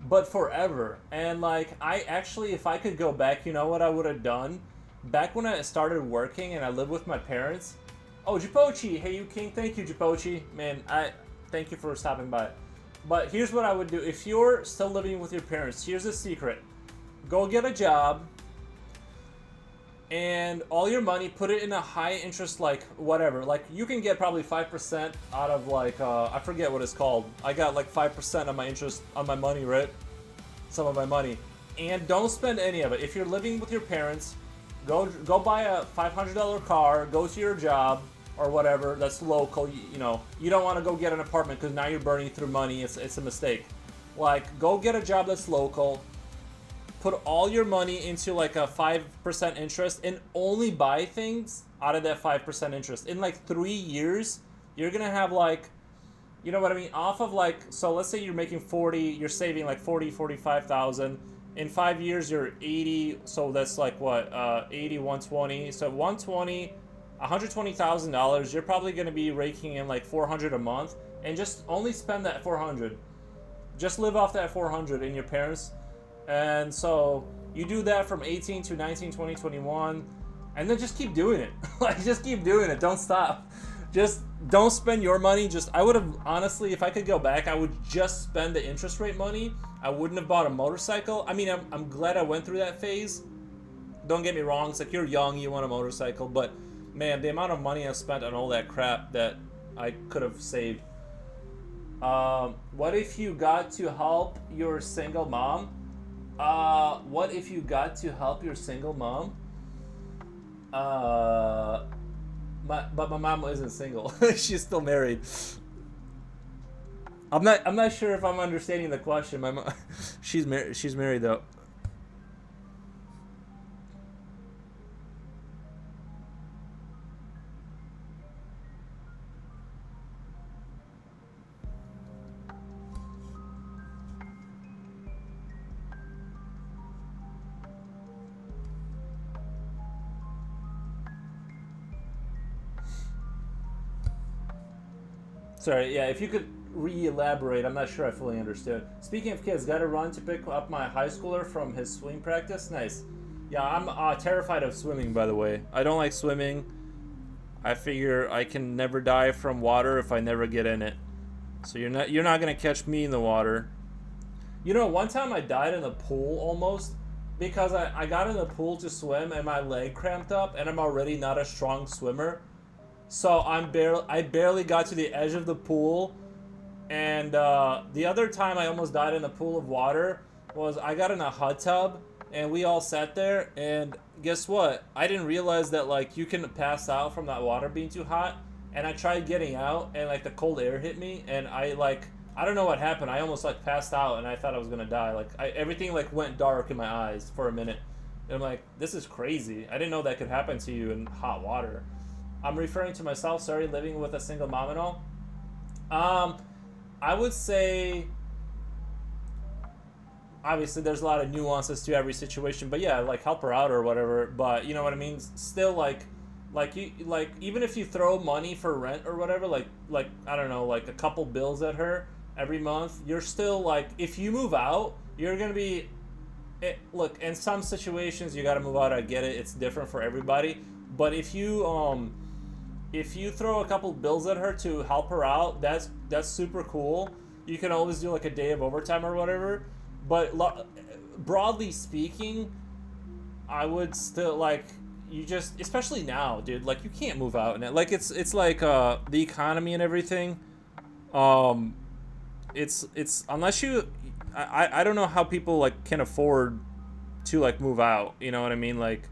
but forever. And, like, I actually, if I could go back, you know what I would have done? Back when I started working and I lived with my parents. Oh, Japochi, hey you king, thank you, Japochi. Man, thank you for stopping by. But here's what I would do. If you're still living with your parents, here's the secret. Go get a job, and all your money, put it in a high interest, like, whatever. Like, you can get probably 5% out of, like, I forget what it's called. I got, like, 5% of my interest on my money, right? Some of my money. And don't spend any of it. If you're living with your parents, go buy a $500 car, go to your job, or whatever, that's local. You know, you don't want to go get an apartment, because now you're burning through money. It's a mistake. Like, go get a job that's local. Put all your money into, like, a 5% interest, and only buy things out of that 5% interest. In, like, 3 years, you're gonna have, like, you know what I mean, off of, like, so let's say you're making 40, you're saving like 45,000. In 5 years, you're 80, so that's like what, 80, 120. So $120,000, you're probably gonna be raking in like 400 a month, and just only spend that 400. Just live off that 400 in your parents. And so you do that from 18 to 19, 20, 21, and then just keep doing it. Like, just keep doing it. Don't stop. Just don't spend your money. I would have, honestly, if I could go back, I would just spend the interest rate money. I wouldn't have bought a motorcycle. I mean, I'm glad I went through that phase. Don't get me wrong. It's like, you're young, you want a motorcycle, but man, the amount of money I've spent on all that crap that I could have saved. What if you got to help your single mom? What if you got to help your single mom? But my mom isn't single. She's still married. I'm not sure if I'm understanding the question. My mom, she's married though. Sorry, yeah, if you could re-elaborate, I'm not sure I fully understood. Speaking of kids, got to run to pick up my high schooler from his swim practice. Nice. Yeah, I'm terrified of swimming, by the way. I don't like swimming. I figure I can never die from water if I never get in it. So you're not gonna catch me in the water. You know, one time I died in the pool almost because I got in the pool to swim and my leg cramped up and I'm already not a strong swimmer. So I barely got to the edge of the pool, and the other time I almost died in a pool of water was I got in a hot tub and we all sat there, and guess what? I didn't realize that like you can pass out from that water being too hot, and I tried getting out and like the cold air hit me and I don't know what happened. I almost like passed out and I thought I was gonna die. Like everything like went dark in my eyes for a minute. And I'm like, this is crazy. I didn't know that could happen to you in hot water. I'm referring to myself, sorry, living with a single mom and all. I would say, obviously, there's a lot of nuances to every situation, but yeah, like help her out or whatever. But you know what I mean. Still, like even if you throw money for rent or whatever, like I don't know, like a couple bills at her every month, you're still like, if you move out, you're gonna be. Look, in some situations you got to move out. I get it. It's different for everybody. But if you throw a couple bills at her to help her out, that's super cool. You can always do like a day of overtime or whatever. But broadly speaking, I would still like, you just, especially now, dude, like you can't move out, and like it's like the economy and everything. It's unless you, I don't know how people like can afford to like move out. You know what I mean? Like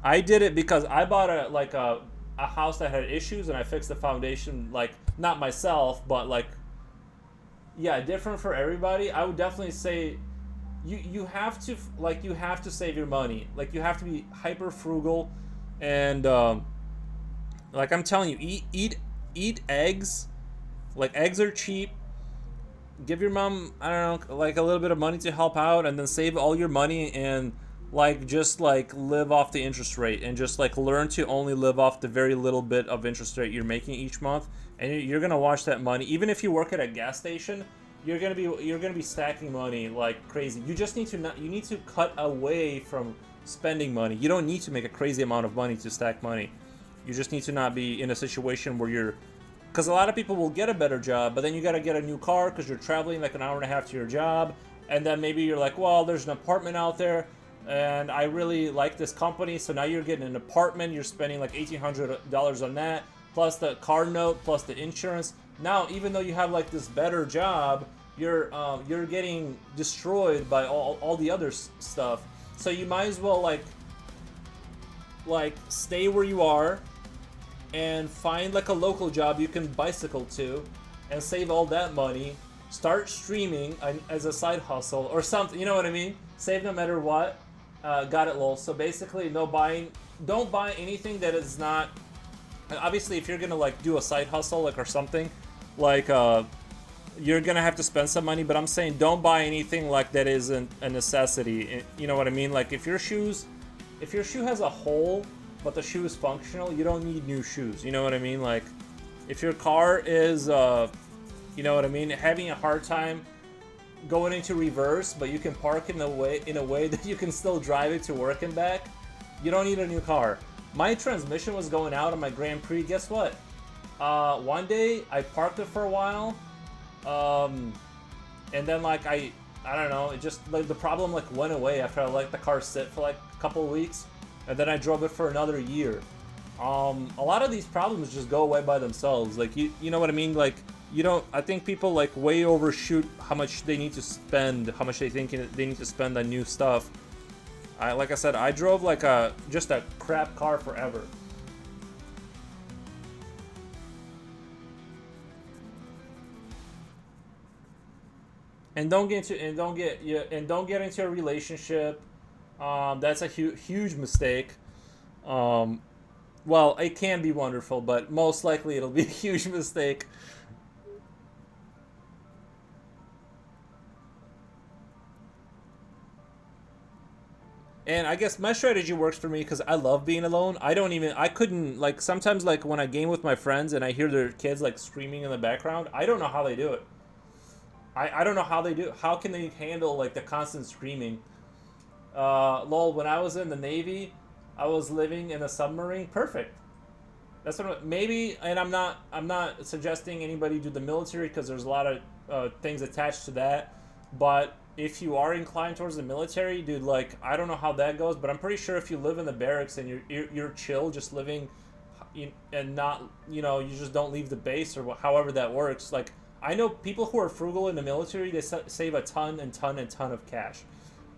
I did it because I bought a house that had issues and I fixed the foundation, like not myself, but like, yeah, different for everybody. I would definitely say you have to save your money. Like you have to be hyper frugal, and like I'm telling you, eat eggs. Like eggs are cheap. Give your mom, I don't know, like a little bit of money to help out, and then save all your money and like just like live off the interest rate, and just like learn to only live off the very little bit of interest rate you're making each month, and you're gonna watch that money. Even if you work at a gas station, you're gonna be stacking money like crazy. You just need to not, you need to cut away from spending money. You don't need to make a crazy amount of money to stack money. You just need to not be in a situation where you're, because a lot of people will get a better job, but then you got to get a new car because you're traveling like an hour and a half to your job, and then maybe you're like, well, there's an apartment out there and I really like this company, so now you're getting an apartment, you're spending like $1,800 on that, plus the car note, plus the insurance. Now, even though you have like this better job, you're getting destroyed by all the other stuff. So you might as well like stay where you are and find like a local job you can bicycle to and save all that money. Start streaming as a side hustle or something, you know what I mean? Save no matter what. Got it, lol. So basically, don't buy anything that is not. Obviously, if you're gonna like do a side hustle like or something, like you're gonna have to spend some money. But I'm saying don't buy anything like that isn't a necessity. You know what I mean? Like if your shoe has a hole but the shoe is functional, you don't need new shoes. You know what I mean? Like if your car is, you know what I mean, having a hard time going into reverse, but you can park in a way that you can still drive it to work and back, you don't need a new car. My transmission was going out on my Grand Prix. Guess what? One day I parked it for a while, and then like I don't know, it just like the problem like went away after I let the car sit for like a couple of weeks, and then I drove it for another year. A lot of these problems just go away by themselves. Like you know what I mean? Like you don't. I think people like way overshoot how much they need to spend, how much they think they need to spend on new stuff. Like I said, I drove like just a crap car forever. and don't get into a relationship. That's a huge mistake. Um, well, it can be wonderful, but most likely it'll be a huge mistake. And I guess my strategy works for me because I love being alone. I couldn't, like, sometimes, like, when I game with my friends and I hear their kids, like, screaming in the background, I don't know how they do it. I don't know how they do it. How can they handle, like, the constant screaming? Lol, when I was in the Navy, I was living in a submarine. Perfect. That's what maybe, and I'm not suggesting anybody do the military because there's a lot of things attached to that. But if you are inclined towards the military, dude, like, I don't know how that goes, but I'm pretty sure if you live in the barracks and you're chill, just living, and not, you just don't leave the base or however that works. Like, I know people who are frugal in the military, they save a ton and ton and ton of cash.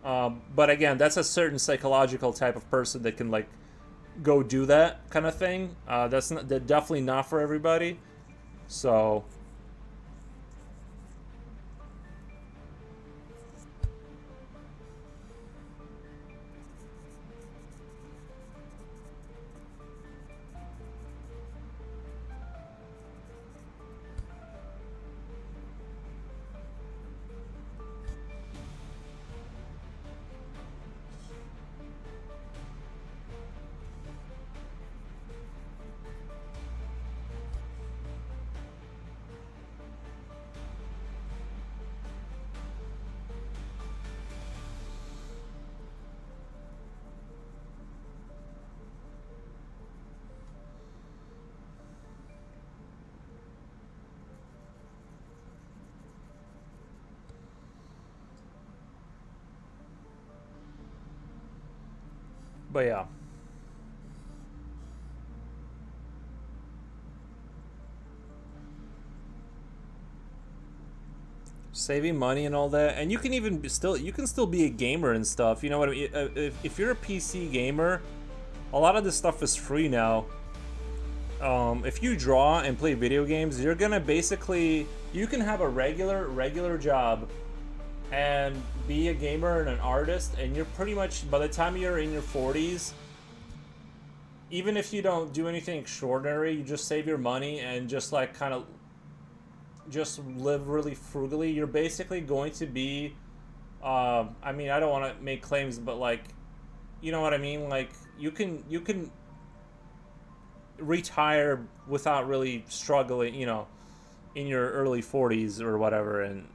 But again, that's a certain psychological type of person that can, like, go do that kind of thing. That's definitely not for everybody. So, but yeah. Saving money and all that, and you can still be a gamer and stuff. You know what I mean? If you're a PC gamer, a lot of this stuff is free now. If you draw and play video games, you're gonna basically, you can have a regular job and be a gamer and an artist, and you're pretty much, by the time you're in your 40s, even if you don't do anything extraordinary, you just save your money and just, like, kind of just live really frugally, you're basically going to be, I mean, I don't want to make claims, but, like, you know what I mean? Like, you can retire without really struggling, in your early 40s or whatever. And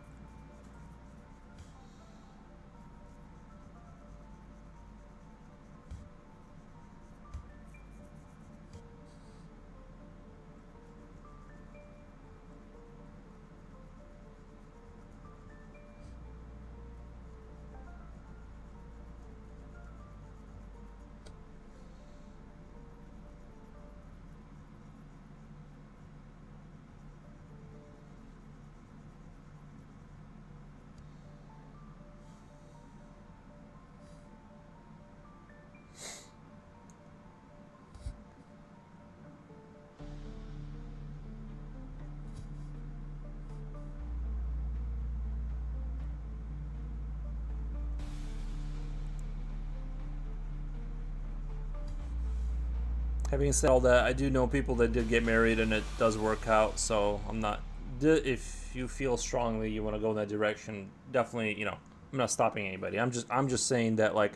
having said all that, I do know people that did get married and it does work out. So I'm not. If you feel strongly you want to go in that direction, definitely. I'm not stopping anybody. I'm just saying that, like,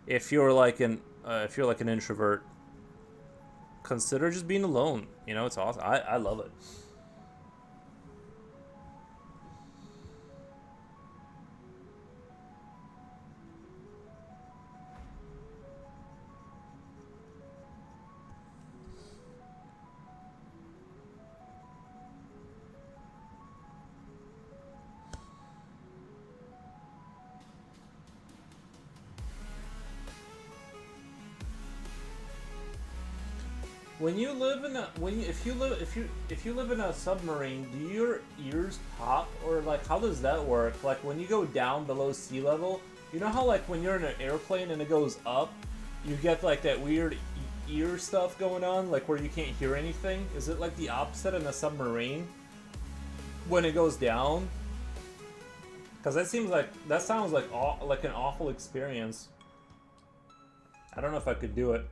if you're like an introvert, consider just being alone. It's awesome. I love it. When you live in a when you, if you live in a submarine, do your ears pop, or, like, how does that work? Like, when you go down below sea level, you know how, like, when you're in an airplane and it goes up, you get, like, that weird ear stuff going on, like, where you can't hear anything? Is it like the opposite in a submarine when it goes down? Cause that sounds like an awful experience. I don't know if I could do it.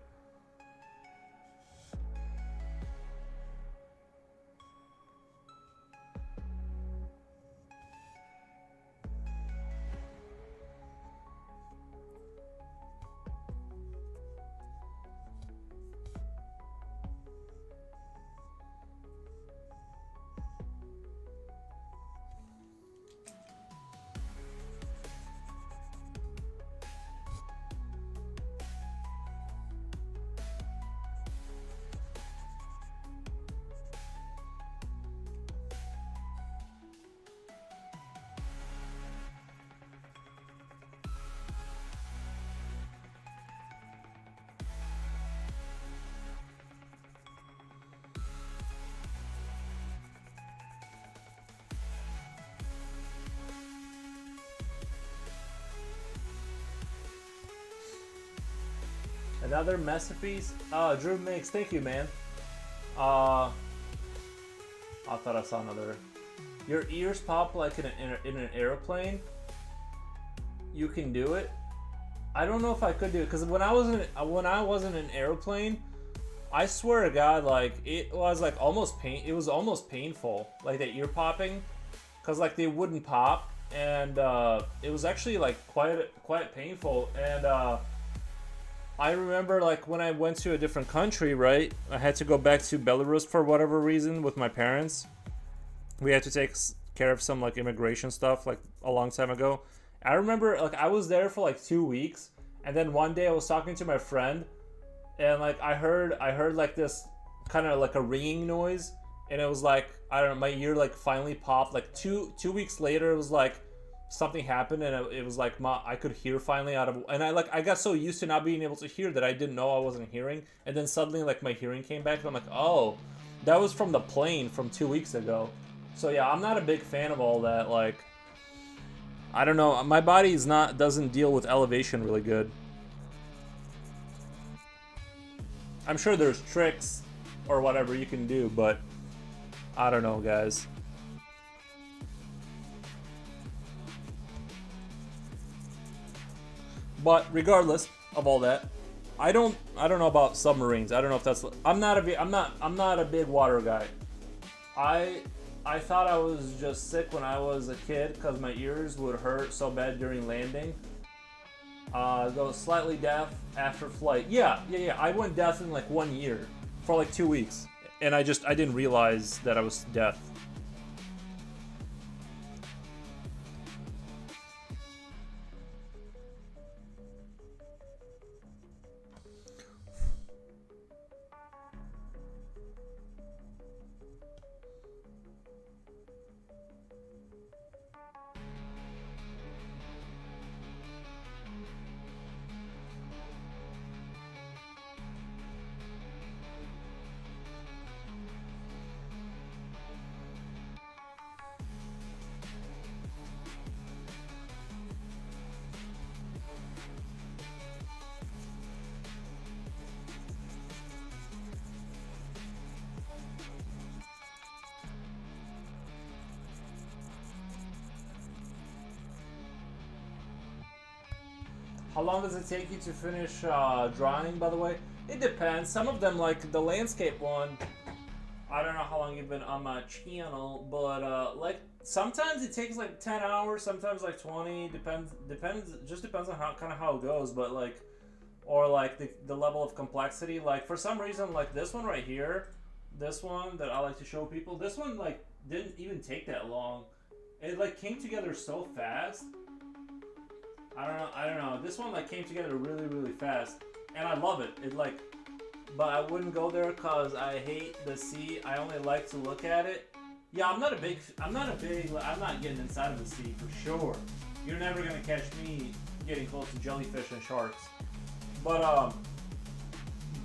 Another masterpiece. Drew makes. Thank you, man. I thought I saw another. Your ears pop like in an airplane. You can do it. I don't know if I could do it because when I was in an airplane, I swear to God, like it was like almost pain. It was almost painful, like that ear popping, because like they wouldn't pop, and it was actually like quite painful. And I remember like when I went to a different country, right? I had to go back to Belarus for whatever reason with my parents. We had to take care of some like immigration stuff like a long time ago. I remember like I was there for like 2 weeks, and then one day I was talking to my friend, and like I heard like this kind of like a ringing noise, and it was like I don't know, my ear like finally popped. Like two weeks later, it was like something happened, and it was like I could hear finally out of, and I got so used to not being able to hear that I didn't know I wasn't hearing, and then suddenly like my hearing came back, and I'm like, oh, that was from the plane from 2 weeks ago. So yeah, I'm not a big fan of all that. Like, I don't know, my body doesn't deal with elevation really good. I'm sure there's tricks or whatever you can do, but I don't know, guys. But regardless of all that, I don't know about submarines. I don't know if that's. I'm not a big water guy. I thought I was just sick when I was a kid because my ears would hurt so bad during landing. Go slightly deaf after flight. Yeah. I went deaf in like 1 year for like 2 weeks, and I didn't realize that I was deaf. How long does it take you to finish drawing, by the way? It depends. Some of them, like the landscape one, I don't know how long you've been on my channel, but like sometimes it takes like 10 hours, sometimes like 20. Depends. Just depends on how it goes. But like, or like the level of complexity. Like for some reason, like this one right here, this one that I like to show people, this one like didn't even take that long. It like came together so fast. I don't know. This one like came together really fast, and I love it. It like, but I wouldn't go there cause I hate the sea. I only like to look at it. Yeah, I'm not getting inside of the sea for sure. You're never gonna catch me getting close to jellyfish and sharks. But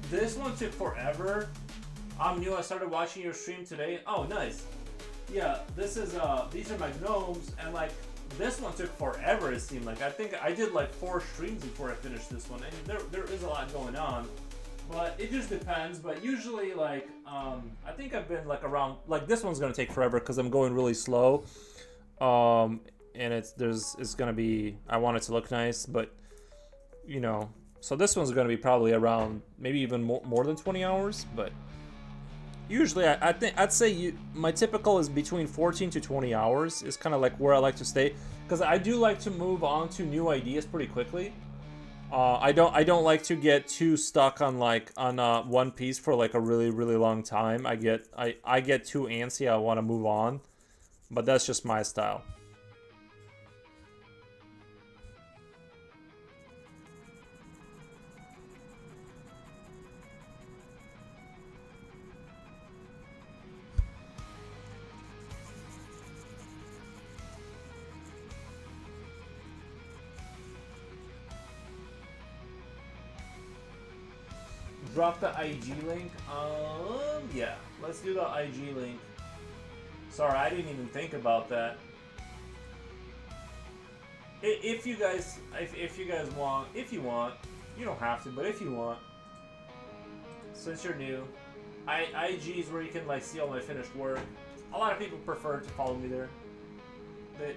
this one took forever. I'm new. I started watching your stream today. Oh, nice. Yeah, these are my gnomes, and like. This one took forever, it seemed like. I think I did like 4 streams before I finished this one. And there is a lot going on. But it just depends. But usually, like, I think I've been like around, like this one's going to take forever because I'm going really slow. and it's gonna be, I want it to look nice, but you know, so this one's gonna be probably around maybe even more than 20 hours, but usually I think I'd say my typical is between 14 to 20 hours is kind of like where I like to stay, because I do like to move on to new ideas pretty quickly. I don't like to get too stuck on one piece for like a really long time. I get too antsy. I want to move on, but that's just my style. Drop the IG link. Yeah, let's do the IG link. Sorry, I didn't even think about that. If you guys want, you don't have to, but if you want, since you're new, IG is where you can like see all my finished work. A lot of people prefer to follow me there.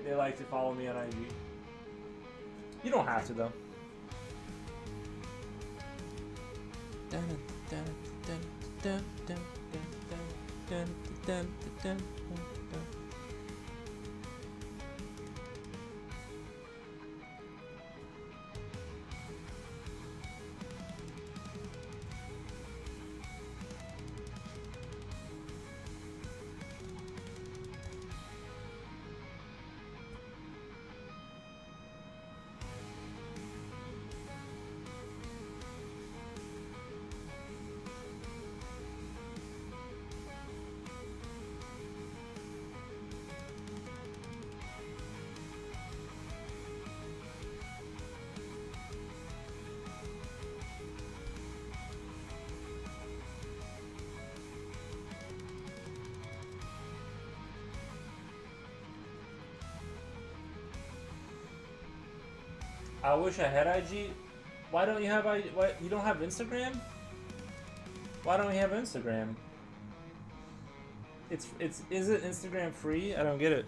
They like to follow me on IG. You don't have to though. I wish I had IG. Why don't you have IG? Why you don't have Instagram? Why don't you have Instagram? Is it Instagram free? I don't get it.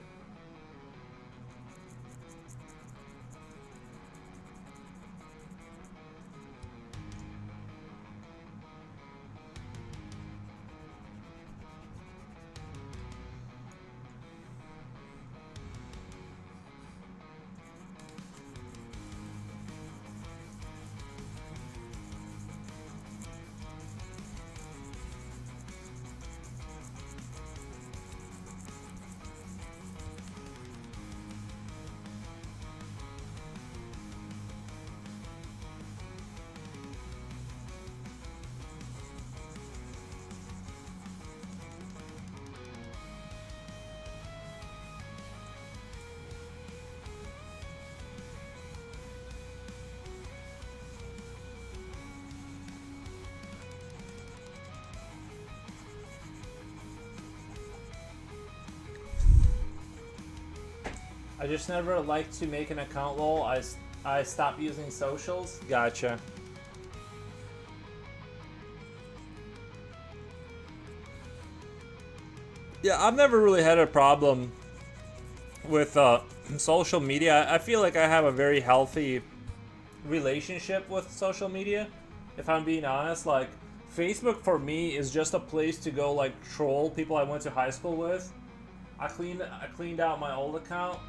I just never liked to make an account, lol. I stopped using socials. Gotcha. Yeah, I've never really had a problem with social media. I feel like I have a very healthy relationship with social media, if I'm being honest. Like, Facebook for me is just a place to go like troll people I went to high school with. I cleaned out my old account.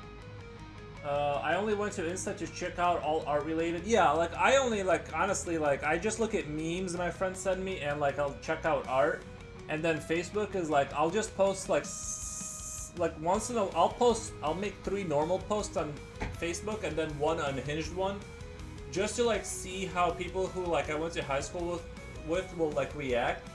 I only went to Insta to check out all art related. Yeah, like I only like honestly like I just look at memes my friends send me and like I'll check out art. And then Facebook is like I'll just post like once in a I'll make 3 normal posts on Facebook and then 1 unhinged one, just to like see how people who like I went to high school with will like react.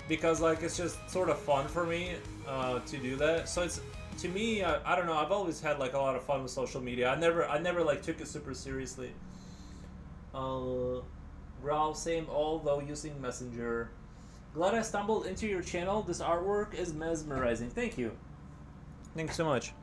Because like it's just sort of fun for me to do that. So it's, to me, I don't know. I've always had like a lot of fun with social media. I never like took it super seriously. Raw, same although using Messenger. Glad I stumbled into your channel. This artwork is mesmerizing. Thank you. Thanks so much.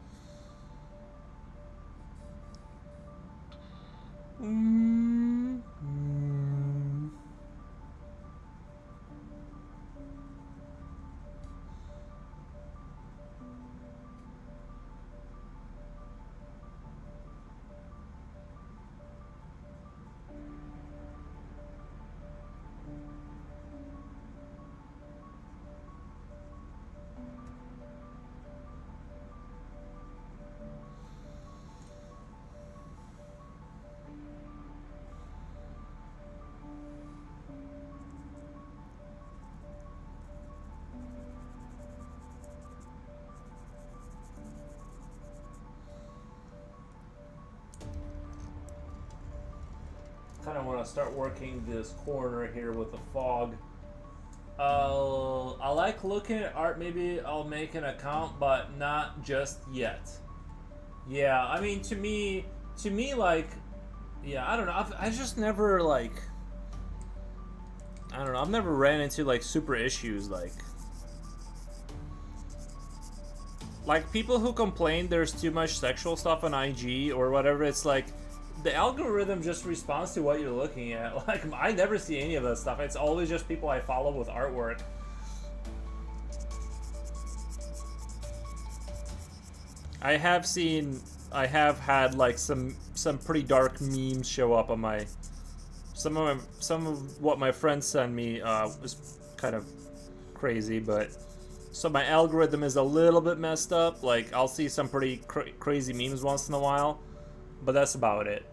kind of want to start working this corner here with the fog. I like looking at art. Maybe I'll make an account, but not just yet. Yeah, I mean, to me, like, yeah, I don't know. I just never like, I don't know. I've never ran into like super issues like people who complain there's too much sexual stuff on IG or whatever. It's like the algorithm just responds to what you're looking at. Like, I never see any of that stuff. It's always just people I follow with artwork. I have had like some pretty dark memes show up on my some of what my friends send me was kind of crazy, but so my algorithm is a little bit messed up. Like, I'll see some pretty crazy memes once in a while, but that's about it.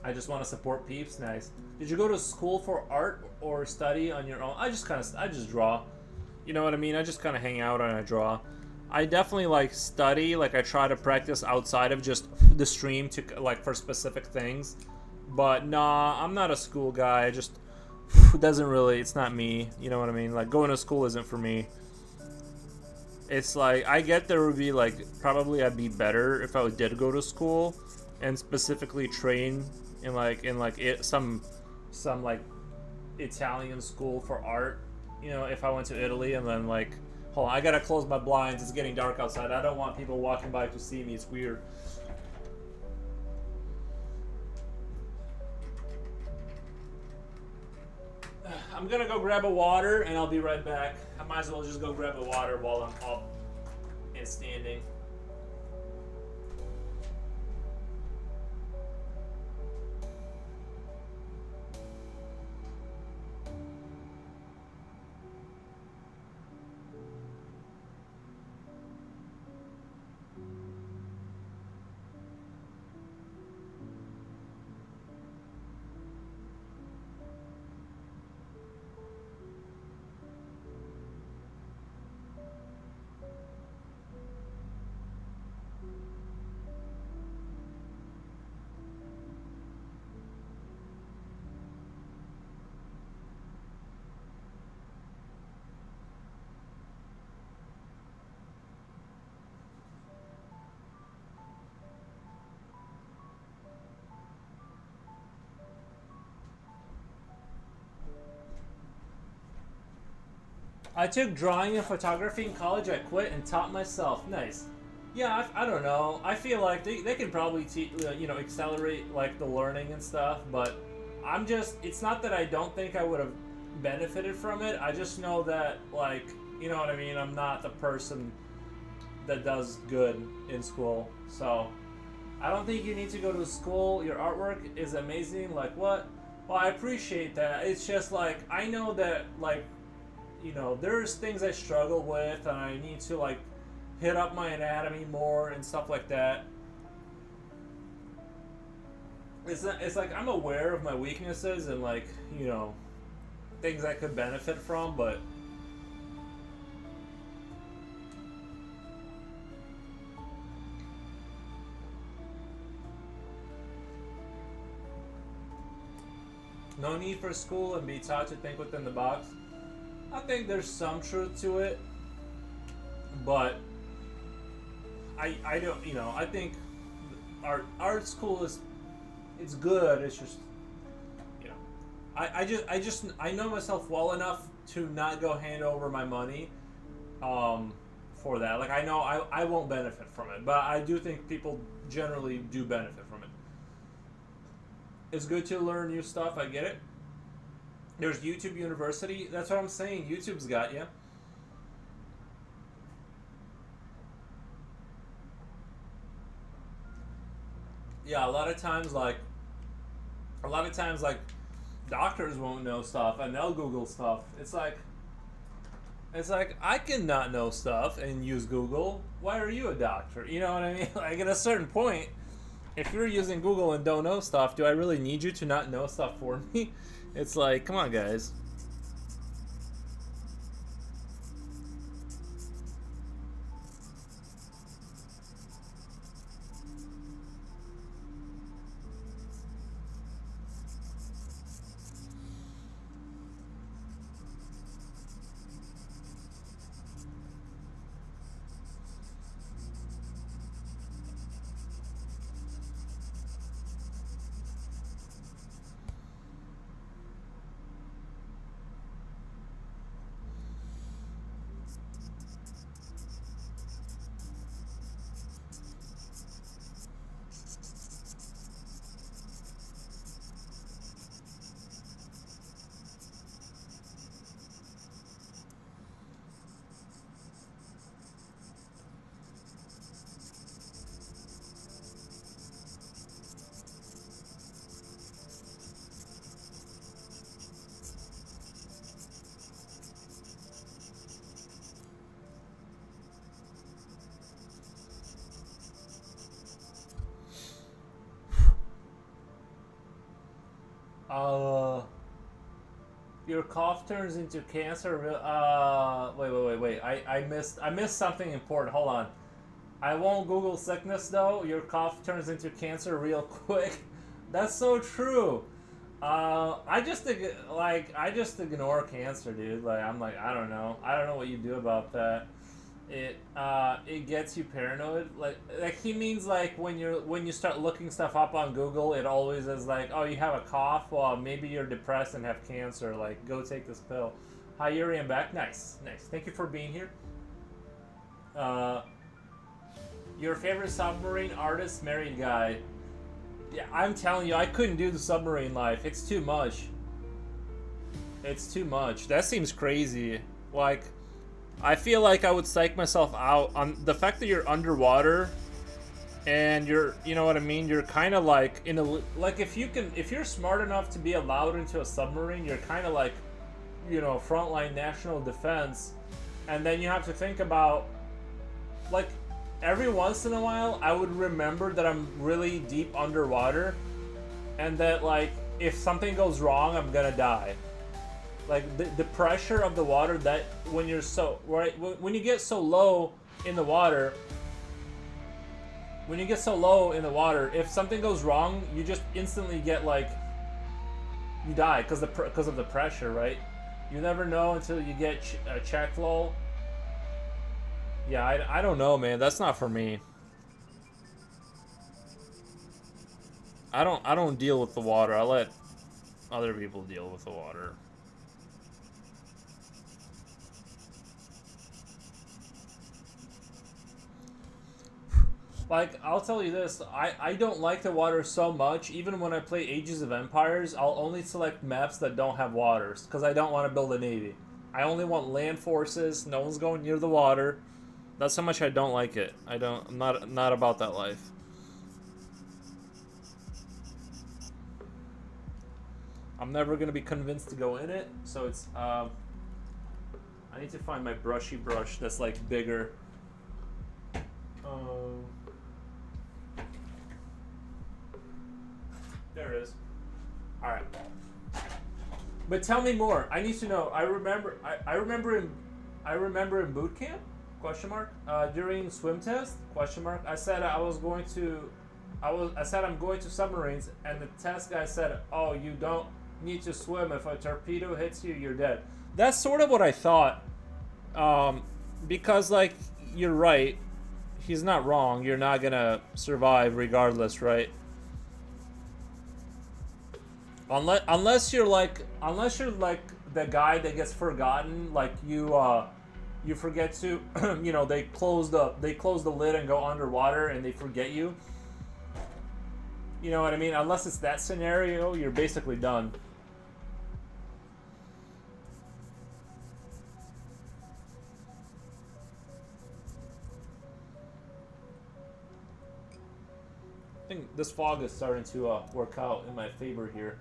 I just want to support peeps. Nice. Did you go to school for art or study on your own? I just draw. You know what I mean? I just kind of hang out and I draw. I definitely like study. Like, I try to practice outside of just the stream to like for specific things. But nah, I'm not a school guy. I just it doesn't really. It's not me. You know what I mean? Like, going to school isn't for me. It's like, I get there would be like, probably I'd be better if I did go to school and specifically train in some like Italian school for art. You know, if I went to Italy and then like, hold on, I gotta close my blinds. It's getting dark outside. I don't want people walking by to see me. It's weird. I'm gonna go grab a water and I'll be right back. I might as well just go grab a water while I'm up and standing. I took drawing and photography in college. I quit and taught myself. Nice. Yeah, I don't know. I feel like they can probably accelerate like the learning and stuff, but I'm just, it's not that I don't think I would have benefited from it. I just know that, like, you know what I mean? I'm not the person that does good in school. So I don't think you need to go to school. Your artwork is amazing. Like, what? Well, I appreciate that. It's just like, I know that, like, you know, there's things I struggle with and I need to like hit up my anatomy more and stuff like that. It's like I'm aware of my weaknesses and, like, you know, things I could benefit from, but no need for school and be taught to think within the box. I think there's some truth to it, but I don't, you know, I think art school it's good. It's just, you know, I know myself well enough to not go hand over my money for that. Like, I know I won't benefit from it, but I do think people generally do benefit from it. It's good to learn new stuff. I get it. There's YouTube University. That's what I'm saying. YouTube's got you. Yeah, a lot of times, like, doctors won't know stuff and they'll Google stuff. It's like I can not know stuff and use Google. Why are you a doctor? You know what I mean? Like, at a certain point, if you're using Google and don't know stuff, do I really need you to not know stuff for me? It's like, come on, guys. Your cough turns into cancer. Wait. I missed something important. Hold on. I won't Google sickness though. Your cough turns into cancer real quick. That's so true. I just ignore cancer, dude. Like I'm like I don't know what you do about that. It gets you paranoid. Like he means like when you start looking stuff up on Google, it always is like, oh, you have a cough. Well, maybe you're depressed and have cancer. Like go take this pill. Hi Yuri, I'm back. Nice. Thank you for being here. Your favorite submarine artist, married guy. Yeah, I'm telling you, I couldn't do the submarine life. It's too much. It's too much. That seems crazy. Like, I feel like I would psych myself out on the fact that you're underwater and you're, you know what I mean? You're kind of like in a, like if you're smart enough to be allowed into a submarine, you're kind of like, you know, frontline national defense. And then you have to think about, like, every once in a while, I would remember that I'm really deep underwater, and that like if something goes wrong, I'm gonna die. Like the pressure of the water, that when you're so right when you get so low in the water, if something goes wrong, you just instantly get like you die because of the pressure, right? You never know until you get check low. Yeah, I don't know, man. That's not for me. I don't deal with the water. I let other people deal with the water. Like, I'll tell you this, I don't like the water so much. Even when I play Ages of Empires, I'll only select maps that don't have waters, because I don't want to build a navy. I only want land forces, no one's going near the water. That's how much I don't like it. I'm not about that life. I'm never gonna be convinced to go in it, so it's I need to find my brushy brush that's like bigger. There it is. All right. But tell me more. I need to know. I remember in boot camp. Question mark. During swim test? Question mark. I said I'm going to submarines, and the test guy said, "Oh, you don't need to swim. If a torpedo hits you, you're dead." That's sort of what I thought. Because like you're right. He's not wrong. You're not gonna survive regardless, right? Unless you're like the guy that gets forgotten, like you forget to, you know, they close the lid and go underwater and they forget you. You know what I mean? Unless it's that scenario, you're basically done. I think this fog is starting to work out in my favor here.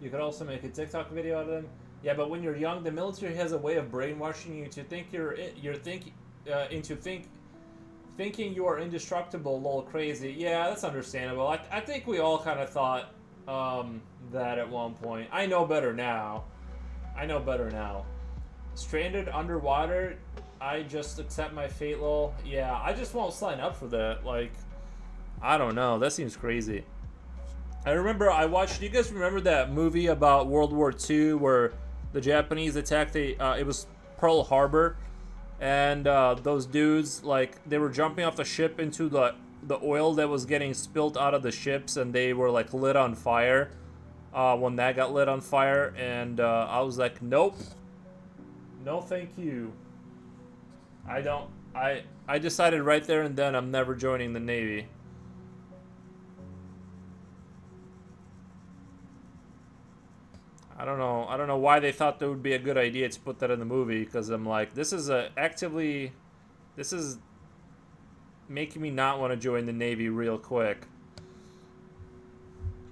You could also make a TikTok video out of them. Yeah, but when you're young, the military has a way of brainwashing you to think thinking you are indestructible, lol, crazy. Yeah, that's understandable. I think we all kind of thought that at one point. I know better now. Stranded underwater, I just accept my fate, lol. Yeah, I just won't sign up for that. Like, I don't know. That seems crazy. I remember I watched. Do you guys remember that movie about World War II where the Japanese attacked it was Pearl Harbor, and those dudes like they were jumping off the ship into the oil that was getting spilt out of the ships, and they were like lit on fire. When that got lit on fire, and I was like, nope, no, thank you. I don't. I decided right there and then I'm never joining the Navy. I don't know. I don't know why they thought that would be a good idea to put that in the movie, because I'm like, this is making me not want to join the Navy real quick.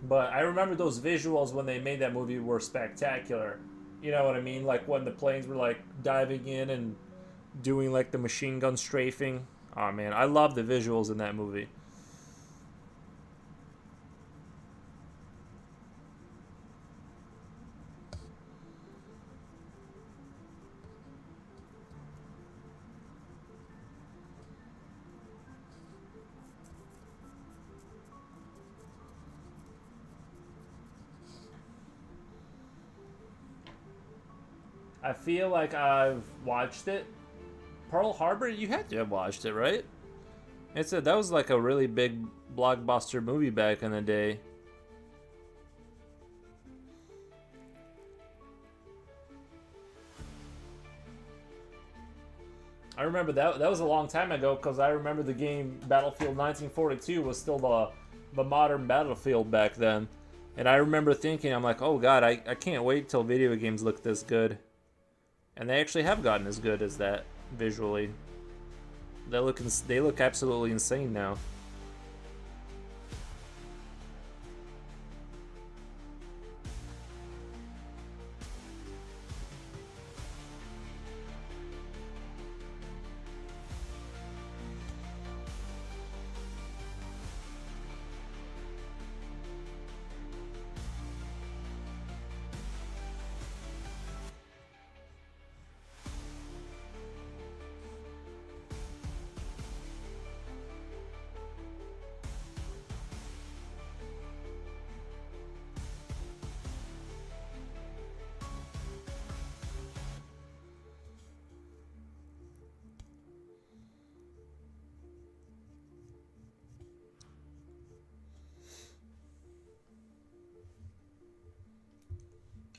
But I remember those visuals when they made that movie were spectacular. You know what I mean? Like when the planes were like diving in and doing like the machine gun strafing. Oh man, I love the visuals in that movie. I feel like I've watched it. Pearl Harbor, you had to have watched it, right? That was like a really big blockbuster movie back in the day. I remember that was a long time ago, because I remember the game Battlefield 1942 was still the modern Battlefield back then. And I remember thinking, I'm like, oh god, I can't wait till video games look this good. And they actually have gotten as good as that visually. They look absolutely insane now.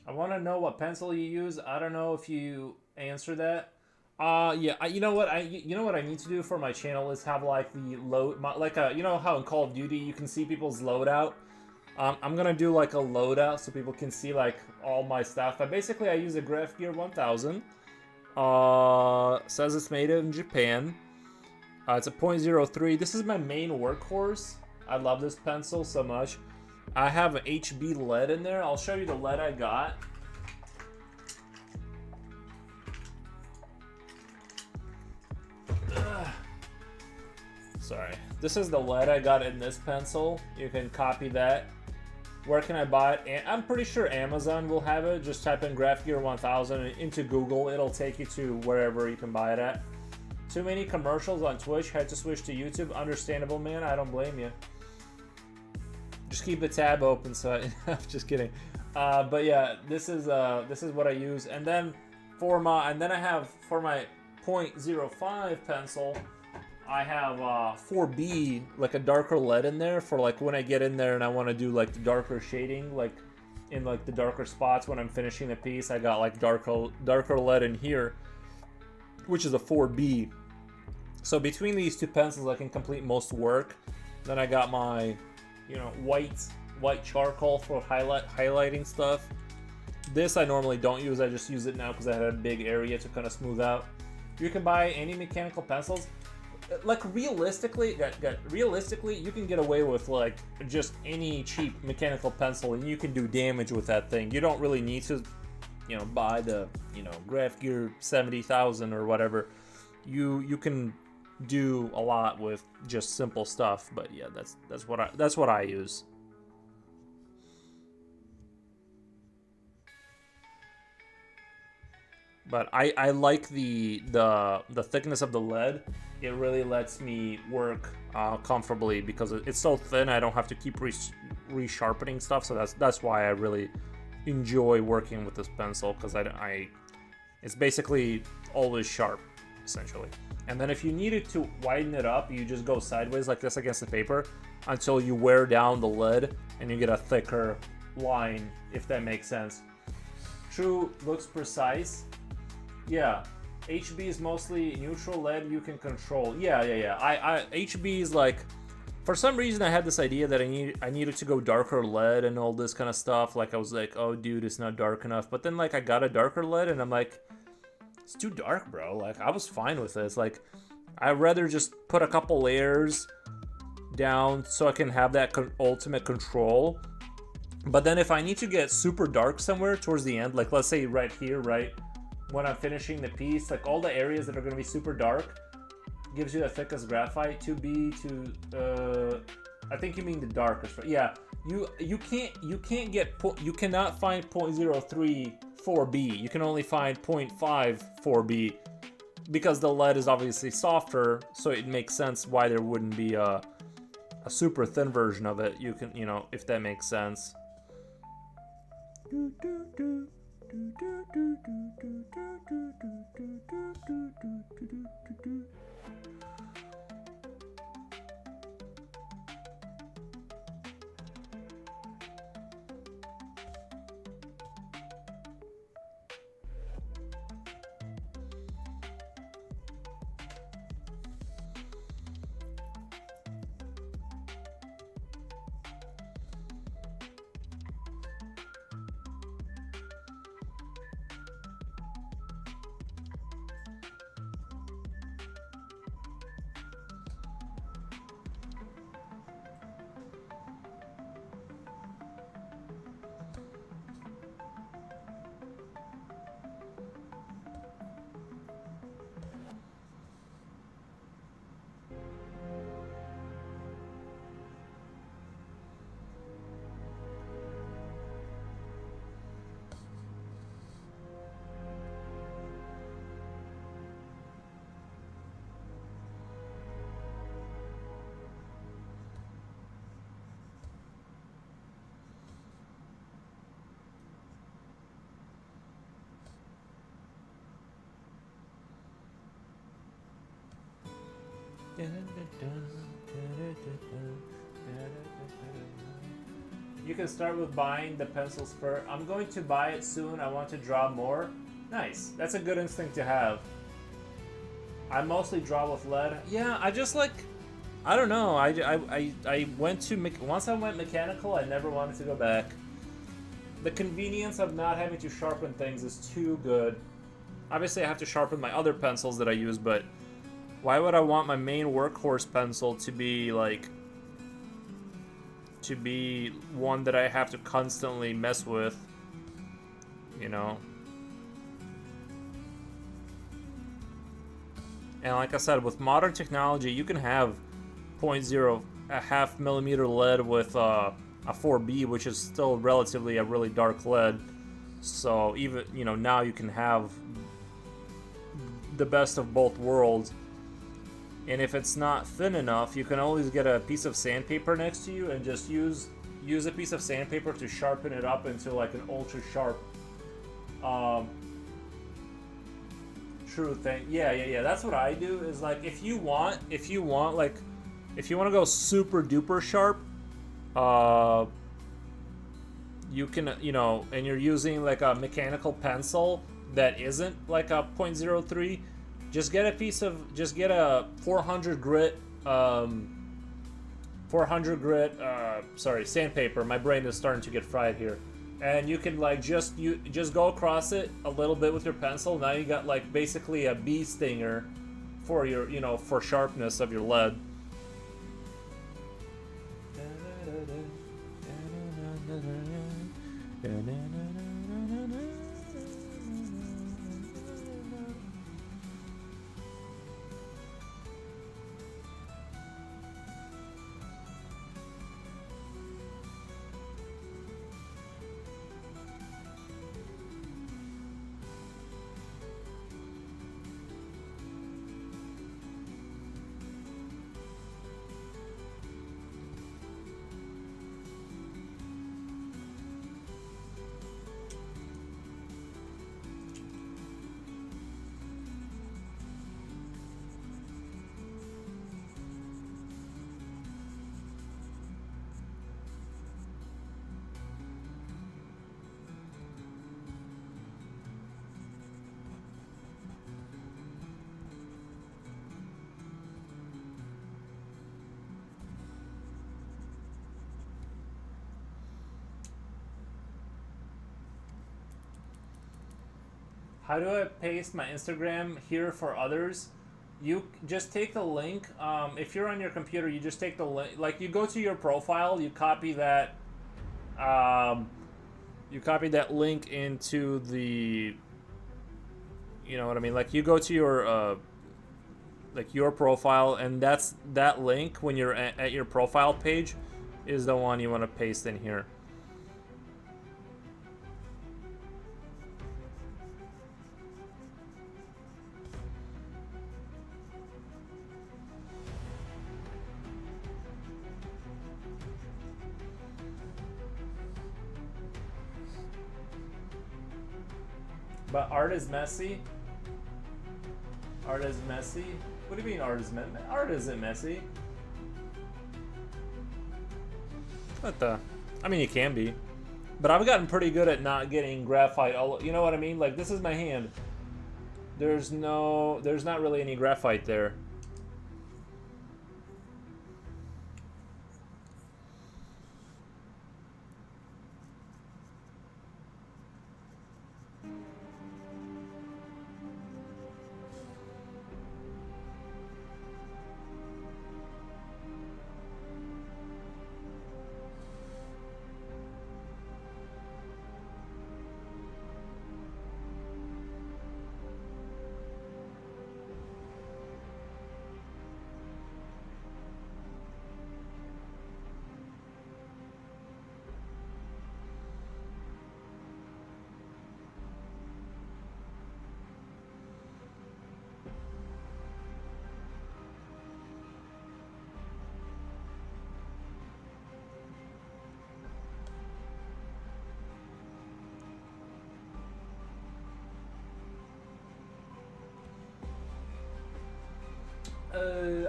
I want to know what pencil you use. I don't know if you answer that. Yeah. You know what? You know what I need to do for my channel is have like the you know how in Call of Duty you can see people's loadout. I'm gonna do like a loadout so people can see like all my stuff. But basically, I use a Graph Gear 1000. Says it's made in Japan. It's a .03. This is my main workhorse. I love this pencil so much. I have an HB lead in there. I'll show you the lead I got. Ugh. Sorry. This is the lead I got in this pencil. You can copy that. Where can I buy it? I'm pretty sure Amazon will have it. Just type in Graph Gear 1000 into Google. It'll take you to wherever you can buy it at. Too many commercials on Twitch. Had to switch to YouTube. Understandable, man. I don't blame you. Just keep the tab open, so I'm just kidding. But yeah, this is what I use, and then I have for my .05 pencil, I have 4B, like a darker lead in there for like when I get in there and I want to do like the darker shading, like in like the darker spots when I'm finishing the piece. I got like darker lead in here, which is a 4B. So between these two pencils, I can complete most work. Then I got my white charcoal for highlighting stuff. This I normally don't use. I just use it now because I had a big area to kind of smooth out. You can buy any mechanical pencils. Like realistically, you can get away with like just any cheap mechanical pencil, and you can do damage with that thing. You don't really need to, buy the Graph Gear 70,000 or whatever. You can do a lot with just simple stuff, but yeah, that's what I use. But I like the thickness of the lead. It really lets me work comfortably because it's so thin. I don't have to keep resharpening stuff. So that's why I really enjoy working with this pencil, because it's basically always sharp, essentially. And then if you needed to widen it up, you just go sideways like this against the paper until you wear down the lead and you get a thicker line, if that makes sense. True, looks precise. Yeah, HB is mostly neutral lead you can control. Yeah. HB is like, for some reason I had this idea that I needed to go darker lead and all this kind of stuff. Like I was like, oh dude, it's not dark enough. But then like I got a darker lead and I'm like, it's too dark, bro. Like I was fine with this. Like I'd rather just put a couple layers down so I can have that ultimate control. But then if I need to get super dark somewhere towards the end, like let's say right here, right when I'm finishing the piece, like all the areas that are going to be super dark, gives you the thickest graphite. 2B to I think you mean the darkest, right? Yeah, you can't get you cannot find 0.03 4B. You can only find 0.5 4B because the lead is obviously softer, so it makes sense why there wouldn't be a super thin version of it. You can, if that makes sense. You can start with buying the pencils first. I'm going to buy it soon. I want to draw more. Nice. That's a good instinct to have. I mostly draw with lead. Yeah, I just like, I don't know. I went to, once I went mechanical, I never wanted to go back. The convenience of not having to sharpen things is too good. Obviously, I have to sharpen my other pencils that I use, but why would I want my main workhorse pencil to be like, to be one that I have to constantly mess with, And like I said, with modern technology, you can have 0.0, a half millimeter lead with a 4B, which is still relatively a really dark lead. So even, now you can have the best of both worlds. And if it's not thin enough, you can always get a piece of sandpaper next to you and just use a piece of sandpaper to sharpen it up into like an ultra sharp true thing. Yeah. That's what I do, is like if you want to go super duper sharp, you can, and you're using like a mechanical pencil that isn't like a 0.03, just get a 400 grit sandpaper. My brain is starting to get fried here. And you can like just go across it a little bit with your pencil. Now you got like basically a bee stinger for your, for sharpness of your lead. How do I paste my Instagram here for others? You just take the link. If you're on your computer, you just take the link. Like, you go to your profile, you copy that. You copy that link into the. You know what I mean? Like, you go to your like your profile, and that link when you're at your profile page is the one you want to paste in here. But art is messy. Art is messy. What do you mean art is messy? Art isn't messy. What the? I mean, it can be. But I've gotten pretty good at not getting graphite all. You know what I mean? Like, this is my hand. There's not really any graphite there.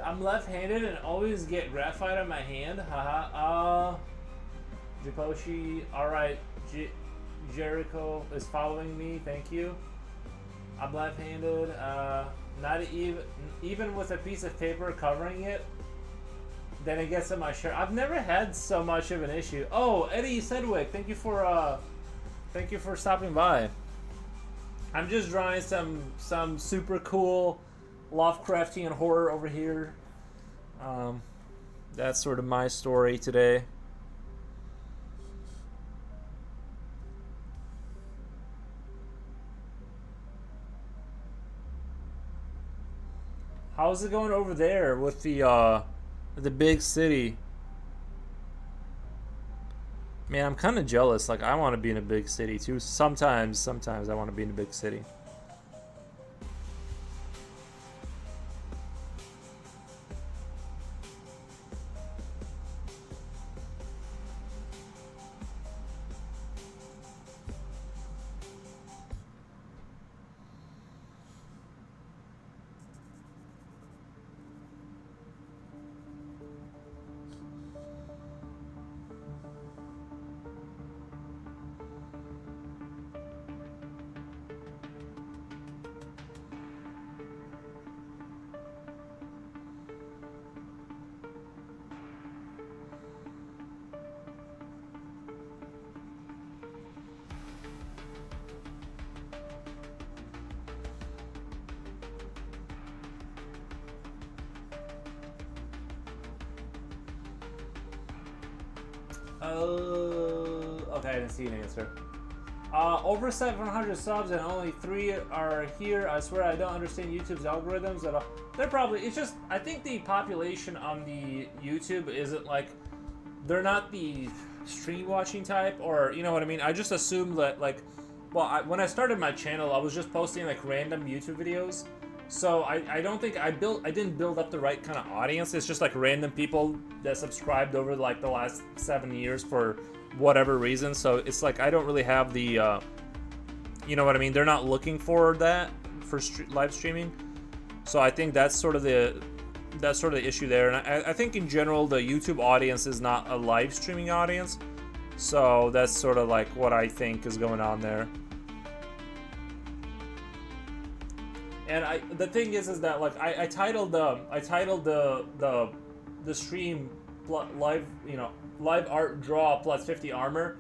I'm left-handed and always get graphite on my hand. Haha. Japoshi. Alright. Jericho is following me. Thank you. I'm left-handed. Not even with a piece of paper covering it. Then it gets in my shirt. I've never had so much of an issue. Oh, Eddie Sedgwick. Thank you for stopping by. I'm just drawing some super cool Lovecraftian horror over here. That's sort of my story today. How's it going over there with the big city? Man, I'm kind of jealous. Like, I want to be in a big city too. Sometimes I want to be in a big city. Okay, I didn't see an answer. Over 700 subs and only 3 are here. I swear I don't understand YouTube's algorithms at all. They're probably, it's just, I think the population on the YouTube isn't like, they're not the stream watching type, or, you know what I mean? I just assume that, like, well, when I started my channel, I was just posting like random YouTube videos. So I don't think I didn't build up the right kind of audience. It's just like random people that subscribed over like the last 7 years for whatever reason. So it's like I don't really have the, you know what I mean? They're not looking for that for live streaming. So I think that's sort of the issue there. And I think in general the YouTube audience is not a live streaming audience. So that's sort of like what I think is going on there. And the thing is that like I titled the stream live, you know, live art draw plus 50 armor.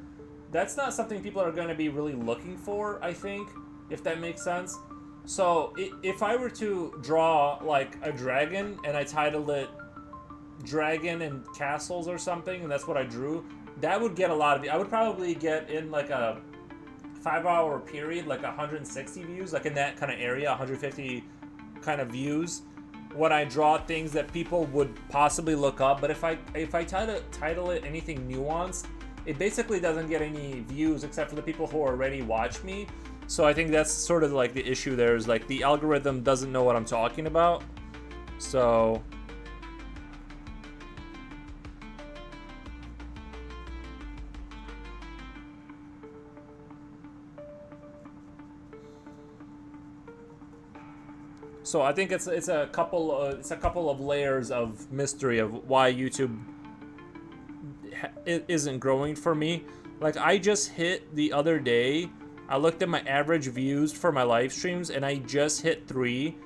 That's not something people are going to be really looking for, I think. if that makes sense. So if I were to draw like a dragon and I titled it Dragon and Castles or something, and that's what I drew, that would get a lot of. I would probably get in like a 5 hour period, like 160 views, like in that kind of area, 150 kind of views when I draw things that people would possibly look up. But if I title it anything nuanced, it basically doesn't get any views except for the people who already watch me. So I think that's sort of like the issue there, is like the algorithm doesn't know what I'm talking about. So I think it's a couple of layers of mystery of why YouTube isn't growing for me. Like, I just hit the other day, I looked at my average views for my live streams, and I just hit 3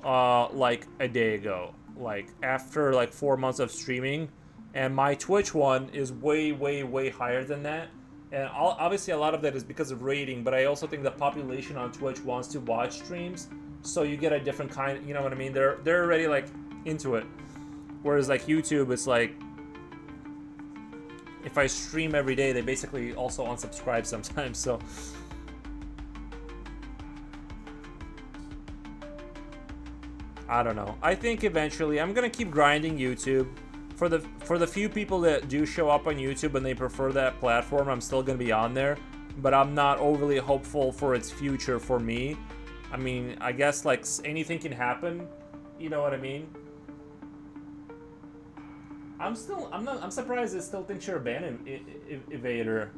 like a day ago, like after like 4 months of streaming. And my Twitch one is way higher than that. And obviously a lot of that is because of rating, but I also think the population on Twitch wants to watch streams, so you get a different kind, you know what I mean? They're already like into it. Whereas like YouTube, it's like if I stream every day, they basically also unsubscribe sometimes. So I don't know. I think eventually I'm gonna keep grinding YouTube. For the few people that do show up on YouTube and they prefer that platform, I'm still gonna be on there. But I'm not overly hopeful for its future for me. I mean, I guess like anything can happen. You know what I mean? I'm surprised it still thinks you're a ban evader.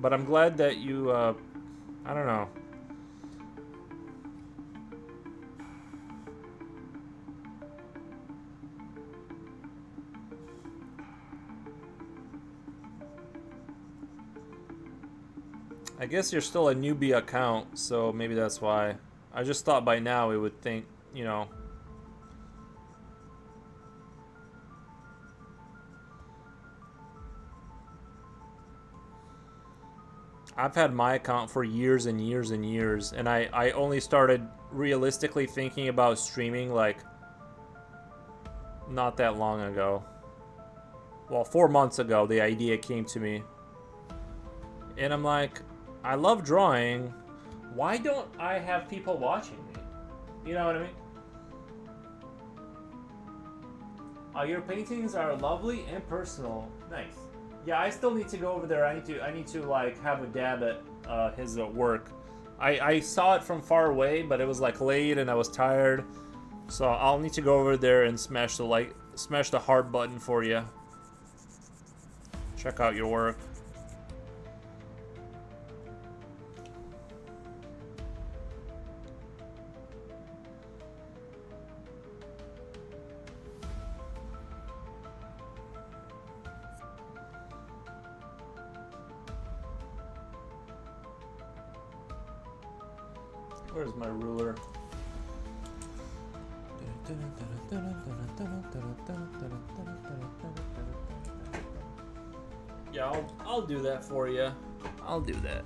But I'm glad that you, I don't know. I guess you're still a newbie account, so maybe that's why. I just thought by now it would think, you know. I've had my account for years and years and years, and I only started realistically thinking about streaming like not that long ago. Well, 4 months ago, the idea came to me. And I'm like, I love drawing. Why don't I have people watching me? You know what I mean? Your paintings are lovely and personal. Nice. Yeah, I still need to go over there. I need to like have a dab at his work. I saw it from far away, but it was like late and I was tired. So I'll need to go over there and smash the heart button for you. Check out your work. Where's my ruler? Yeah, I'll do that for you. I'll do that.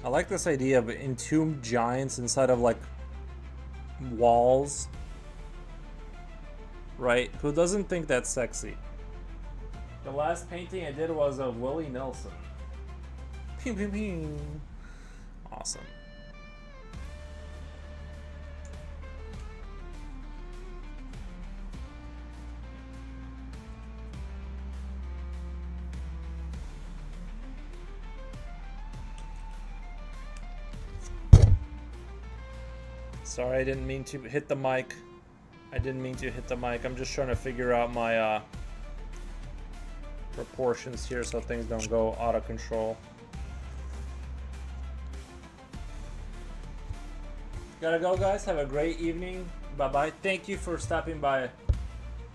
I like this idea of entombed giants inside of like walls. Right? Who doesn't think that's sexy? The last painting I did was of Willie Nelson. Pew pew pew. Awesome. Sorry, I didn't mean to hit the mic. I'm just trying to figure out my proportions here so things don't go out of control. Gotta go, guys. Have a great evening. Bye-bye. Thank you for stopping by,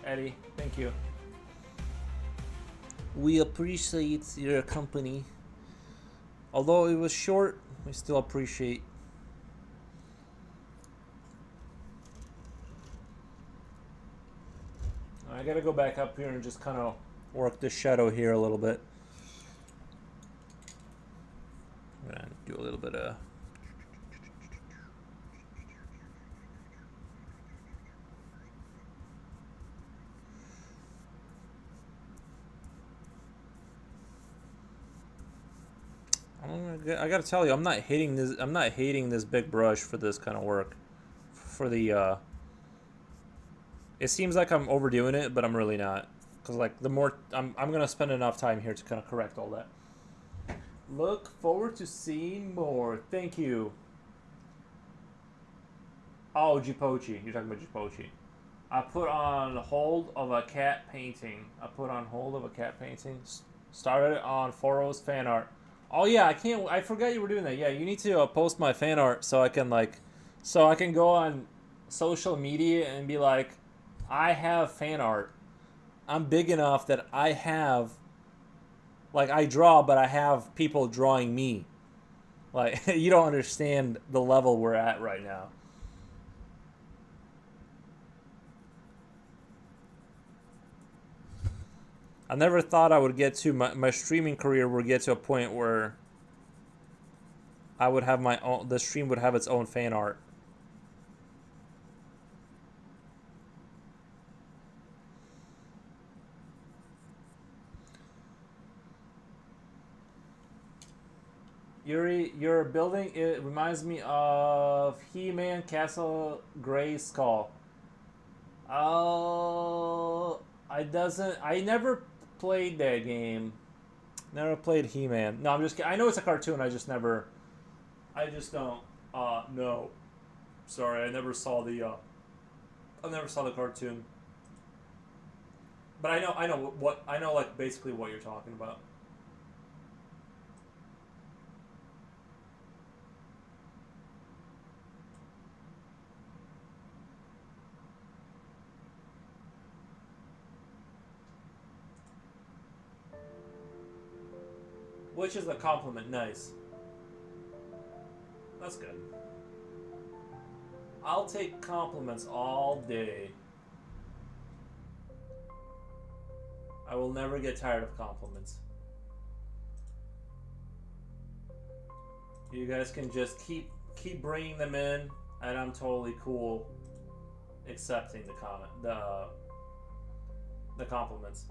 Eddie. Thank you. We appreciate your company. Although it was short, we still appreciate. I gotta go back up here and just kind of work the shadow here a little bit. I'm gonna do a little bit of... I gotta tell you, I'm not hating this big brush for this kind of work. For the it seems like I'm overdoing it, but I'm really not. Cause like the more I'm gonna spend enough time here to kind of correct all that. Look forward to seeing more. Thank you. Oh, Jipochi. You're talking about Jipochi. I put on hold of a cat painting. Started on Foro's fan art. Oh yeah, I forgot you were doing that. Yeah, you need to post my fan art so I can go on social media and be like, I have fan art. I'm big enough that I have, like, I draw, but I have people drawing me. Like, you don't understand the level we're at right now. I never thought I would get to my streaming career would get to a point where I would have the stream would have its own fan art. Yuri, your building, it reminds me of He-Man Castle Grayskull. Oh, I never played that game. Never played He-Man. No, I'm just kidding. I know it's a cartoon. I just don't know. Sorry, I never saw the cartoon. But I know like basically what you're talking about. Which is a compliment. Nice. That's good. I'll take compliments all day. I will never get tired of compliments. You guys can just keep bringing them in, and I'm totally cool accepting the compliments.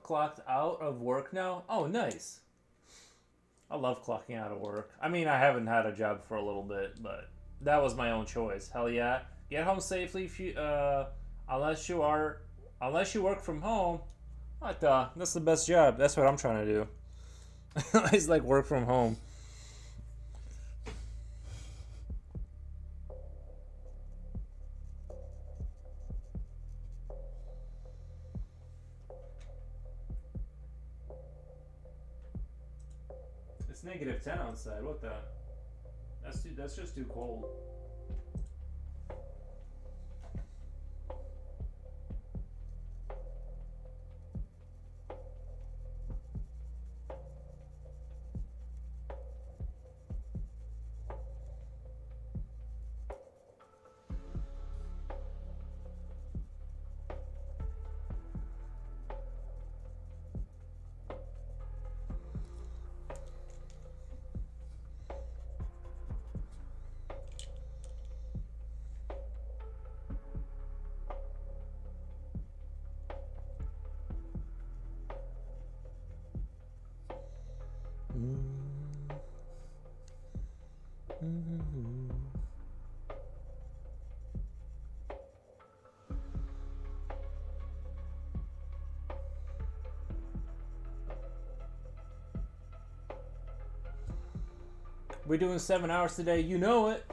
clocked out of work now. Oh, nice. I love clocking out of work. I mean, I haven't had a job for a little bit, but that was my own choice. Hell yeah. Get home safely if you, unless you work from home. What the? That's the best job. That's what I'm trying to do. It's like work from home. It's -10 outside. What the? That's just too cold. We're doing 7 hours today. You know it.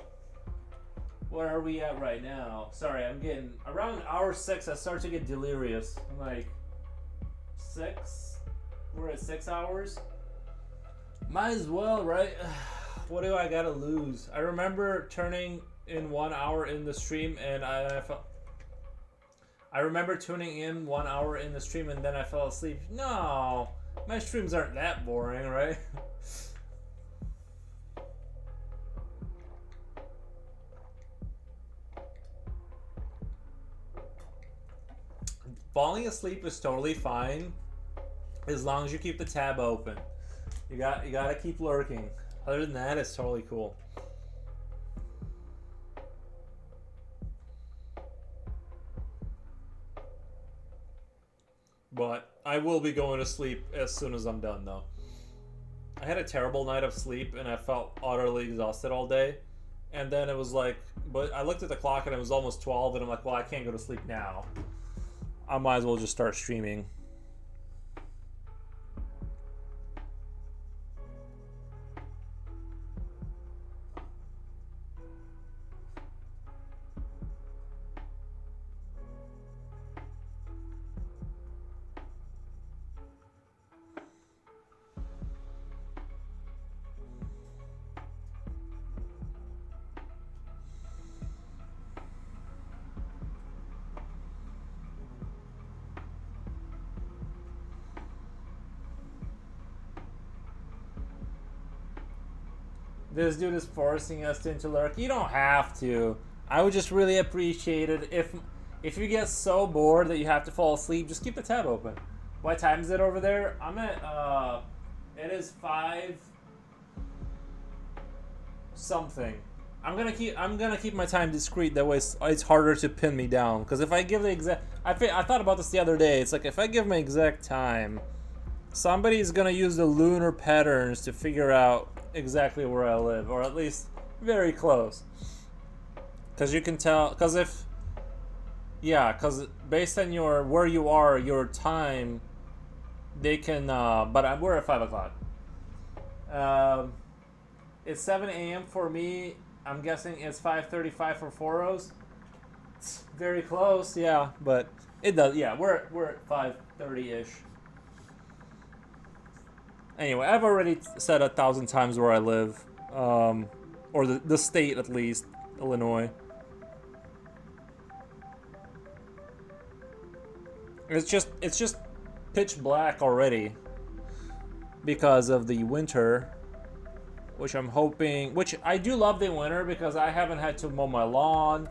What are we at right now? Sorry, I'm getting around hour 6. I start to get delirious. I'm like 6. We're at 6 hours. Might as well, right? What do I gotta lose? I remember turning in 1 hour in the stream, and I felt. I remember tuning in 1 hour in the stream, and then I fell asleep. No, my streams aren't that boring, right? Falling asleep is totally fine, as long as you keep the tab open. You gotta keep lurking. Other than that, it's totally cool. But I will be going to sleep as soon as I'm done, though. I had a terrible night of sleep, and I felt utterly exhausted all day. And then it was like, but I looked at the clock, and it was almost 12, and I'm like, well, I can't go to sleep now. I might as well just start streaming. This dude is forcing us into lurk. You don't have to. I would just really appreciate it if you get so bored that you have to fall asleep, just keep the tab open. What time is it over there? I'm at it is 5 something. I'm gonna keep my time discreet, that way it's harder to pin me down. Because if I give the exact, I thought about this the other day. It's like if I give my exact time, somebody's gonna use the lunar patterns to figure out exactly where I live, or at least very close. Because you can tell, because based on where you are, your time, they can. But we're at 5 o'clock. It's 7 a.m. for me. I'm guessing it's 5:35 for Foros. It's very close, yeah, but it does. Yeah, we're at 5:30 ish. Anyway, I've already said 1,000 times where I live, or the state at least, Illinois. It's just pitch black already because of the winter, which I'm hoping. Which I do love the winter because I haven't had to mow my lawn.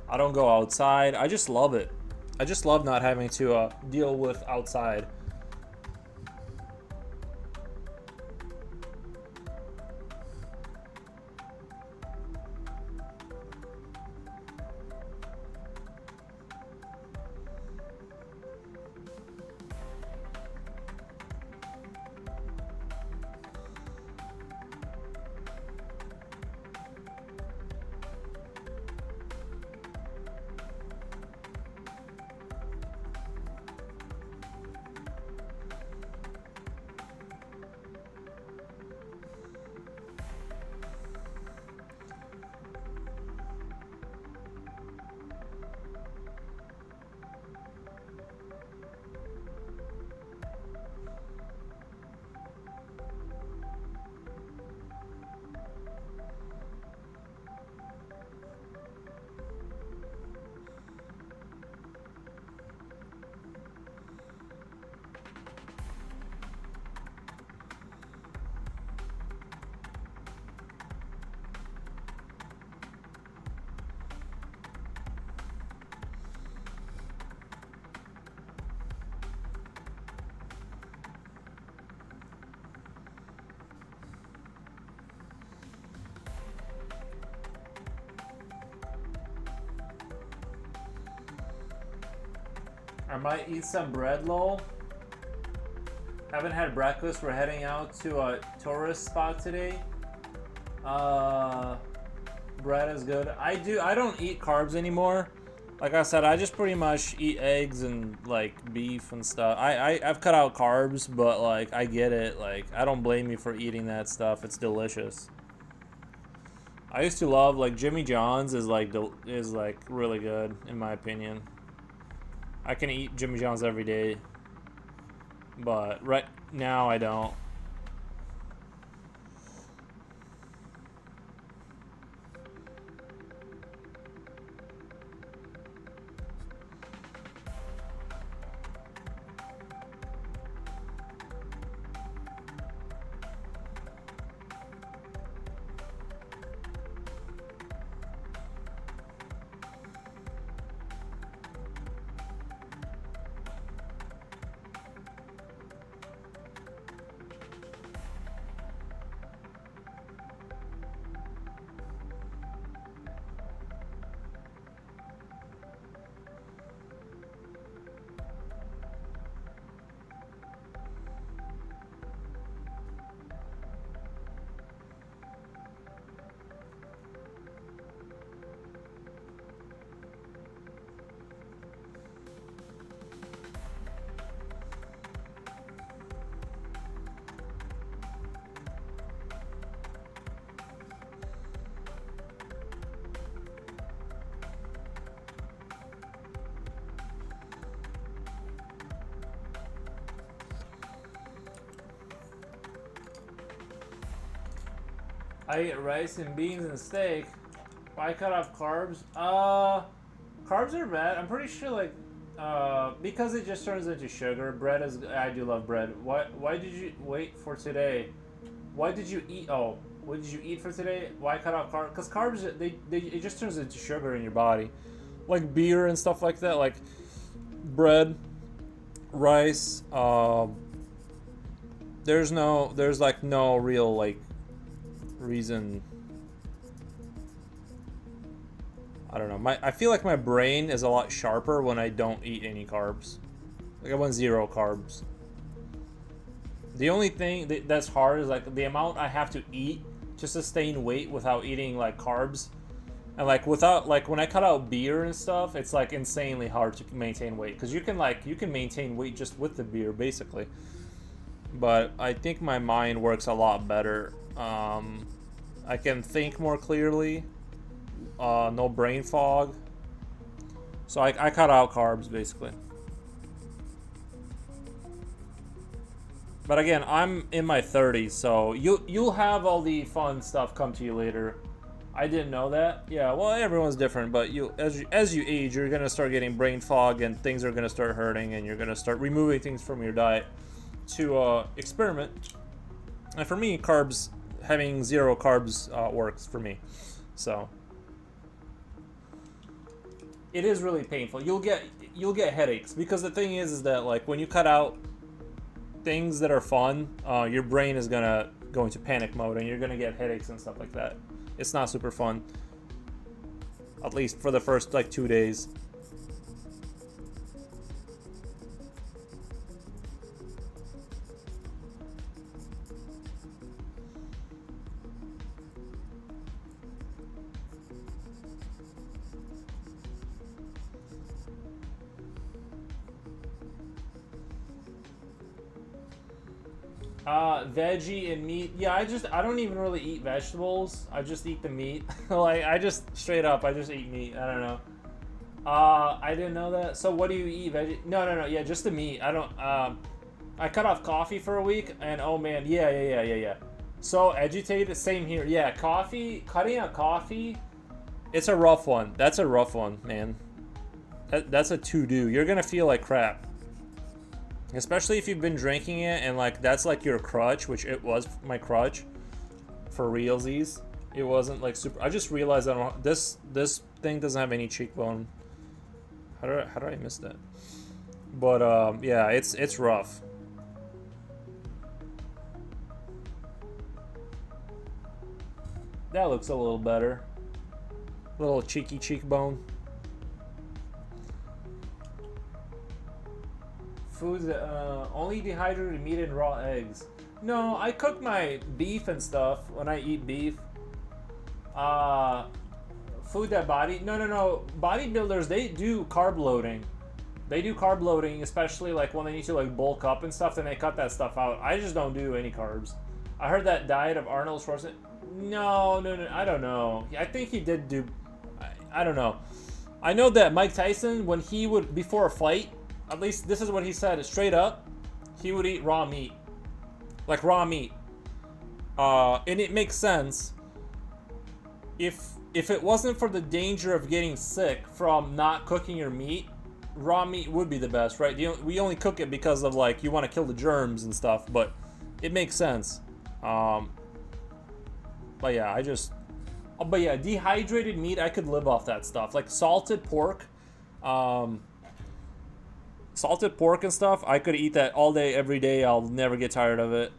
I don't go outside. I just love it. I just love not having to deal with outside. I might eat some bread, lol. Haven't had breakfast. We're heading out to a tourist spot today. Bread is good. I don't eat carbs anymore. Like I said, I just pretty much eat eggs and like beef and stuff. I've cut out carbs, but like I get it. Like I don't blame you for eating that stuff. It's delicious. I used to love like Jimmy John's is like really good in my opinion. I can eat Jimmy John's every day, but right now I don't. I eat rice and beans and steak. Why cut off carbs? Carbs are bad. I'm pretty sure like because it just turns into sugar. Bread is. I do love bread. Why did you wait for today? Why did you eat? Oh, what did you eat for today? Why cut off carbs? Because carbs it just turns into sugar in your body, like beer and stuff like that. Like bread, rice. There's like no real like reason. I don't know. I feel like my brain is a lot sharper when I don't eat any carbs. Like I want 0 carbs. The only thing that's hard is like the amount I have to eat to sustain weight without eating like carbs. And like without like when I cut out beer and stuff, it's like insanely hard to maintain weight because you can maintain weight just with the beer basically. But I think my mind works a lot better. I can think more clearly. No brain fog. So I cut out carbs basically. But again, I'm in my 30s, so you'll have all the fun stuff come to you later. I didn't know that. Yeah, well, everyone's different, but as you age, you're gonna start getting brain fog, and things are gonna start hurting, and you're gonna start removing things from your diet to experiment. And for me, having 0 carbs works for me. So it is really painful. You'll get headaches because the thing is that like when you cut out things that are fun, your brain is gonna go into panic mode and you're gonna get headaches and stuff like that. It's not super fun, at least for the first like 2 days. Veggie and meat. Yeah, I don't even really eat vegetables. I just eat the meat. Like I just straight up I just eat meat. I don't know. I didn't know that. So what do you eat? Veggie? No. Yeah, just the meat. I don't. I cut off coffee for a week, and oh man, yeah. So agitated. Same here. Yeah, coffee. Cutting out coffee. It's a rough one. That's a rough one, man. That's a to-do. You're gonna feel like crap. Especially if you've been drinking it and like that's like your crutch, which it was my crutch for realsies. It wasn't like super. I just realized I don't. This thing doesn't have any cheekbone. How do I miss that? But yeah, it's rough. That looks a little better. Little cheeky cheekbone. foods, only dehydrated meat and raw eggs. No, I cook my beef and stuff when I eat beef. Food that no. Bodybuilders, they do carb loading. They do carb loading, especially like when they need to like bulk up and stuff, then they cut that stuff out. I just don't do any carbs. I heard that diet of Arnold Schwarzenegger. No, I don't know. I think he did do, I don't know. I know that Mike Tyson, when he would, before a fight, at least this is what he said, straight up, he would eat raw meat. Like raw meat. And it makes sense. If it wasn't for the danger of getting sick from not cooking your meat, raw meat would be the best, right? We only cook it because of like, you want to kill the germs and stuff, but it makes sense. But yeah, but yeah, dehydrated meat, I could live off that stuff. Like salted pork and stuff, I could eat that all day, every day. I'll never get tired of it.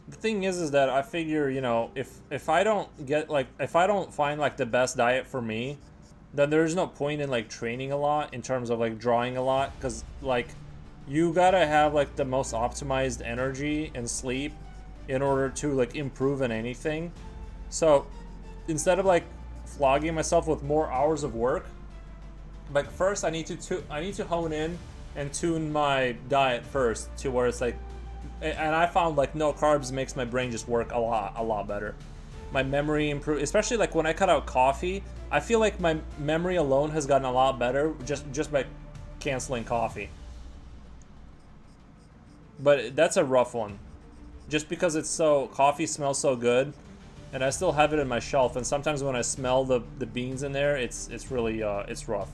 The thing is that I figure, you know, if I don't find like the best diet for me, then there's no point in like training a lot in terms of like drawing a lot, because like you gotta have like the most optimized energy and sleep in order to like improve in anything. So instead of like flogging myself with more hours of work, like first I need to hone in and tune my diet first to where it's like, and I found like no carbs makes my brain just work a lot better. My memory improve, especially like when I cut out coffee. I feel like my memory alone has gotten a lot better just by canceling coffee. But that's a rough one, just because coffee smells so good, and I still have it in my shelf. And sometimes when I smell the beans in there, it's really it's rough.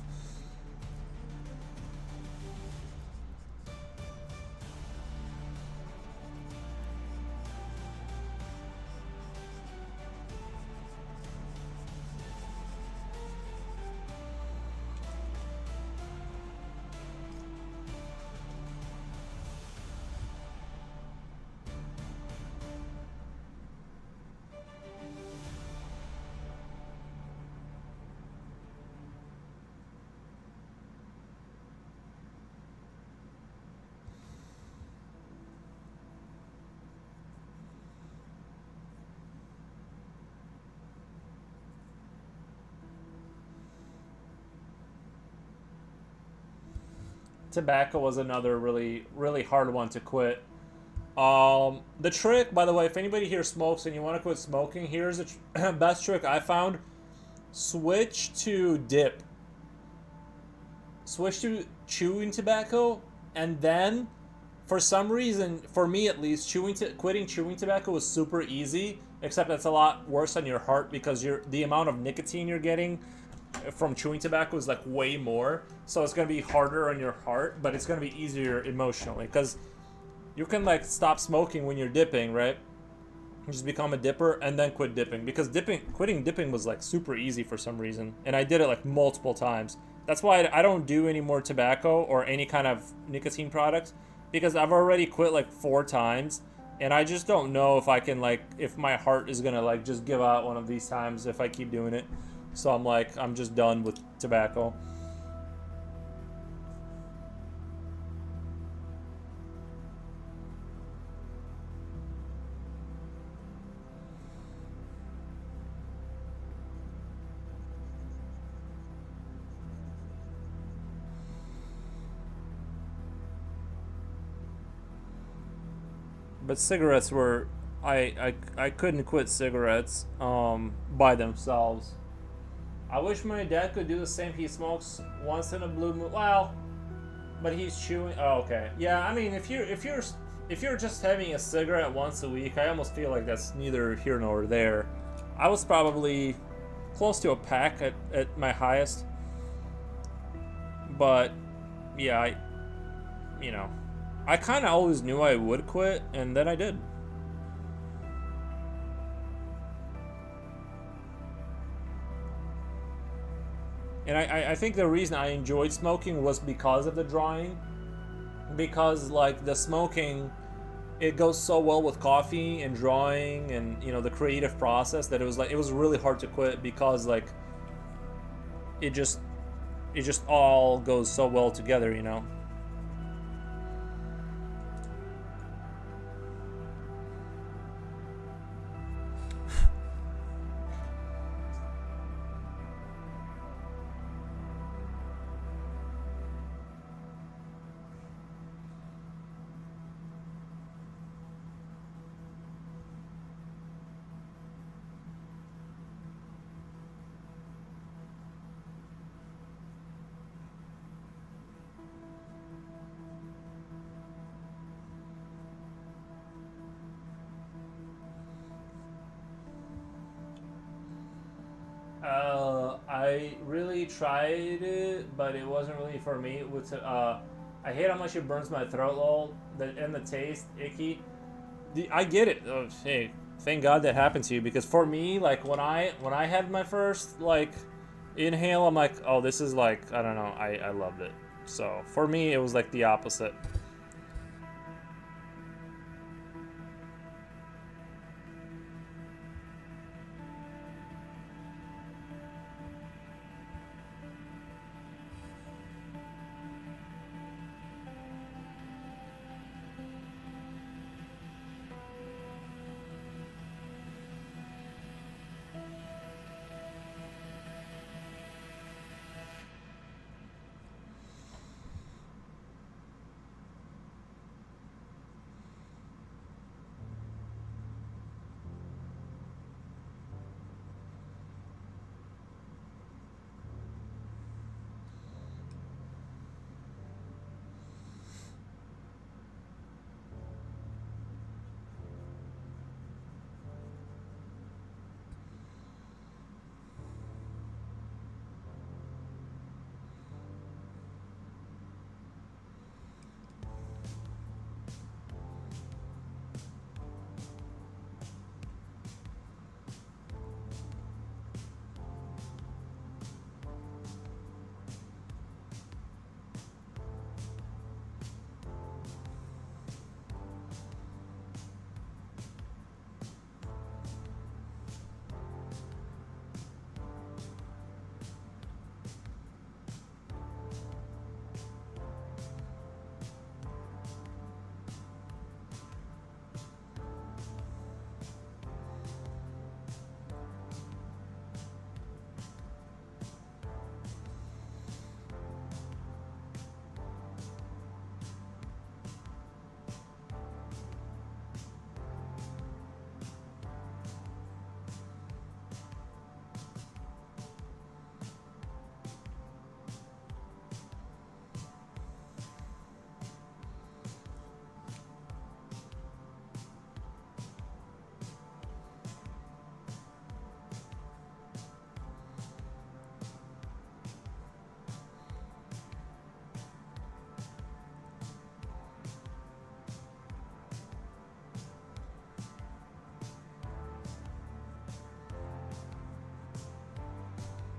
Tobacco was another really hard one to quit. The trick, by the way, if anybody here smokes and you want to quit smoking, here's the best trick I found. Switch to dip. Switch to chewing tobacco, and then, for some reason, for me at least, quitting chewing tobacco was super easy. Except that's a lot worse on your heart, because the amount of nicotine you're getting from chewing tobacco is like way more, so it's gonna be harder on your heart, but it's gonna be easier emotionally, because you can like stop smoking when you're dipping, right? You just become a dipper and then quit dipping, because quitting dipping was like super easy for some reason, and I did it like multiple times. That's why I don't do any more tobacco or any kind of nicotine products, because I've already quit like 4 times, and I just don't know if I can if my heart is gonna like just give out one of these times if I keep doing it. So I'm just done with tobacco. But cigarettes were, I couldn't quit cigarettes by themselves. I wish my dad could do the same. He smokes once in a blue moon. Well, but he's chewing. Oh, okay. Yeah, I mean, if you're just having a cigarette once a week, I almost feel like that's neither here nor there. I was probably close to a pack at my highest. But yeah, you know, I kind of always knew I would quit, and then I did. And I think the reason I enjoyed smoking was because of the drawing. Because, like, the smoking, it goes so well with coffee and drawing and, you know, the creative process that it was really hard to quit because, like, it just all goes so well together, you know. I really tried it, but it wasn't really for me. I hate how much it burns my throat, lol. And the taste, icky. I get it. Oh, hey, thank God that happened to you because for me, like when I had my first like inhale, I'm like, oh, this is like I don't know. I loved it. So for me, it was like the opposite.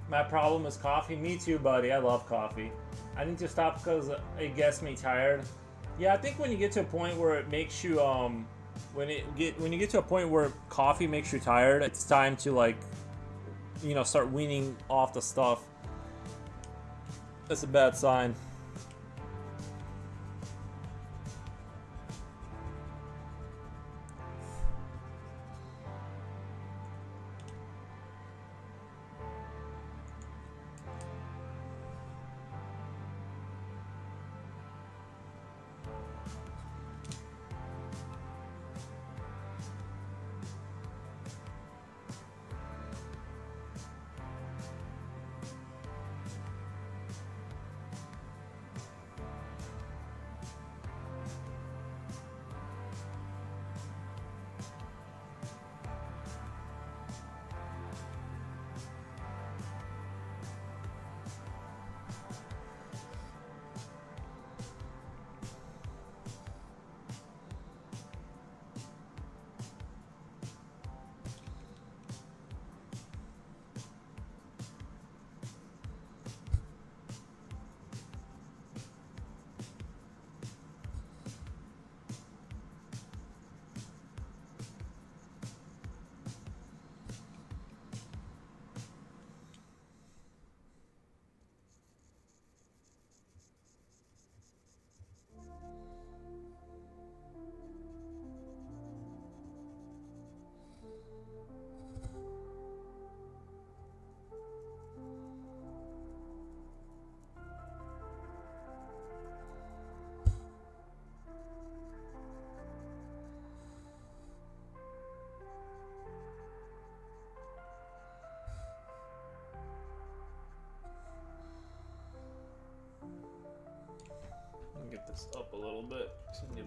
My problem is coffee. Me too, buddy. I love coffee. I need to stop because it gets me tired. Yeah, I think when you get to a point where it makes you when you get to a point where coffee makes you tired, it's time to like start weaning off the stuff. That's a bad sign.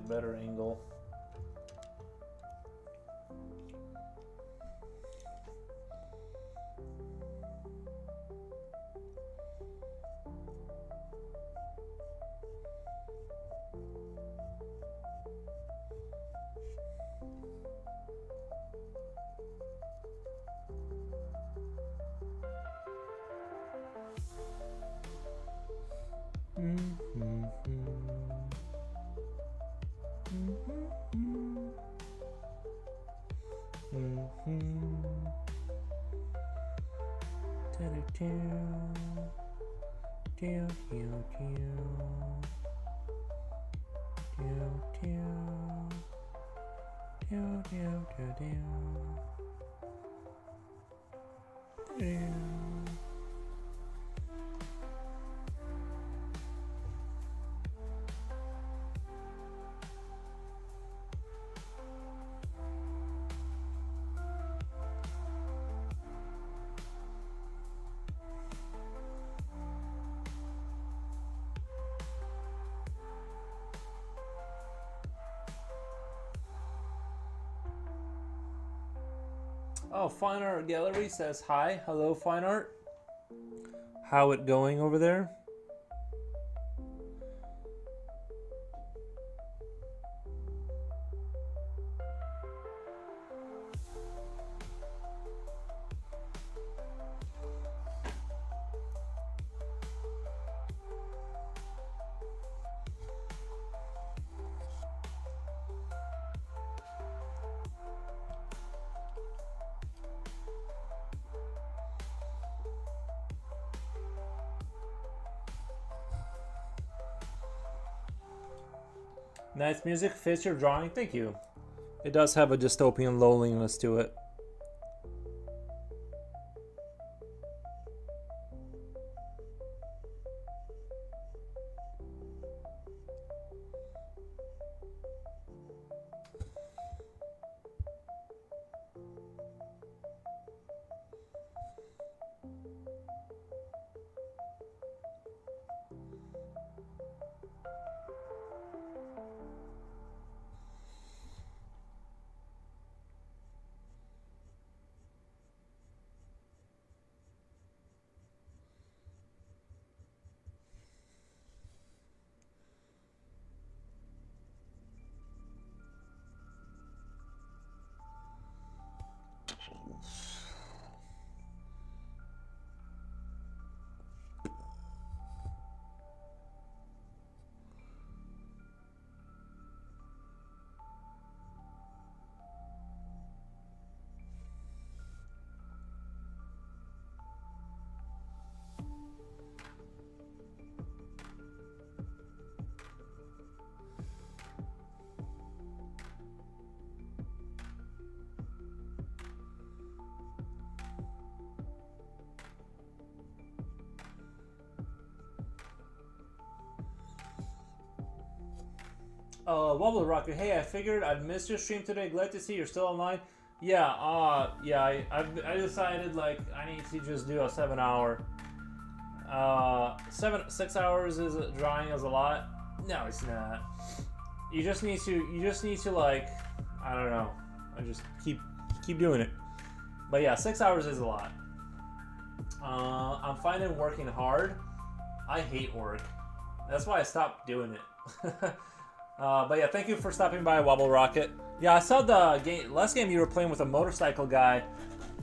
better angle. Oh, Fine Art Gallery says hi. Hello, Fine Art. How it going over there? Nice music, fits your drawing. Thank you. It does have a dystopian loneliness to it. Wobble Rocket, hey, I figured I'd missed your stream today. Glad to see you're still online. Yeah, I decided like I need to just do a 7 hour. 6 hours is drawing is a lot. No, it's not. You just need to like, I don't know. I just keep doing it. But yeah, 6 hours is a lot. I'm finding working hard. I hate work. That's why I stopped doing it. But yeah, thank you for stopping by, Wobble Rocket. Yeah, I saw the last game you were playing with a motorcycle guy.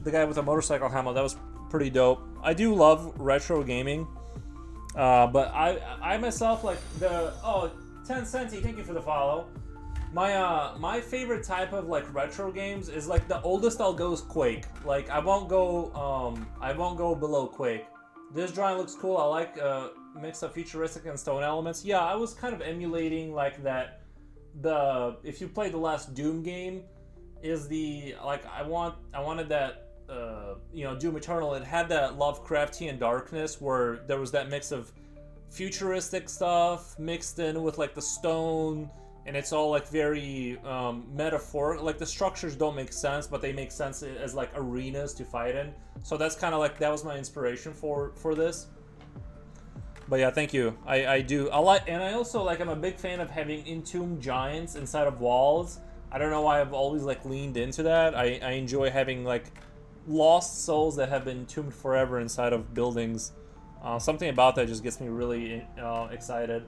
The guy with a motorcycle helmet. That was pretty dope. I do love retro gaming. But I myself, like, 10 Centi, thank you for the follow. My favorite type of, like, retro games is, like, the oldest I'll go is Quake. Like, I won't go below Quake. This drawing looks cool. I like mix of futuristic and stone elements. Yeah, I was kind of emulating like that. If you play the last Doom game, is the like I wanted that Doom Eternal. It had that Lovecraftian darkness where there was that mix of futuristic stuff mixed in with like the stone, and it's all like very metaphoric. Like the structures don't make sense, but they make sense as like arenas to fight in. So that's kind of like that was my inspiration for this. But yeah, thank you. I do. I like, and I also like. I'm a big fan of having entombed giants inside of walls. I don't know why I've always like leaned into that. I enjoy having like lost souls that have been entombed forever inside of buildings. Something about that just gets me really excited.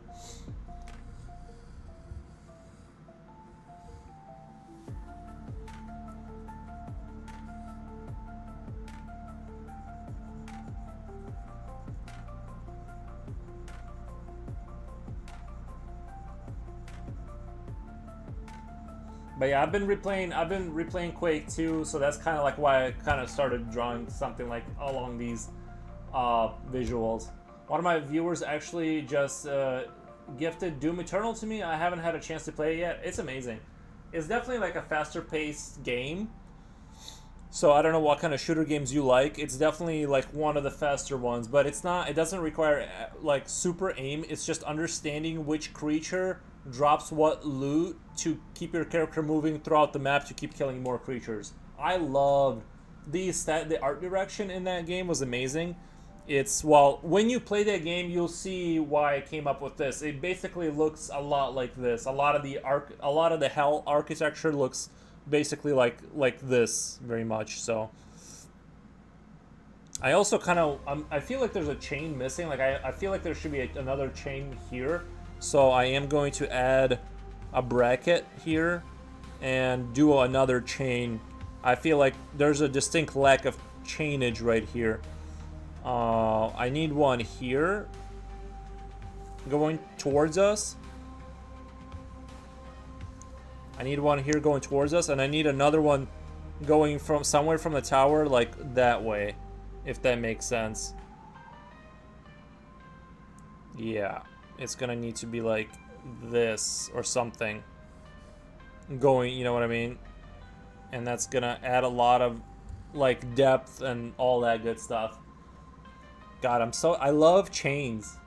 But yeah, I've been replaying Quake 2, so that's kind of like why I kind of started drawing something like along these visuals. One of my viewers actually just gifted Doom Eternal to me. I haven't had a chance to play it yet. It's amazing. It's definitely like a faster paced game. So I don't know what kind of shooter games you like. It's definitely like one of the faster ones, but it's not. It doesn't require like super aim. It's just understanding which creature drops what loot to keep your character moving throughout the map to keep killing more creatures. I loved the art direction in that game was amazing. It's, well, when you play that game, you'll see why I came up with this. It basically looks a lot like this. A lot of the hell architecture looks basically like this very much. So I also kind of I feel like there's a chain missing. Like I feel like there should be another chain here. So I am going to add a bracket here and do another chain. I feel like there's a distinct lack of chainage right here. I need one here going towards us. I need one here going towards us, and I need another one going from somewhere from the tower, like that way, if that makes sense. Yeah, it's gonna need to be like this or something going, you know what I mean? And that's gonna add a lot of like depth and all that good stuff. God, I love chains.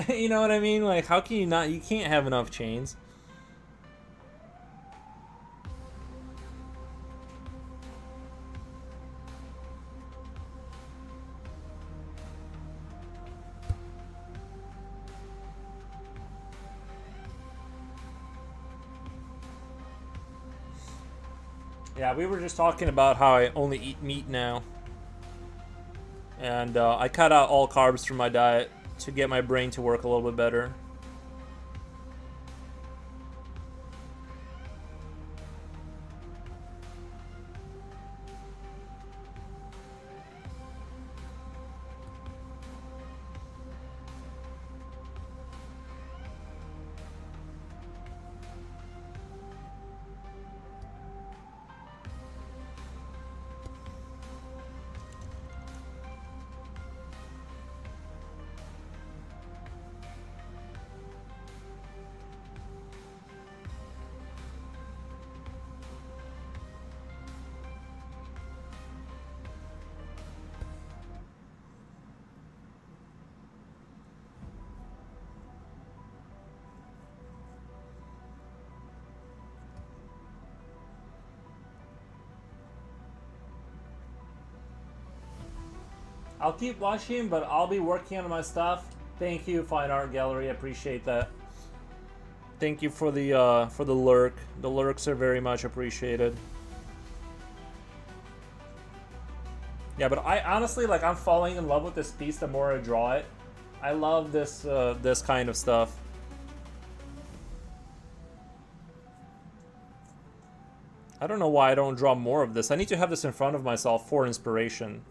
You know what I mean? Like, how can you not? You can't have enough chains. Yeah, we were just talking about how I only eat meat now. And I cut out all carbs from my diet to get my brain to work a little bit better. I'll keep watching, but I'll be working on my stuff. Thank you, Fine Art Gallery. I appreciate that. Thank you for the lurk. The lurks are very much appreciated. Yeah, but I honestly, like, I'm falling in love with this piece the more I draw it. I love this this kind of stuff. I don't know why I don't draw more of this. I need to have this in front of myself for inspiration.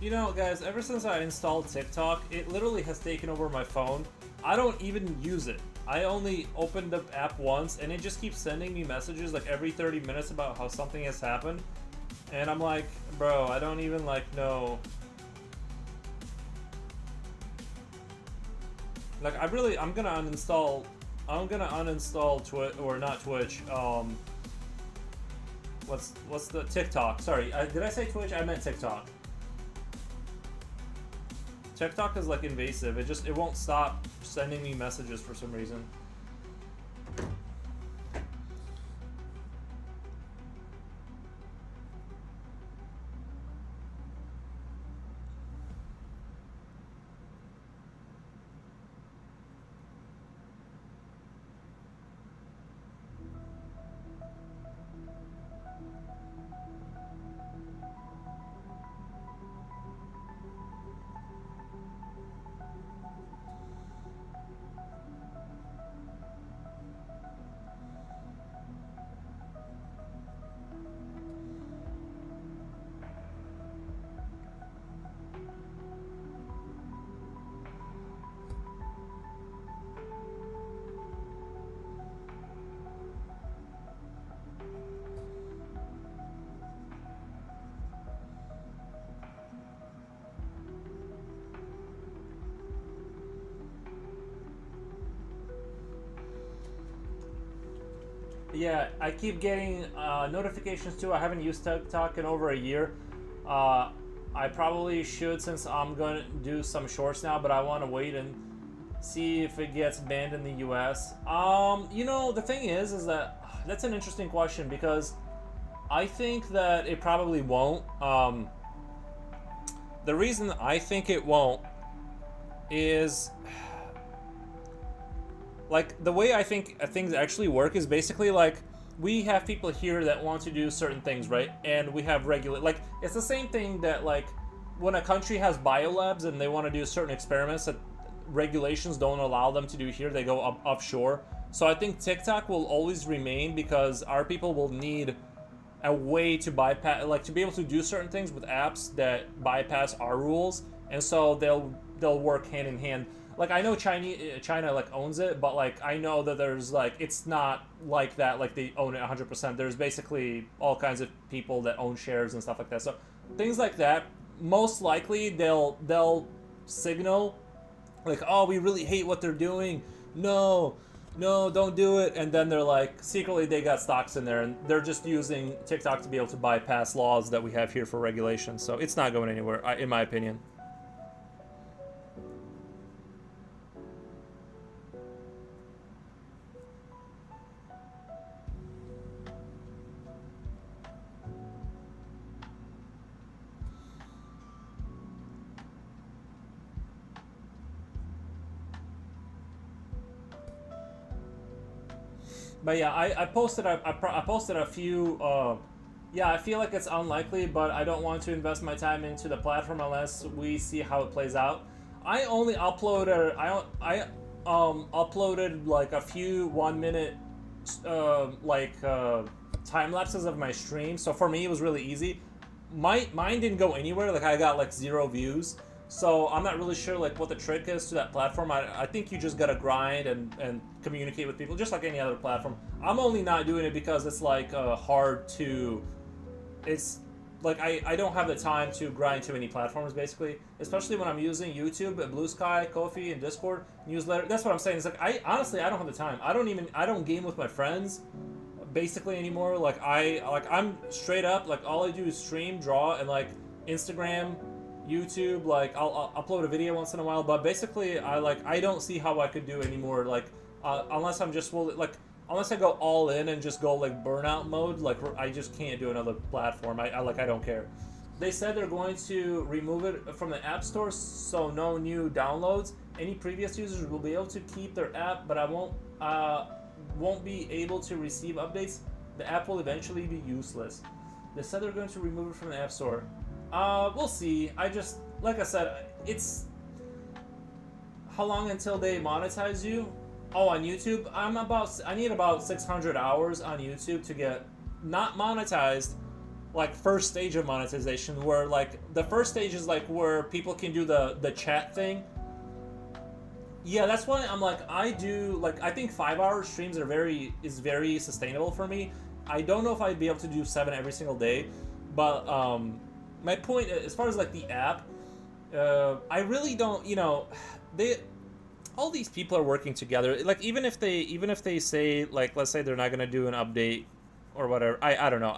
You know, guys, ever since I installed TikTok, it literally has taken over my phone. I don't even use it. I only opened the app once, and it just keeps sending me messages like every 30 minutes about how something has happened. And I'm like, bro, I don't even like know. Like, I'm gonna uninstall Twitch, or not Twitch, what's the TikTok? Sorry, did I say Twitch? I meant TikTok. TikTok is like invasive. It won't stop sending me messages for some reason. Yeah, I keep getting notifications too. I haven't used TikTok in over a year. I probably should, since I'm going to do some shorts now, but I want to wait and see if it gets banned in the US. You know, the thing is that that's an interesting question, because I think that it probably won't. The reason I think it won't is, like, the way I think things actually work is basically like, we have people here that want to do certain things, right? And we have like, it's the same thing that, like, when a country has biolabs and they want to do certain experiments that regulations don't allow them to do here, they go offshore. So I think TikTok will always remain, because our people will need a way to bypass, like, to be able to do certain things with apps that bypass our rules, and so they'll work hand in hand. Like, I know China like owns it, but like, I know that there's like, it's not like that, like they own it 100%. There's basically all kinds of people that own shares and stuff like that. So things like that, most likely they'll signal like, oh, we really hate what they're doing. No, don't do it. And then they're like, secretly they got stocks in there, and they're just using TikTok to be able to bypass laws that we have here for regulation. So it's not going anywhere, in my opinion. But yeah, I posted a few. Yeah, I feel like it's unlikely, but I don't want to invest my time into the platform unless we see how it plays out. I only uploaded uploaded like a few 1 minute time lapses of my stream. So for me, it was really easy. Mine didn't go anywhere. Like, I got like 0 views. So I'm not really sure like what the trick is to that platform. I think you just gotta grind and communicate with people, just like any other platform. I'm only not doing it because it's like hard to. It's like I don't have the time to grind too many platforms, basically. Especially when I'm using YouTube, Blue Sky, Ko-fi, and Discord newsletter. That's what I'm saying. It's like, I honestly don't have the time. I don't game with my friends basically anymore. Like, I'm straight up, like, all I do is stream, draw, and like Instagram, YouTube. Like, I'll upload a video once in a while, but basically I don't see how I could do anymore, like unless I'm just unless I go all in and just go like burnout mode. Like, I just can't do another platform. I don't care. They said they're going to remove it from the app store, so no new downloads. Any previous users will be able to keep their app, but I won't be able to receive updates. The app will eventually be useless. They said they're going to remove it from the app store. We'll see. Like I said, it's how long until they monetize you? Oh, on YouTube, I need about 600 hours on YouTube to get not monetized, like first stage of monetization, where like the first stage is like where people can do the chat thing. Yeah, that's why I'm like, I do like, I think 5 hour streams are very sustainable for me. I don't know if I'd be able to do 7 every single day, but my point as far as like the app, I really don't, they all these people are working together. Like even if they say, like, let's say they're not gonna do an update or whatever. I don't know.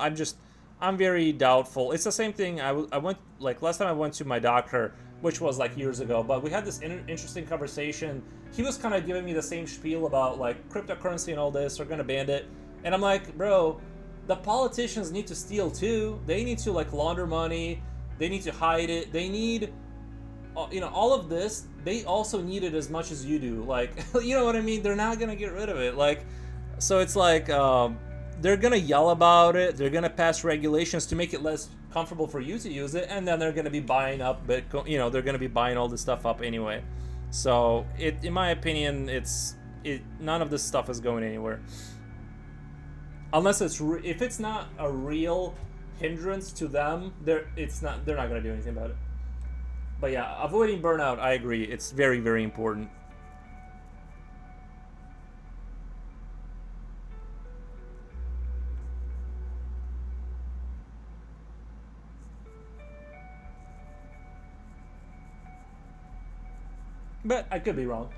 I'm very doubtful. It's the same thing. I went, like, last time I went to my doctor, which was like years ago, but we had this interesting conversation. He was kind of giving me the same spiel about like cryptocurrency and all this. They're gonna ban it, and I'm like, bro, the politicians need to steal too. They need to like launder money. They need to hide it. They need, all of this. They also need it as much as you do. Like, you know what I mean? They're not gonna get rid of it. Like, so it's like, they're gonna yell about it. They're gonna pass regulations to make it less comfortable for you to use it, and then they're gonna be buying up Bitcoin. They're gonna be buying all this stuff up anyway. So in my opinion, none of this stuff is going anywhere unless if it's not a real hindrance to them. They're not gonna do anything about it. But yeah, avoiding burnout, I agree. It's very, very important. But I could be wrong.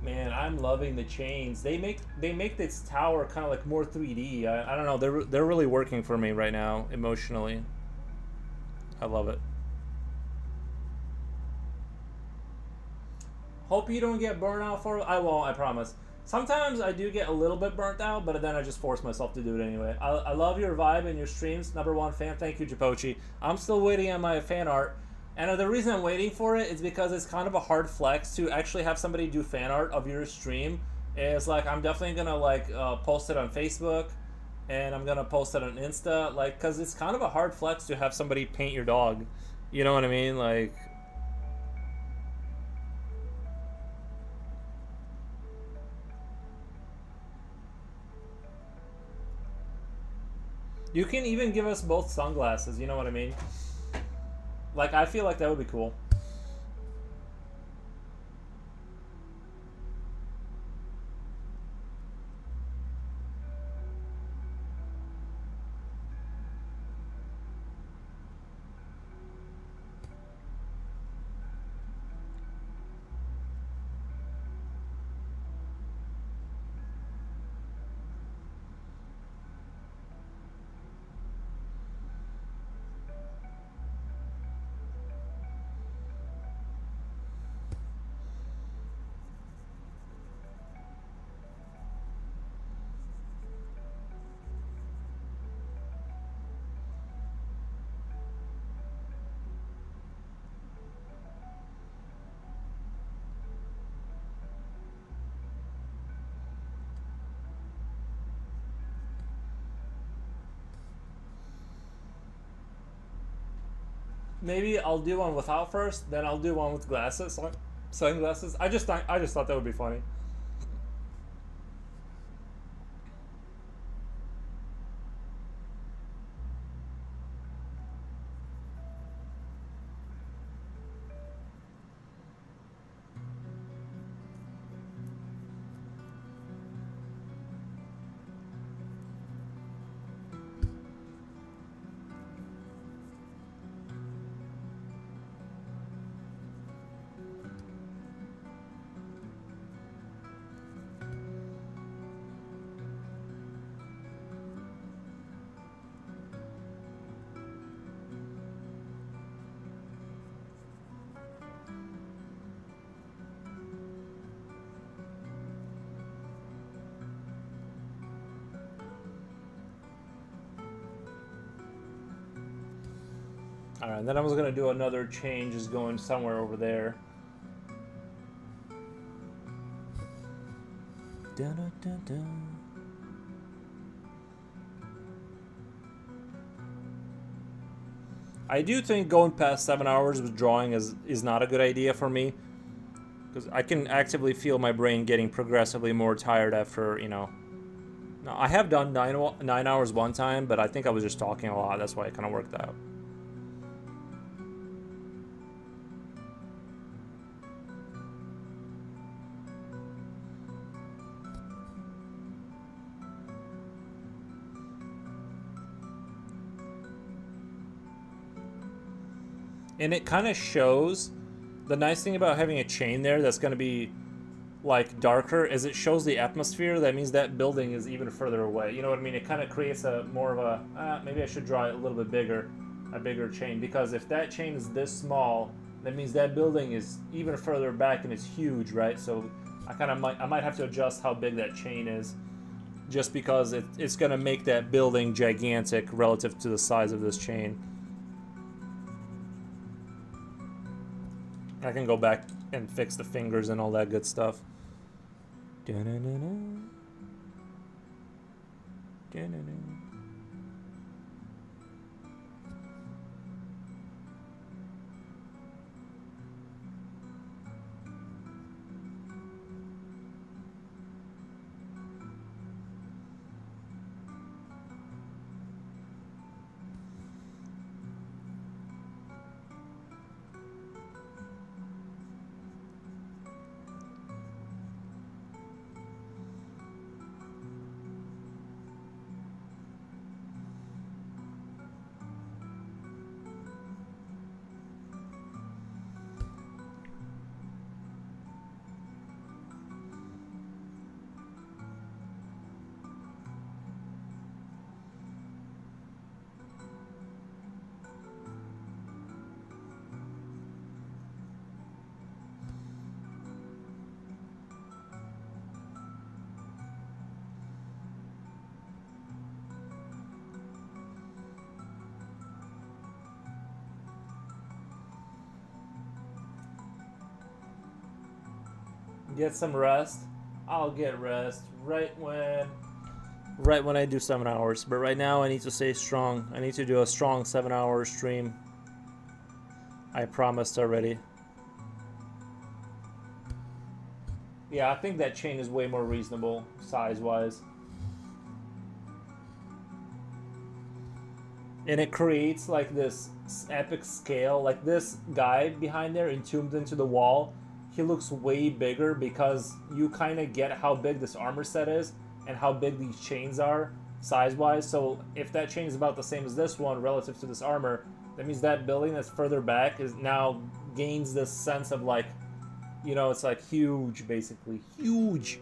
Man, I'm loving the chains. They make this tower kind of like more 3D. I don't know. They're really working for me right now emotionally. I love it. Hope you don't get burnt out for. I won't. I promise. Sometimes I do get a little bit burnt out, but then I just force myself to do it anyway. I love your vibe and your streams. #1 fan. Thank you, Japochi. I'm still waiting on my fan art. And the reason I'm waiting for it is because it's kind of a hard flex to actually have somebody do fan art of your stream. It's like, I'm definitely gonna like post it on Facebook, and I'm gonna post it on Insta, like, cause it's kind of a hard flex to have somebody paint your dog. You know what I mean? Like, you can even give us both sunglasses. You know what I mean? Like, I feel like that would be cool. Maybe I'll do one without first, then I'll do one with glasses, sunglasses. I just thought that would be funny. Alright, and then I was gonna do another chain just going somewhere over there. I do think going past 7 hours with drawing is not a good idea for me. Because I can actively feel my brain getting progressively more tired after, you know. Now, I have done 9 hours one time, but I think I was just talking a lot. That's why it kind of worked out. And it kind of shows. The nice thing about having a chain there that's going to be like darker is it shows the atmosphere. That means that building is even further away. You know what I mean? It kind of creates a more of a maybe I should draw it a little bit bigger, a bigger chain, because if that chain is this small, that means that building is even further back and it's huge, right? So I might have to adjust how big that chain is, just because it's going to make that building gigantic relative to the size of this chain. I can go back and fix the fingers and all that good stuff. Get some rest. I'll get rest right when I do 7 hours. But right now I need to stay strong. I need to do a strong 7-hour stream. I promised already. Yeah, I think that chain is way more reasonable size-wise. And it creates like this epic scale. Like this guy behind there entombed into the wall, he looks way bigger because you kind of get how big this armor set is and how big these chains are size-wise. So if that chain is about the same as this one relative to this armor, that means that building that's further back is now gains this sense of like, you know, it's like huge, basically. Huge.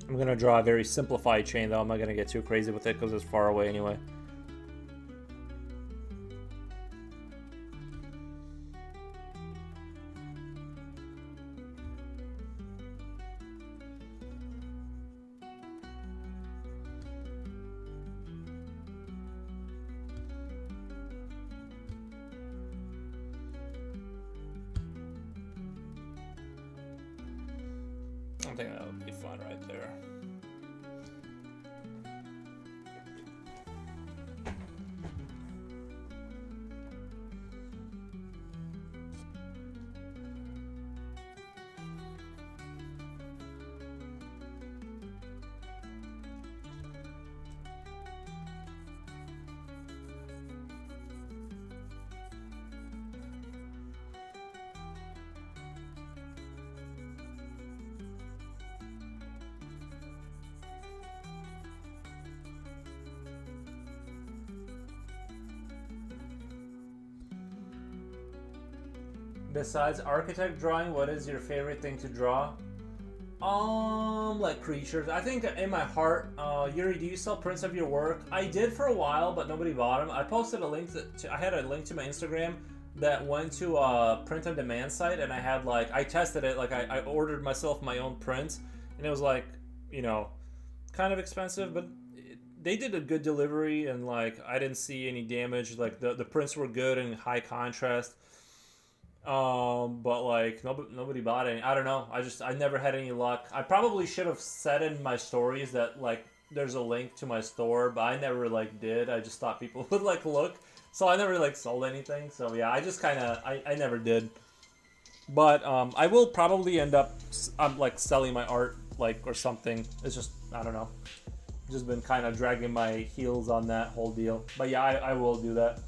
I'm gonna draw a very simplified chain though. I'm not gonna get too crazy with it because it's far away anyway. I think that would be fun right there. Besides architect drawing, what is your favorite thing to draw? Like creatures. I think in my heart, Yuri, do you sell prints of your work? I did for a while, but nobody bought them. I posted a link I had a link to my Instagram that went to a print on demand site, and I had like, I tested it, like I ordered myself my own print, and it was like, you know, kind of expensive, but they did a good delivery, and like I didn't see any damage. Like the prints were good and high contrast. But like nobody bought any. I don't know. I never had any luck. I probably should have said in my stories that like there's a link to my store, but I never like did. I just thought people would like look, so I never like sold anything. So yeah, I just kind of I never did. But I will probably end up like selling my art like or something. It's just I don't know. Just been kind of dragging my heels on that whole deal. But yeah, I will do that.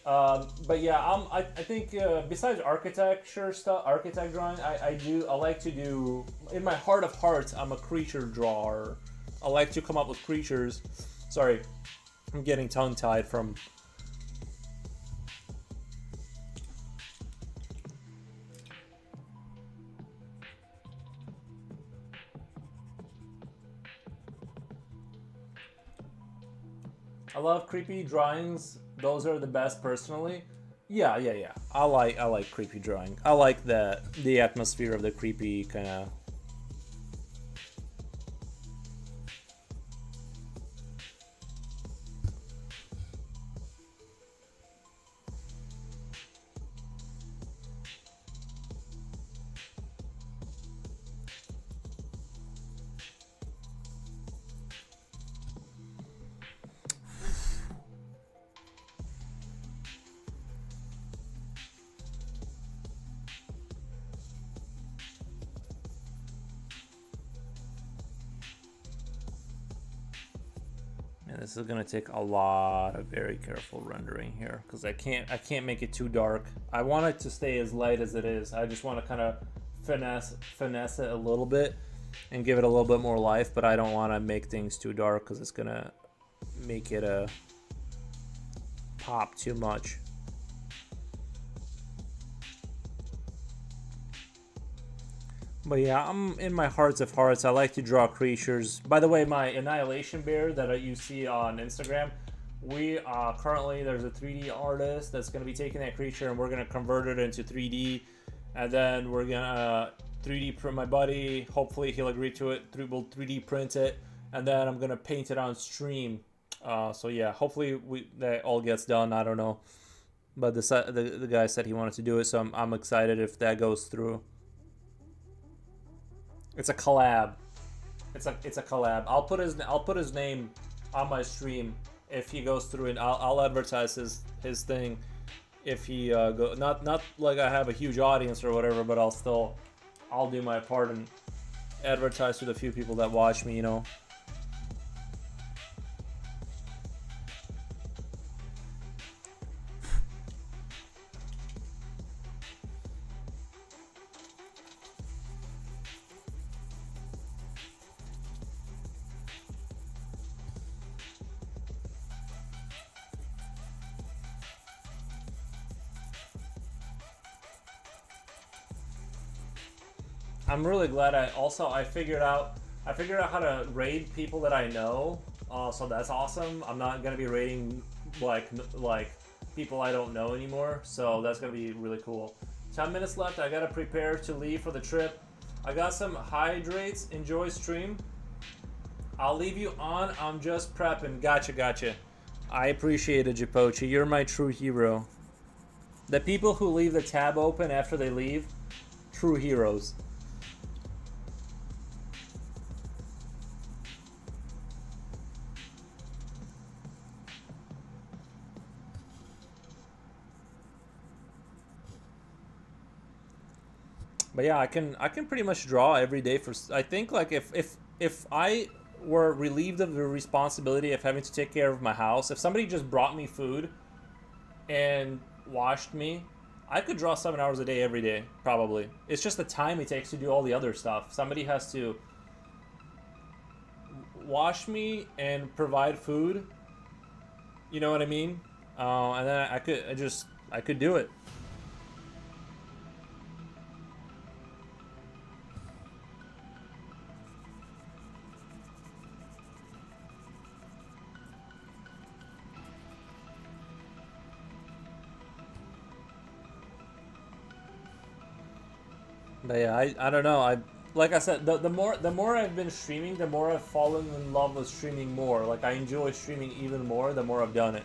But yeah, I think besides architecture stuff, architect drawing, I like to do, in my heart of hearts, I'm a creature drawer. I like to come up with creatures. Sorry, I'm getting tongue-tied from... I love creepy drawings. Those are the best personally. Yeah. I like creepy drawing. I like the atmosphere of the creepy kind of. This is gonna take a lot of very careful rendering here because I can't make it too dark. I want it to stay as light as it is. I just want to kind of finesse it a little bit and give it a little bit more life, but I don't want to make things too dark because it's gonna make it pop too much. But yeah, I'm in my hearts of hearts. I like to draw creatures. By the way, my Annihilation Bear that you see on Instagram, we currently, there's a 3D artist that's going to be taking that creature and we're going to convert it into 3D. And then we're going to 3D print my buddy. Hopefully he'll agree to it. We'll 3D print it. And then I'm going to paint it on stream. So yeah, hopefully that all gets done. I don't know. But the guy said he wanted to do it, so I'm excited if that goes through. It's a collab. It's a collab. I'll put his name on my stream if he goes through it. I'll advertise his thing if he go. Not like I have a huge audience or whatever, but I'll do my part and advertise to the few people that watch me. You know. I'm really glad I figured out how to raid people that I know. So that's awesome. I'm not gonna be raiding like people I don't know anymore. So that's gonna be really cool. 10 minutes left. I gotta prepare to leave for the trip. I got some hydrates. Enjoy stream. I'll leave you on. I'm just prepping. Gotcha. I appreciate it, Japochi. You're my true hero. The people who leave the tab open after they leave, true heroes. But yeah, I can pretty much draw every day for. I think like if I were relieved of the responsibility of having to take care of my house, if somebody just brought me food and washed me, I could draw 7 hours a day every day probably. It's just the time it takes to do all the other stuff. Somebody has to wash me and provide food. You know what I mean? And then I could do it. But yeah, I don't know. I like I said, the more I've been streaming, the more I've fallen in love with streaming more. Like I enjoy streaming even more the more I've done it.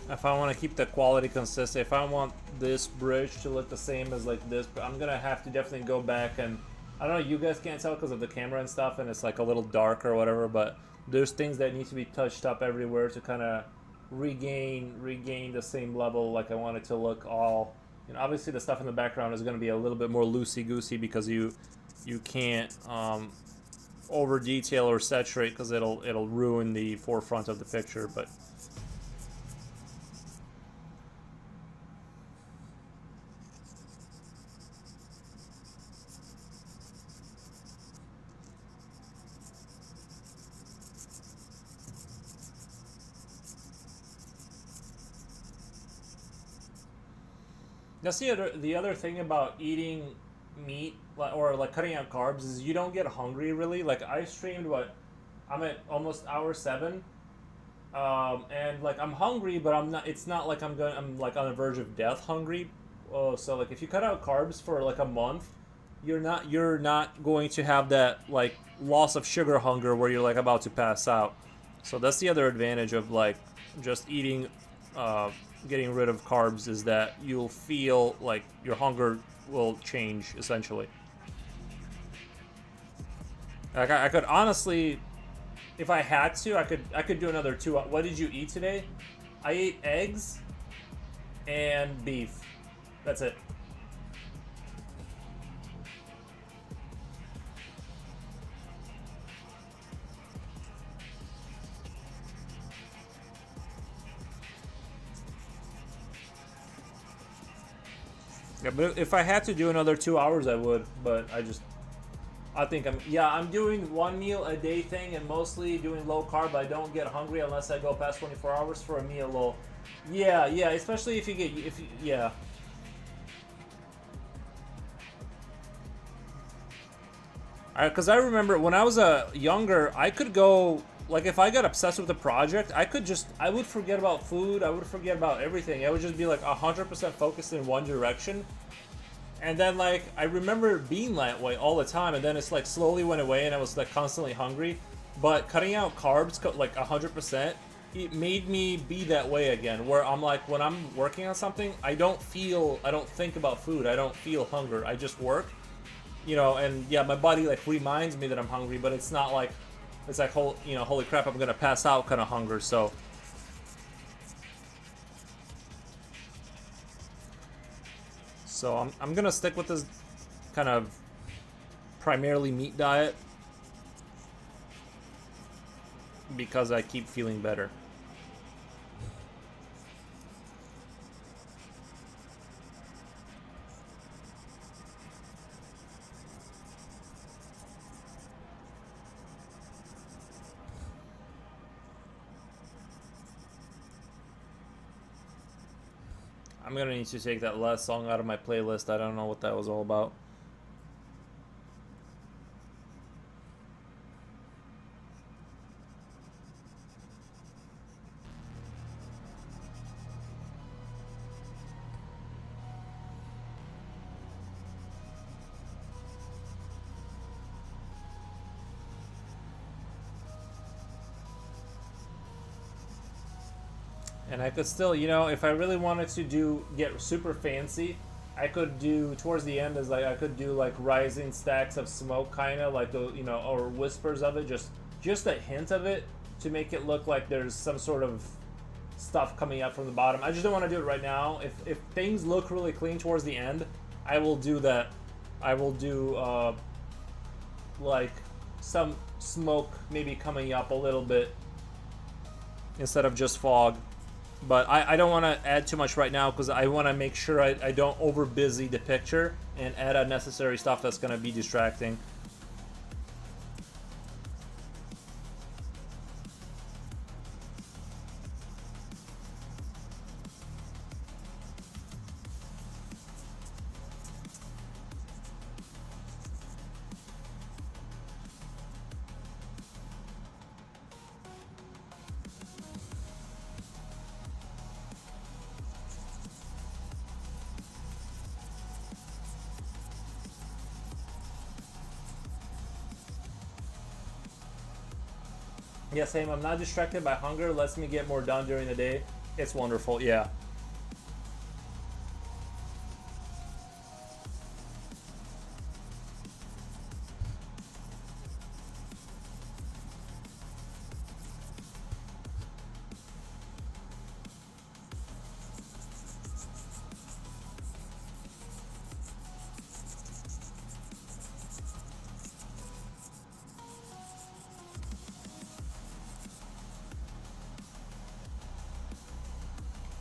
If I want to keep the quality consistent, if I want this bridge to look the same as like this, I'm gonna have to definitely go back and I don't know. You guys can't tell because of the camera and stuff, and it's like a little dark or whatever. But there's things that need to be touched up everywhere to kind of regain the same level. Like I want it to look all. You know, obviously the stuff in the background is going to be a little bit more loosey goosey because you can't over detail or saturate because it'll ruin the forefront of the picture. But that's the other thing about eating meat or like cutting out carbs is you don't get hungry really. Like I streamed what I'm at almost hour 7, and like I'm hungry, but I'm not. It's not like I'm like on the verge of death hungry. Oh, so like if you cut out carbs for like a month, you're not going to have that like loss of sugar hunger where you're like about to pass out. So that's the other advantage of like just eating, getting rid of carbs is that you'll feel like your hunger will change essentially. Like I could honestly, if I had to, I could do another 2. What did you eat today? I ate eggs and beef. That's it. Yeah, but if I had to do another 2 hours, I would. But I think I'm doing one meal a day thing and mostly doing low carb. I don't get hungry unless I go past 24 hours for a meal. Yeah, especially if yeah. Because I remember when I was younger, I could go like if I got obsessed with a project, I would forget about food, I would forget about everything. I would just be like 100% focused in one direction. And then like I remember being that way all the time, and then it's like slowly went away, and I was like constantly hungry. But cutting out carbs like 100%, it made me be that way again. Where I'm like when I'm working on something, I don't think about food, I don't feel hunger, I just work. You know, and yeah, my body like reminds me that I'm hungry, but it's not like it's like holy crap, I'm gonna pass out kind of hunger. So So I'm gonna stick with this kind of primarily meat diet because I keep feeling better. I'm gonna need to take that last song out of my playlist. I don't know what that was all about. And I could still, you know, if I really wanted to get super fancy, I could do towards the end is like I could do like rising stacks of smoke, kind of like the, you know, or whispers of it, just a hint of it to make it look like there's some sort of stuff coming up from the bottom. I just don't want to do it right now. If things look really clean towards the end, I will do that. I will do like some smoke maybe coming up a little bit instead of just fog. But I don't want to add too much right now because I want to make sure I don't over busy the picture and add unnecessary stuff that's going to be distracting. Yeah, same. I'm not distracted by hunger. Lets me get more done during the day. It's wonderful. Yeah.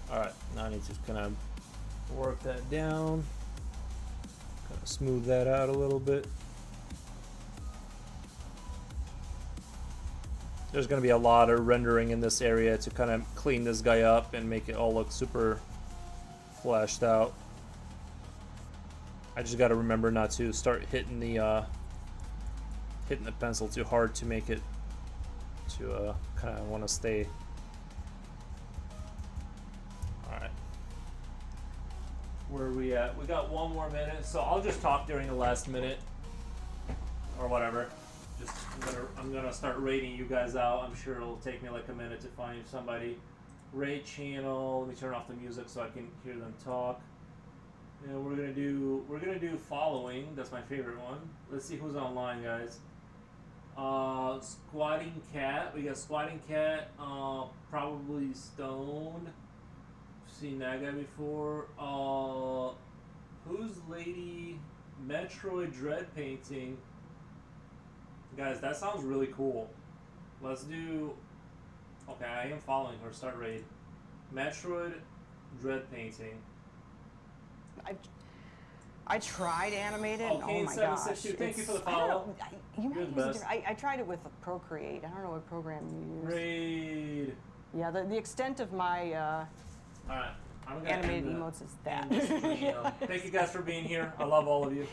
Alright, now I need to kind of work that down. Kind of smooth that out a little bit. There's going to be a lot of rendering in this area to kind of clean this guy up and make it all look super flashed out. I just got to remember not to start hitting the pencil too hard to make it to kind of want to stay. Alright. Where are we at? We got one more minute, so I'll just talk during the last minute or whatever. Just I'm gonna start rating you guys out. I'm sure it'll take me like a minute to find somebody. Rate channel. Let me turn off the music so I can hear them talk. And we're gonna do following. That's my favorite one. Let's see who's online, guys. Squatting Cat. We got Squatting Cat. Probably Stoned. Seen that guy before. Who's Lady Metroid Dread Painting? Guys, that sounds really cool. Let's do. Okay, I am following her. Start raid. Metroid Dread Painting. I tried animated. Oh, Oh my gosh! Thank you for the follow. You You're might the use best. I tried it with Procreate. I don't know what program you use. Raid. Yeah, the extent of my Alright. animated emotes is that. Thank you guys for being here. I love all of you.